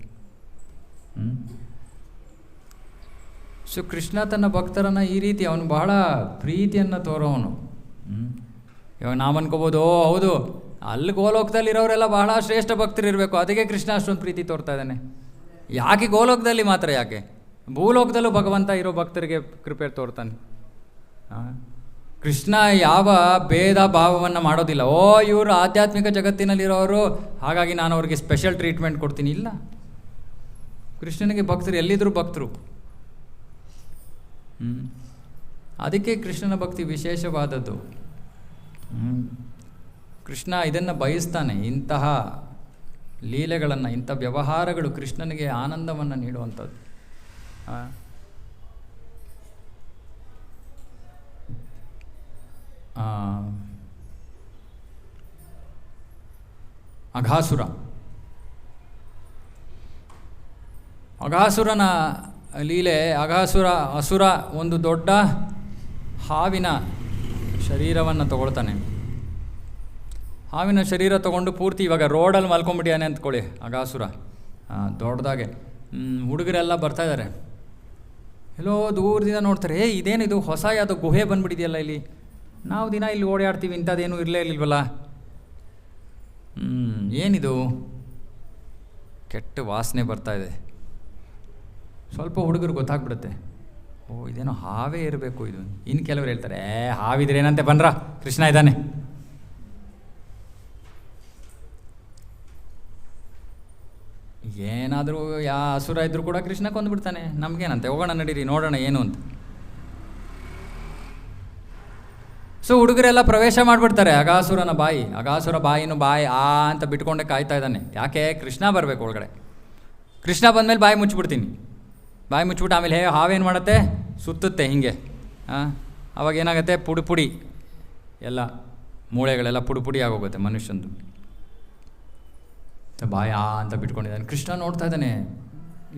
ಸೊ ಕೃಷ್ಣ ತನ್ನ ಭಕ್ತರನ್ನು ಈ ರೀತಿ ಅವನು ಬಹಳ ಪ್ರೀತಿಯನ್ನು ತೋರೋವನು. ಇವಾಗ ನಾವು ಅನ್ಕೋಬೋದು, ಹೌದು ಅಲ್ಲಿ ಗೋಲೋಕದಲ್ಲಿರೋರೆಲ್ಲ ಬಹಳ ಶ್ರೇಷ್ಠ ಭಕ್ತರು ಇರಬೇಕು, ಅದಕ್ಕೆ ಕೃಷ್ಣ ಅಷ್ಟೊಂದು ಪ್ರೀತಿ ತೋರ್ತಾ ಇದ್ದಾನೆ. ಯಾಕೆ ಗೋಲೋಕದಲ್ಲಿ ಮಾತ್ರ, ಯಾಕೆ ಭೂಲೋಕದಲ್ಲೂ ಭಗವಂತ ಇರೋ ಭಕ್ತರಿಗೆ ಕೃಪೆ ತೋರ್ತಾನೆ? ಕೃಷ್ಣ ಯಾವ ಭೇದ ಭಾವವನ್ನು ಮಾಡೋದಿಲ್ಲ. ಓ ಇವರು ಆಧ್ಯಾತ್ಮಿಕ ಜಗತ್ತಿನಲ್ಲಿರೋರು, ಹಾಗಾಗಿ ನಾನು ಅವ್ರಿಗೆ ಸ್ಪೆಷಲ್ ಟ್ರೀಟ್ಮೆಂಟ್ ಕೊಡ್ತೀನಿ, ಇಲ್ಲ. ಕೃಷ್ಣನಿಗೆ ಭಕ್ತರು ಎಲ್ಲಿದ್ದರೂ ಭಕ್ತರು. ಅದಕ್ಕೆ ಕೃಷ್ಣನ ಭಕ್ತಿ ವಿಶೇಷವಾದದ್ದು. ಕೃಷ್ಣ ಇದನ್ನು ಬಯಸ್ತಾನೆ, ಇಂತಹ ಲೀಲೆಗಳನ್ನು, ಇಂಥ ವ್ಯವಹಾರಗಳು ಕೃಷ್ಣನಿಗೆ ಆನಂದವನ್ನು ನೀಡುವಂಥದ್ದು. ಅಘಾಸುರನ ಲೀಲೆ. ಅಸುರ ಒಂದು ದೊಡ್ಡ ಹಾವಿನ ಶರೀರವನ್ನು ತಗೊಳ್ತಾನೆ. ಹಾವಿನ ಶರೀರ ತೊಗೊಂಡು ಪೂರ್ತಿ ಇವಾಗ ರೋಡಲ್ಲಿ ಮಲ್ಕೊಂಡ್ಬಿಟ್ಟಿಯಾನೆ ಅಂದ್ಕೊಳ್ಳಿ ಅಘಾಸುರ, ದೊಡ್ಡದಾಗೆ. ಹುಡುಗರೆಲ್ಲ ಬರ್ತಾಯಿದ್ದಾರೆ, ಎಲ್ಲೋ ದೂರದಿಂದ ನೋಡ್ತಾರೆ, ಇದೇನಿದು ಹೊಸ ಯಾವುದೋ ಗುಹೆ ಬಂದುಬಿಟ್ಟಿದೆಯಲ್ಲ ಇಲ್ಲಿ, ನಾವು ದಿನ ಇಲ್ಲಿ ಓಡಾಡ್ತೀವಿ, ಇಂಥದ್ದೇನೂ ಇರಲೇ ಇಲ್ವಲ್ಲ, ಏನಿದು ಕೆಟ್ಟ ವಾಸನೆ ಬರ್ತಾಯಿದೆ. ಸ್ವಲ್ಪ ಹುಡುಗರು ಗೊತ್ತಾಗ್ಬಿಡುತ್ತೆ, ಇದೇನೋ ಹಾವೇ ಇರಬೇಕು ಇದು. ಇನ್ನು ಕೆಲವರು ಹೇಳ್ತಾರೆ, ಹಾವಿದ್ರೆ ಏನಂತೆ, ಬನ್ರ ಕೃಷ್ಣ ಇದ್ದಾನೆ. ಏನಾದರೂ ಅಸುರ ಇದ್ರೂ ಕೂಡ ಕೃಷ್ಣ ಕೊಂದುಬಿಡ್ತಾನೆ, ನಮಗೇನಂತೆ, ಹೋಗೋಣ ನಡೀರಿ ನೋಡೋಣ ಏನು ಅಂತ. ಸೊ ಹುಡುಗರೆಲ್ಲ ಪ್ರವೇಶ ಮಾಡಿಬಿಡ್ತಾರೆ ಅಘಾಸುರ ಬಾಯಿನೂ ಬಾಯಿ ಅಂತ ಬಿಟ್ಕೊಂಡೆ ಕಾಯ್ತಾ ಇದ್ದಾನೆ. ಯಾಕೆ? ಕೃಷ್ಣ ಬರಬೇಕು ಒಳಗಡೆ. ಕೃಷ್ಣ ಬಂದಮೇಲೆ ಬಾಯಿ ಮುಚ್ಚಿಬಿಡ್ತೀನಿ. ಬಾಯಿ ಮುಚ್ಚಿಬಿಟ್ಟು ಆಮೇಲೆ ಹಾವೇನು ಮಾಡುತ್ತೆ, ಸುತ್ತುತ್ತೆ ಹಿಂಗೆ. ಅವಾಗ ಏನಾಗುತ್ತೆ, ಪುಡಿ ಎಲ್ಲ ಮೂಳೆಗಳೆಲ್ಲ ಪುಡಿ ಆಗೋಗುತ್ತೆ ಮನುಷ್ಯಂದು. ಬಾಯ ಅಂತ ಬಿಟ್ಕೊಂಡಿದ್ದಾನೆ. ಕೃಷ್ಣ ನೋಡ್ತಾ ಇದ್ದಾನೆ,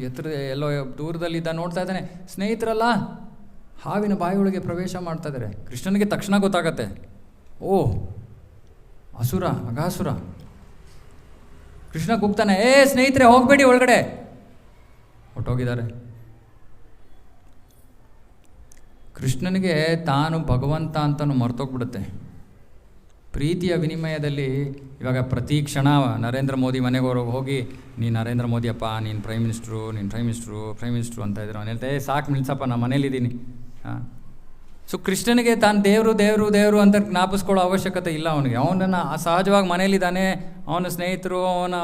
ಎತ್ತರ ಎಲ್ಲೋ ದೂರದಲ್ಲಿದ್ದ ನೋಡ್ತಾ ಇದ್ದಾನೆ. ಸ್ನೇಹಿತರಲ್ಲ ಹಾವಿನ ಬಾಯಿಯೊಳಗೆ ಪ್ರವೇಶ ಮಾಡ್ತಾ ಇದ್ದಾರೆ. ಕೃಷ್ಣನಿಗೆ ತಕ್ಷಣ ಗೊತ್ತಾಗತ್ತೆ, ಅಘಾಸುರ. ಕೃಷ್ಣ ಕೂಗ್ತಾನೆ, ಸ್ನೇಹಿತರೆ ಹೋಗಬೇಡಿ ಒಳಗಡೆ. ಹೊಟ್ಟೋಗಿದ್ದಾರೆ. ಕೃಷ್ಣನಿಗೆ ತಾನು ಭಗವಂತ ಅಂತಲೂ ಮರ್ತೋಗ್ಬಿಡುತ್ತೆ. ಪ್ರೀತಿಯ ವಿನಿಮಯದಲ್ಲಿ ಇವಾಗ ಪ್ರತಿ ಕ್ಷಣ ನರೇಂದ್ರ ಮೋದಿ ಮನೆಗೆ ಹೋಗಿ, ನೀನು ನರೇಂದ್ರ ಮೋದಿ ಅಪ್ಪ, ನೀನು ಪ್ರೈಮ್ ಮಿನಿಸ್ಟ್ರು ಅಂತ ಇದ್ರು. ಅವನು ಹೇಳ್ತಾ, ಸಾಕು ನಿಲ್ಸಪ್ಪ, ನಾನು ಮನೇಲಿದ್ದೀನಿ. ಸೊ ಕೃಷ್ಣನಿಗೆ ತಾನು ದೇವರು ಅಂತ ಜ್ಞಾಪಿಸ್ಕೊಳ್ಳೋ ಅವಶ್ಯಕತೆ ಇಲ್ಲ ಅವನಿಗೆ. ಅವನನ್ನು ಸಹಜವಾಗಿ ಮನೇಲಿದ್ದಾನೆ, ಅವನ ಸ್ನೇಹಿತರು, ಅವನ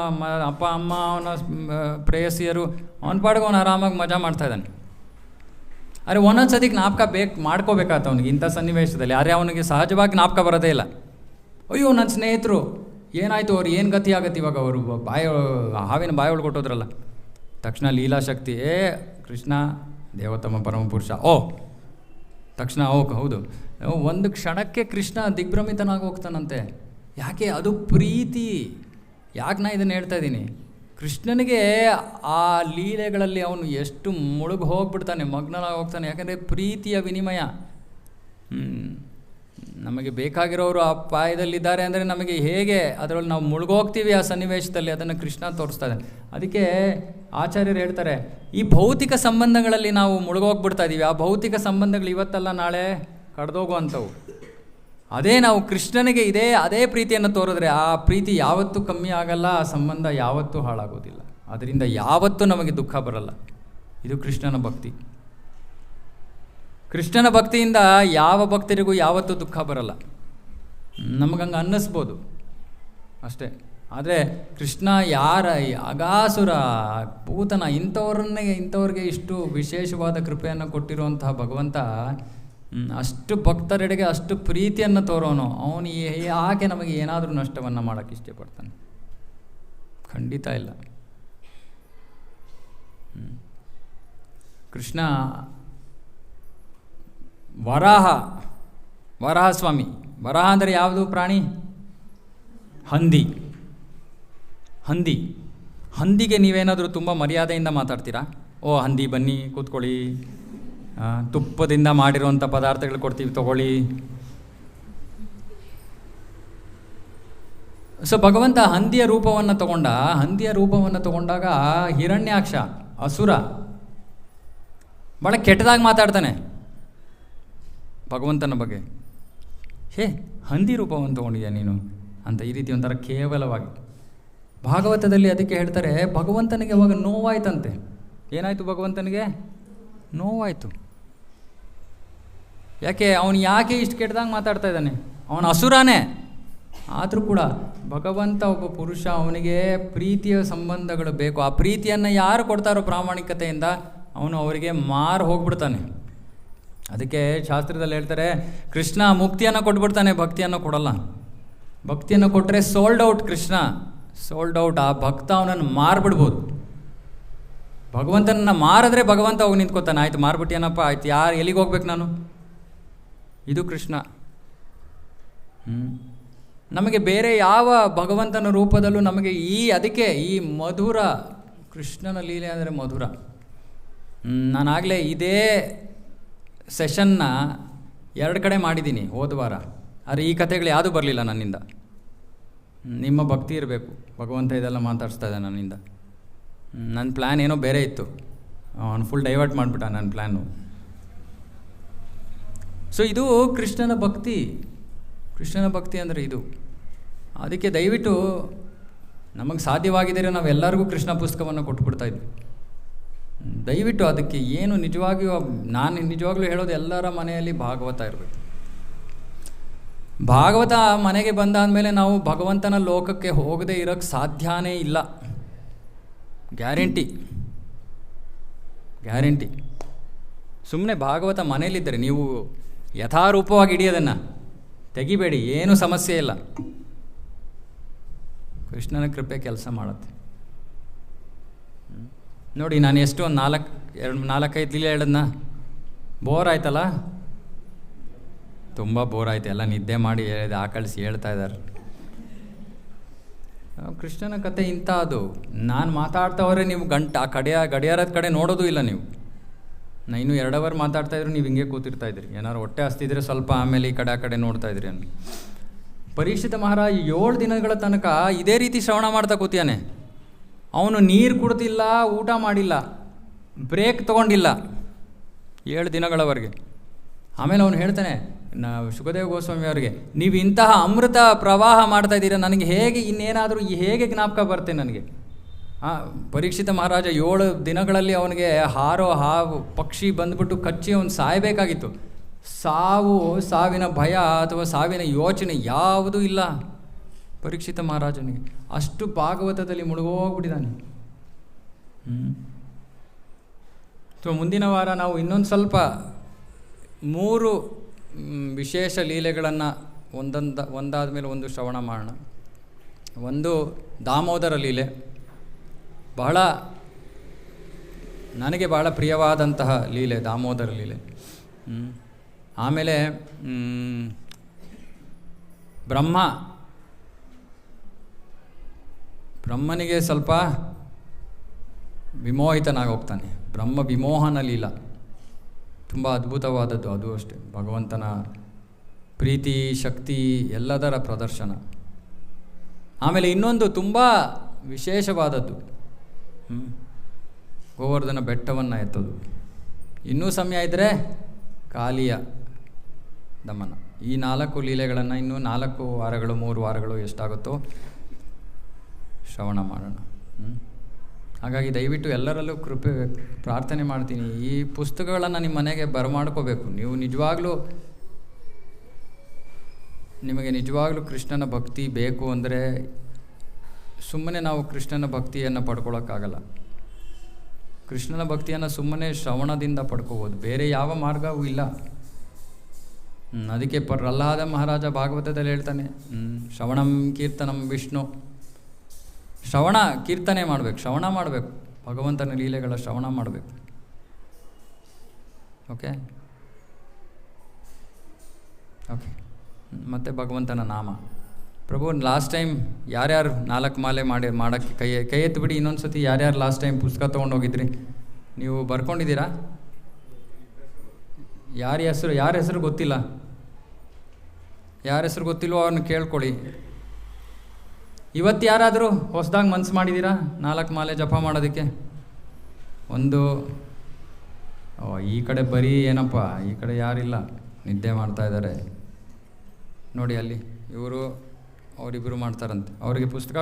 ಅಪ್ಪ ಅಮ್ಮ, ಅವನ ಪ್ರೇಯಸಿಯರು, ಅವನ ಪಾಡಿಗೆ ಅವನು ಆರಾಮಾಗಿ ಮಜಾ ಮಾಡ್ತಾ ಇದ್ದಾನೆ. ಆದರೆ ಒಂದೊಂದು ಸತಿ ಜ್ಞಾಪಕ ಮಾಡ್ಕೋಬೇಕಾತ ಅವನಿಗೆ ಇಂಥ ಸನ್ನಿವೇಶದಲ್ಲಿ. ಆದರೆ ಅವನಿಗೆ ಸಹಜವಾಗಿ ಜ್ಞಾಪಕ ಬರೋದೇ ಇಲ್ಲ. ಅಯ್ಯೋ ನನ್ನ ಸ್ನೇಹಿತರು ಏನಾಯಿತು, ಅವ್ರು ಏನು ಗತಿ ಆಗತ್ತೆ ಇವಾಗ, ಅವರು ಹಾವಿನ ಬಾಯೊಳಗೆ ಕೊಟ್ಟೋದ್ರಲ್ಲ. ತಕ್ಷಣ ಲೀಲಾಶಕ್ತಿ, ಕೃಷ್ಣ ದೇವೋತ್ತಮ ಪರಮಪುರುಷ, ತಕ್ಷಣ ಹೌದು. ಒಂದು ಕ್ಷಣಕ್ಕೆ ಕೃಷ್ಣ ದಿಗ್ಭ್ರಮಿತನಾಗಿ ಹೋಗ್ತಾನಂತೆ. ಯಾಕೆ? ಅದು ಪ್ರೀತಿ. ಯಾಕೆ ನಾ ಇದನ್ನು ಹೇಳ್ತಾ ಇದ್ದೀನಿ, ಕೃಷ್ಣನಿಗೆ ಆ ಲೀಲೆಗಳಲ್ಲಿ ಅವನು ಎಷ್ಟು ಮುಳುಗಿ ಹೋಗ್ಬಿಡ್ತಾನೆ, ಮಗ್ನನಾಗಿ ಹೋಗ್ತಾನೆ. ಯಾಕಂದರೆ ಪ್ರೀತಿಯ ವಿನಿಮಯ. ನಮಗೆ ಬೇಕಾಗಿರೋರು ಆ ಪಾಯದಲ್ಲಿದ್ದಾರೆ ಅಂದರೆ ನಮಗೆ ಹೇಗೆ ಅದರಲ್ಲಿ ನಾವು ಮುಳುಗೋಗ್ತೀವಿ ಆ ಸನ್ನಿವೇಶದಲ್ಲಿ, ಅದನ್ನು ಕೃಷ್ಣ ತೋರಿಸ್ತಾ ಇದೆ. ಅದಕ್ಕೆ ಆಚಾರ್ಯರು ಹೇಳ್ತಾರೆ, ಈ ಭೌತಿಕ ಸಂಬಂಧಗಳಲ್ಲಿ ನಾವು ಮುಳುಗೋಗ್ಬಿಡ್ತಾ ಇದ್ದೀವಿ. ಆ ಭೌತಿಕ ಸಂಬಂಧಗಳು ಇವತ್ತಲ್ಲ ನಾಳೆ ಕಡ್ದೋಗುವಂಥವು. ಅದೇ ನಾವು ಕೃಷ್ಣನಿಗೆ ಅದೇ ಪ್ರೀತಿಯನ್ನು ತೋರಿದ್ರೆ ಆ ಪ್ರೀತಿ ಯಾವತ್ತೂ ಕಮ್ಮಿ ಆಗಲ್ಲ, ಆ ಸಂಬಂಧ ಯಾವತ್ತೂ ಹಾಳಾಗೋದಿಲ್ಲ, ಅದರಿಂದ ಯಾವತ್ತೂ ನಮಗೆ ದುಃಖ ಬರಲ್ಲ. ಇದು ಕೃಷ್ಣನ ಭಕ್ತಿ. ಕೃಷ್ಣನ ಭಕ್ತಿಯಿಂದ ಯಾವ ಭಕ್ತರಿಗೂ ಯಾವತ್ತೂ ದುಃಖ ಬರಲ್ಲ. ನಮಗಂಗೆ ಅನ್ನಿಸ್ಬೋದು ಅಷ್ಟೇ. ಕೃಷ್ಣ ಅಘಾಸುರ, ಪೂತನ ಇಂಥವ್ರಿಗೆ ಇಷ್ಟು ವಿಶೇಷವಾದ ಕೃಪೆಯನ್ನು ಕೊಟ್ಟಿರುವಂತಹ ಭಗವಂತ ಅಷ್ಟು ಭಕ್ತರೆಡೆಗೆ ಅಷ್ಟು ಪ್ರೀತಿಯನ್ನು ತೋರೋನು. ಅವನು ಯಾಕೆ ನಮಗೆ ಏನಾದರೂ ನಷ್ಟವನ್ನು ಮಾಡೋಕ್ಕೆ ಇಷ್ಟಪಡ್ತಾನೆ? ಖಂಡಿತ ಇಲ್ಲ. ಕೃಷ್ಣ ವರಾಹ ಸ್ವಾಮಿ. ವರಾಹ ಅಂದರೆ ಯಾವುದು ಪ್ರಾಣಿ? ಹಂದಿಗೆ ನೀವೇನಾದರೂ ತುಂಬ ಮರ್ಯಾದೆಯಿಂದ ಮಾತಾಡ್ತೀರಾ? ಹಂದಿ ಬನ್ನಿ ಕೂತ್ಕೊಳ್ಳಿ, ತುಪ್ಪದಿಂದ ಮಾಡಿರುವಂಥ ಪದಾರ್ಥಗಳು ಕೊಡ್ತೀವಿ ತಗೊಳ್ಳಿ. ಸೊ ಭಗವಂತ ಹಂದಿಯ ರೂಪವನ್ನು ತಗೊಂಡಾಗ ಹಿರಣ್ಯಾಕ್ಷ ಅಸುರ ಭಾಳ ಕೆಟ್ಟದಾಗಿ ಮಾತಾಡ್ತಾನೆ ಭಗವಂತನ ಬಗ್ಗೆ. ಹಂದಿ ರೂಪವನ್ನು ತೊಗೊಂಡಿದ್ಯಾ ನೀನು ಅಂತ, ಈ ರೀತಿ ಒಂಥರ ಕೇವಲವಾಗಿ. ಭಾಗವತದಲ್ಲಿ ಅದಕ್ಕೆ ಹೇಳ್ತಾರೆ, ಭಗವಂತನಿಗೆ ಅವಾಗ ನೋವಾಯ್ತಂತೆ. ಏನಾಯಿತು? ಭಗವಂತನಿಗೆ ನೋವಾಯಿತು. ಯಾಕೆ? ಅವನು ಯಾಕೆ ಇಷ್ಟು ಕೆಟ್ಟದಾಗಿ ಮಾತಾಡ್ತಾ ಇದ್ದಾನೆ? ಅವನು ಅಸುರನೇ. ಆದರೂ ಕೂಡ ಭಗವಂತ ಒಬ್ಬ ಪುರುಷ, ಅವನಿಗೆ ಪ್ರೀತಿಯ ಸಂಬಂಧಗಳು ಬೇಕು. ಆ ಪ್ರೀತಿಯನ್ನು ಯಾರು ಕೊಡ್ತಾರೋ ಪ್ರಾಮಾಣಿಕತೆಯಿಂದ, ಅವನು ಅವರಿಗೆ ಮಾರು ಹೋಗ್ಬಿಡ್ತಾನೆ. ಅದಕ್ಕೆ ಶಾಸ್ತ್ರದಲ್ಲಿ ಹೇಳ್ತಾರೆ, ಕೃಷ್ಣ ಮುಕ್ತಿಯನ್ನು ಕೊಟ್ಬಿಡ್ತಾನೆ, ಭಕ್ತಿಯನ್ನು ಕೊಡಲ್ಲ. ಭಕ್ತಿಯನ್ನು ಕೊಟ್ಟರೆ sold out Krishna. Sold out. ಆ ಭಕ್ತ ಅವನನ್ನು ಮಾರ್ಬಿಡ್ಬೋದು. ಭಗವಂತನನ್ನು ಮಾರಿದ್ರೆ ಭಗವಂತ ಹೋಗಿ ನಿಂತ್ಕೋತಾನೆ. ಆಯ್ತು ಮಾರ್ಬಿಟ್ಟಿಯೇನಪ್ಪ, ಆಯ್ತು ಯಾರು ಎಲ್ಲಿಗೆ ಹೋಗ್ಬೇಕು ನಾನು? ಇದು ಕೃಷ್ಣ. ನಮಗೆ ಬೇರೆ ಯಾವ ಭಗವಂತನ ರೂಪದಲ್ಲೂ ನಮಗೆ ಅದಕ್ಕೆ ಈ ಮಧುರ ಕೃಷ್ಣನ ಲೀಲೆ ಅಂದರೆ ಮಧುರ. ನಾನಾಗಲೇ ಇದೇ ಸೆಷನ್ನ 2 ಕಡೆ ಮಾಡಿದ್ದೀನಿ ಹೋದ ವಾರ. ಆದರೆ ಈ ಕಥೆಗಳು ಯಾವುದೂ ಬರಲಿಲ್ಲ ನನ್ನಿಂದ. ನಿಮ್ಮ ಭಕ್ತಿ ಇರಬೇಕು, ಭಗವಂತ ಇದೆಲ್ಲ ಮಾತಾಡಿಸ್ತಾ ಇದೆ ನನ್ನಿಂದ. ನನ್ನ ಪ್ಲ್ಯಾನ್ ಏನೋ ಬೇರೆ ಇತ್ತು, ಅವನು ಫುಲ್ ಡೈವರ್ಟ್ ಮಾಡಿಬಿಟ್ಟ ನನ್ನ ಪ್ಲ್ಯಾನು. ಸೊ ಇದು ಕೃಷ್ಣನ ಭಕ್ತಿ. ಕೃಷ್ಣನ ಭಕ್ತಿ ಅಂದರೆ ಇದು. ಅದಕ್ಕೆ ದಯವಿಟ್ಟು ನಮಗೆ ಸಾಧ್ಯವಾಗಿದ್ದರೆ ನಾವೆಲ್ಲರಿಗೂ ಕೃಷ್ಣ ಪುಸ್ತಕವನ್ನು ಕೊಟ್ಬಿಡ್ತಾಯಿದ್ವಿ. ದಯವಿಟ್ಟು ಅದಕ್ಕೆ ಏನು ನಿಜವಾಗಿಯೂ ನಾನು ನಿಜವಾಗ್ಲೂ ಹೇಳೋದು, ಎಲ್ಲರ ಮನೆಯಲ್ಲಿ ಭಾಗವತ ಇರಬೇಕು. ಭಾಗವತ ಮನೆಗೆ ಬಂದಾದಮೇಲೆ ನಾವು ಭಗವಂತನ ಲೋಕಕ್ಕೆ ಹೋಗದೇ ಇರೋಕ್ಕೆ ಸಾಧ್ಯನೇ ಇಲ್ಲ. ಗ್ಯಾರಂಟಿ. ಸುಮ್ಮನೆ ಭಾಗವತ ಮನೇಲಿದ್ದರೆ ನೀವು ಯಥಾರೂಪವಾಗಿ ಹಿಡಿಯೋದನ್ನು ತೆಗಿಬೇಡಿ, ಏನೂ ಸಮಸ್ಯೆ ಇಲ್ಲ. ಕೃಷ್ಣನ ಕೃಪೆ ಕೆಲಸ ಮಾಡುತ್ತೆ. ನೋಡಿ, ನಾನು ಎಷ್ಟು ಒಂದು 4-5 ಲೀಲೆ ಹೇಳೋದನ್ನ ಬೋರ್ ಆಯ್ತಲ್ಲ? ತುಂಬ ಬೋರ್ ಆಯ್ತು. ಎಲ್ಲ ನಿದ್ದೆ ಮಾಡಿ ಆಕಳಿಸಿ ಹೇಳ್ತಾ ಇದ್ದಾರೆ. ಕೃಷ್ಣನ ಕತೆ ಇಂಥ ಅದು. ನಾನು ಮಾತಾಡ್ತಾವ್ರೆ ನೀವು ಆ ಗಡಿಯಾರದ ಕಡೆ ನೋಡೋದು ಇಲ್ಲ. ನೀವು ನಾನು ಇನ್ನೂ 2 ಅವರ್ ಮಾತಾಡ್ತಾಯಿದ್ರು, ನೀವು ಹಿಂಗೆ ಕೂತಿರ್ತಾಯಿದ್ರಿ. ಏನಾದ್ರು ಹೊಟ್ಟೆ ಹಸ್ತಿದ್ರೆ ಸ್ವಲ್ಪ, ಆಮೇಲೆ ಈ ಕಡೆ ಆ ಕಡೆ ನೋಡ್ತಾಯಿದ್ರಿ ಅನ್ನೋ. ಪರೀಕ್ಷಿತ ಮಹಾರಾಜ 7 ದಿನಗಳ ತನಕ ಇದೇ ರೀತಿ ಶ್ರವಣ ಮಾಡ್ತಾ ಕೂತಿಯಾನೆ. ಅವನು ನೀರು ಕುಡ್ತಿಲ್ಲ, ಊಟ ಮಾಡಿಲ್ಲ, ಬ್ರೇಕ್ ತೊಗೊಂಡಿಲ್ಲ 7 ದಿನಗಳವರೆಗೆ. ಆಮೇಲೆ ಅವನು ಹೇಳ್ತಾನೆ ಶುಕದೇವ ಗೋಸ್ವಾಮಿ ಅವರಿಗೆ, ನೀವು ಇಂತಹ ಅಮೃತ ಪ್ರವಾಹ ಮಾಡ್ತಾ ಇದ್ದೀರಾ, ನನಗೆ ಹೇಗೆ ಇನ್ನೇನಾದರೂ ಹೇಗೆ ಜ್ಞಾಪಕ ಬರುತ್ತೆ ನನಗೆ? ಪರೀಕ್ಷಿತ ಮಹಾರಾಜ 7 ದಿನಗಳಲ್ಲಿ ಅವನಿಗೆ ಹಾರೋ ಹಾವು ಪಕ್ಷಿ ಬಂದ್ಬಿಟ್ಟು ಕಚ್ಚಿ ಅವನು ಸಾಯಬೇಕಾಗಿತ್ತು. ಸಾವಿನ ಭಯ ಅಥವಾ ಸಾವಿನ ಯೋಚನೆ ಯಾವುದೂ ಇಲ್ಲ ಪರೀಕ್ಷಿತ ಮಹಾರಾಜನಿಗೆ. ಅಷ್ಟು ಭಾಗವತದಲ್ಲಿ ಮುಳುಗೋಗ್ಬಿಟ್ಟಿದ್ದಾನೆ. ಸೊ ಮುಂದಿನ ವಾರ ನಾವು ಇನ್ನೊಂದು ಸ್ವಲ್ಪ 3 ವಿಶೇಷ ಲೀಲೆಗಳನ್ನು ಒಂದಾದ ಮೇಲೆ ಒಂದು ಶ್ರವಣ ಮಾಡೋಣ. ಒಂದು ದಾಮೋದರ ಲೀಲೆ, ನನಗೆ ಬಹಳ ಪ್ರಿಯವಾದಂತಹ ಲೀಲೆ ದಾಮೋದರ ಲೀಲೆ. ಆಮೇಲೆ ಬ್ರಹ್ಮನಿಗೆ ಸ್ವಲ್ಪ ವಿಮೋಹಿತನಾಗಿ ಹೋಗ್ತಾನೆ. ಬ್ರಹ್ಮ ವಿಮೋಹನ ಲೀಲ ತುಂಬ ಅದ್ಭುತವಾದದ್ದು. ಅದು ಅಷ್ಟೇ, ಭಗವಂತನ ಪ್ರೀತಿ ಶಕ್ತಿ ಎಲ್ಲದರ ಪ್ರದರ್ಶನ. ಆಮೇಲೆ ಇನ್ನೊಂದು ತುಂಬ ವಿಶೇಷವಾದದ್ದು, ಗೋವರ್ಧನ ಬೆಟ್ಟವನ್ನು ಎತ್ತೋದು. ಇನ್ನೂ ಸಮಯ ಇದ್ದರೆ ಕಾಲಿಯ ದಮನ. ಈ 4 ಲೀಲೆಗಳನ್ನು ಇನ್ನೂ 4 ವಾರಗಳು 3 ವಾರಗಳು ಎಷ್ಟಾಗುತ್ತೋ ಶ್ರವಣ ಮಾಡೋಣ. ಹಾಗಾಗಿ ದಯವಿಟ್ಟು ಎಲ್ಲರಲ್ಲೂ ಕೃಪೆ ಪ್ರಾರ್ಥನೆ ಮಾಡ್ತೀನಿ, ಈ ಪುಸ್ತಕಗಳನ್ನು ನಿಮ್ಮ ಮನೆಗೆ ಬರಮಾಡ್ಕೋಬೇಕು. ನೀವು ನಿಮಗೆ ನಿಜವಾಗ್ಲೂ ಕೃಷ್ಣನ ಭಕ್ತಿ ಬೇಕು ಅಂದರೆ ಸುಮ್ಮನೆ ನಾವು ಕೃಷ್ಣನ ಭಕ್ತಿಯನ್ನು ಪಡ್ಕೊಳ್ಳೋಕ್ಕಾಗಲ್ಲ. ಕೃಷ್ಣನ ಭಕ್ತಿಯನ್ನು ಸುಮ್ಮನೆ ಶ್ರವಣದಿಂದ ಪಡ್ಕೋಬೋದು, ಬೇರೆ ಯಾವ ಮಾರ್ಗವೂ ಇಲ್ಲ. ಅದಕ್ಕೆ ಪ್ರಹ್ಲಾದ ಮಹಾರಾಜ ಭಾಗವತದಲ್ಲಿ ಹೇಳ್ತಾನೆ, ಶ್ರವಣಂ ಕೀರ್ತನಂ ವಿಷ್ಣು. ಶ್ರವಣ ಕೀರ್ತನೆ ಮಾಡಬೇಕು, ಶ್ರವಣ ಮಾಡಬೇಕು, ಭಗವಂತನ ಲೀಲೆಗಳ ಶ್ರವಣ ಮಾಡಬೇಕು. ಓಕೆ. ಮತ್ತು ಭಗವಂತನ ನಾಮ. ಪ್ರಭು, ಲಾಸ್ಟ್ ಟೈಮ್ ಯಾರ್ಯಾರು 4 ಮಾಲೆ ಮಾಡೋಕ್ಕೆ ಕೈ ಎತ್ತಿಬಿಡಿ. ಇನ್ನೊಂದು ಸತಿ ಯಾರ್ಯಾರು ಲಾಸ್ಟ್ ಟೈಮ್ ಪುಸ್ತಕ ತೊಗೊಂಡೋಗಿದ್ರಿ? ನೀವು ಬರ್ಕೊಂಡಿದ್ದೀರಾ? ಯಾರ ಹೆಸರು ಗೊತ್ತಿಲ್ಲ? ಯಾರ ಹೆಸರು ಗೊತ್ತಿಲ್ವೋ ಅವ್ರನ್ನ ಕೇಳ್ಕೊಳ್ಳಿ. ಇವತ್ತು ಯಾರಾದರೂ ಹೊಸದಾಗಿ ಮನಸ್ಸು ಮಾಡಿದ್ದೀರಾ 4 ಮಾಲೆ ಜಪ ಮಾಡೋದಕ್ಕೆ? ಈ ಕಡೆ ಬರೀ ಏನಪ್ಪ, ಈ ಕಡೆ ಯಾರಿಲ್ಲ, ನಿದ್ದೆ ಮಾಡ್ತಾ ಇದ್ದಾರೆ ನೋಡಿ. ಅಲ್ಲಿ ಅವರಿಬ್ಬರು ಮಾಡ್ತಾರಂತೆ. ಅವರಿಗೆ ಪುಸ್ತಕ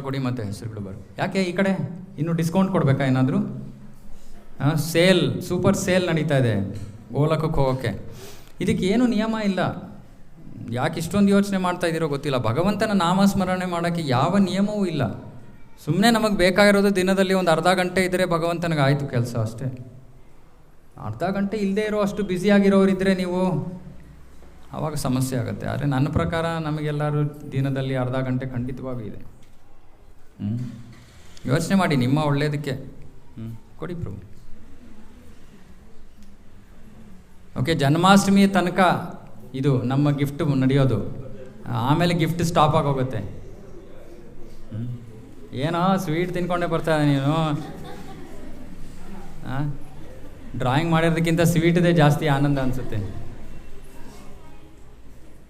ಕೊಡಿ ಮತ್ತು ಹೆಸರುಗಳು ಬರು. ಯಾಕೆ ಈ ಕಡೆ ಇನ್ನೂ ಡಿಸ್ಕೌಂಟ್ ಕೊಡಬೇಕಾ ಏನಾದರೂ? ಸೂಪರ್ ಸೇಲ್ ನಡೀತಾ ಇದೆ ಗೋಲಕಕ್ಕೆ ಹೋಗೋಕ್ಕೆ. ಇದಕ್ಕೆ ಏನು ನಿಯಮ ಇಲ್ಲ. ಯಾಕೆ ಇಷ್ಟೊಂದು ಯೋಚನೆ ಮಾಡ್ತಾ ಇದ್ದೀರೋ ಗೊತ್ತಿಲ್ಲ. ಭಗವಂತನ ನಾಮಸ್ಮರಣೆ ಮಾಡೋಕ್ಕೆ ಯಾವ ನಿಯಮವೂ ಇಲ್ಲ. ಸುಮ್ಮನೆ ನಮಗೆ ಬೇಕಾಗಿರೋದು ದಿನದಲ್ಲಿ ಒಂದು ಅರ್ಧ ಗಂಟೆ ಇದ್ದರೆ ಭಗವಂತನಿಗೆ ಆಯಿತು ಕೆಲಸ ಅಷ್ಟೇ. ಅರ್ಧ ಗಂಟೆ ಇಲ್ಲದೆ ಇರೋ ಅಷ್ಟು ಬ್ಯುಸಿಯಾಗಿರೋರಿದ್ದರೆ ನೀವು ಆವಾಗ ಸಮಸ್ಯೆ ಆಗುತ್ತೆ. ಆದರೆ ನನ್ನ ಪ್ರಕಾರ ನಮಗೆಲ್ಲರೂ ದಿನದಲ್ಲಿ ಅರ್ಧ ಗಂಟೆ ಖಂಡಿತವಾಗೂ ಇದೆ. ಯೋಚನೆ ಮಾಡಿ, ನಿಮ್ಮ ಒಳ್ಳೆಯದಕ್ಕೆ ಕೊಡಿ ಪ್ರಭು. ಓಕೆ, ಜನ್ಮಾಷ್ಟಮಿ ತನಕ ಇದು ನಮ್ಮ ಗಿಫ್ಟ್ ನಡೆಯೋದು, ಆಮೇಲೆ ಗಿಫ್ಟ್ ಸ್ಟಾಪ್ ಆಗೋಗುತ್ತೆ. ಏನೋ ಸ್ವೀಟ್ ತಿನ್ಕೊಂಡೇ ಬರ್ತಾನೆ ನೀನು. ಡ್ರಾಯಿಂಗ್ ಮಾಡಿರೋದಕ್ಕಿಂತ ಸ್ವೀಟ್ದೇ ಜಾಸ್ತಿ ಆನಂದ ಅನಿಸುತ್ತೆ.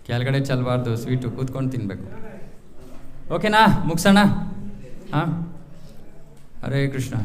ಕೆಳಗಡೆ ಚೆಲ್ಲಬಾರ್ದು, ಸ್ವೀಟು ಕೂತ್ಕೊಂಡು ತಿನ್ನಬೇಕು. ಓಕೆನಾ, ಮುಗಿಸೋಣ. ಹಾಂ, ಹರೇ ಕೃಷ್ಣ.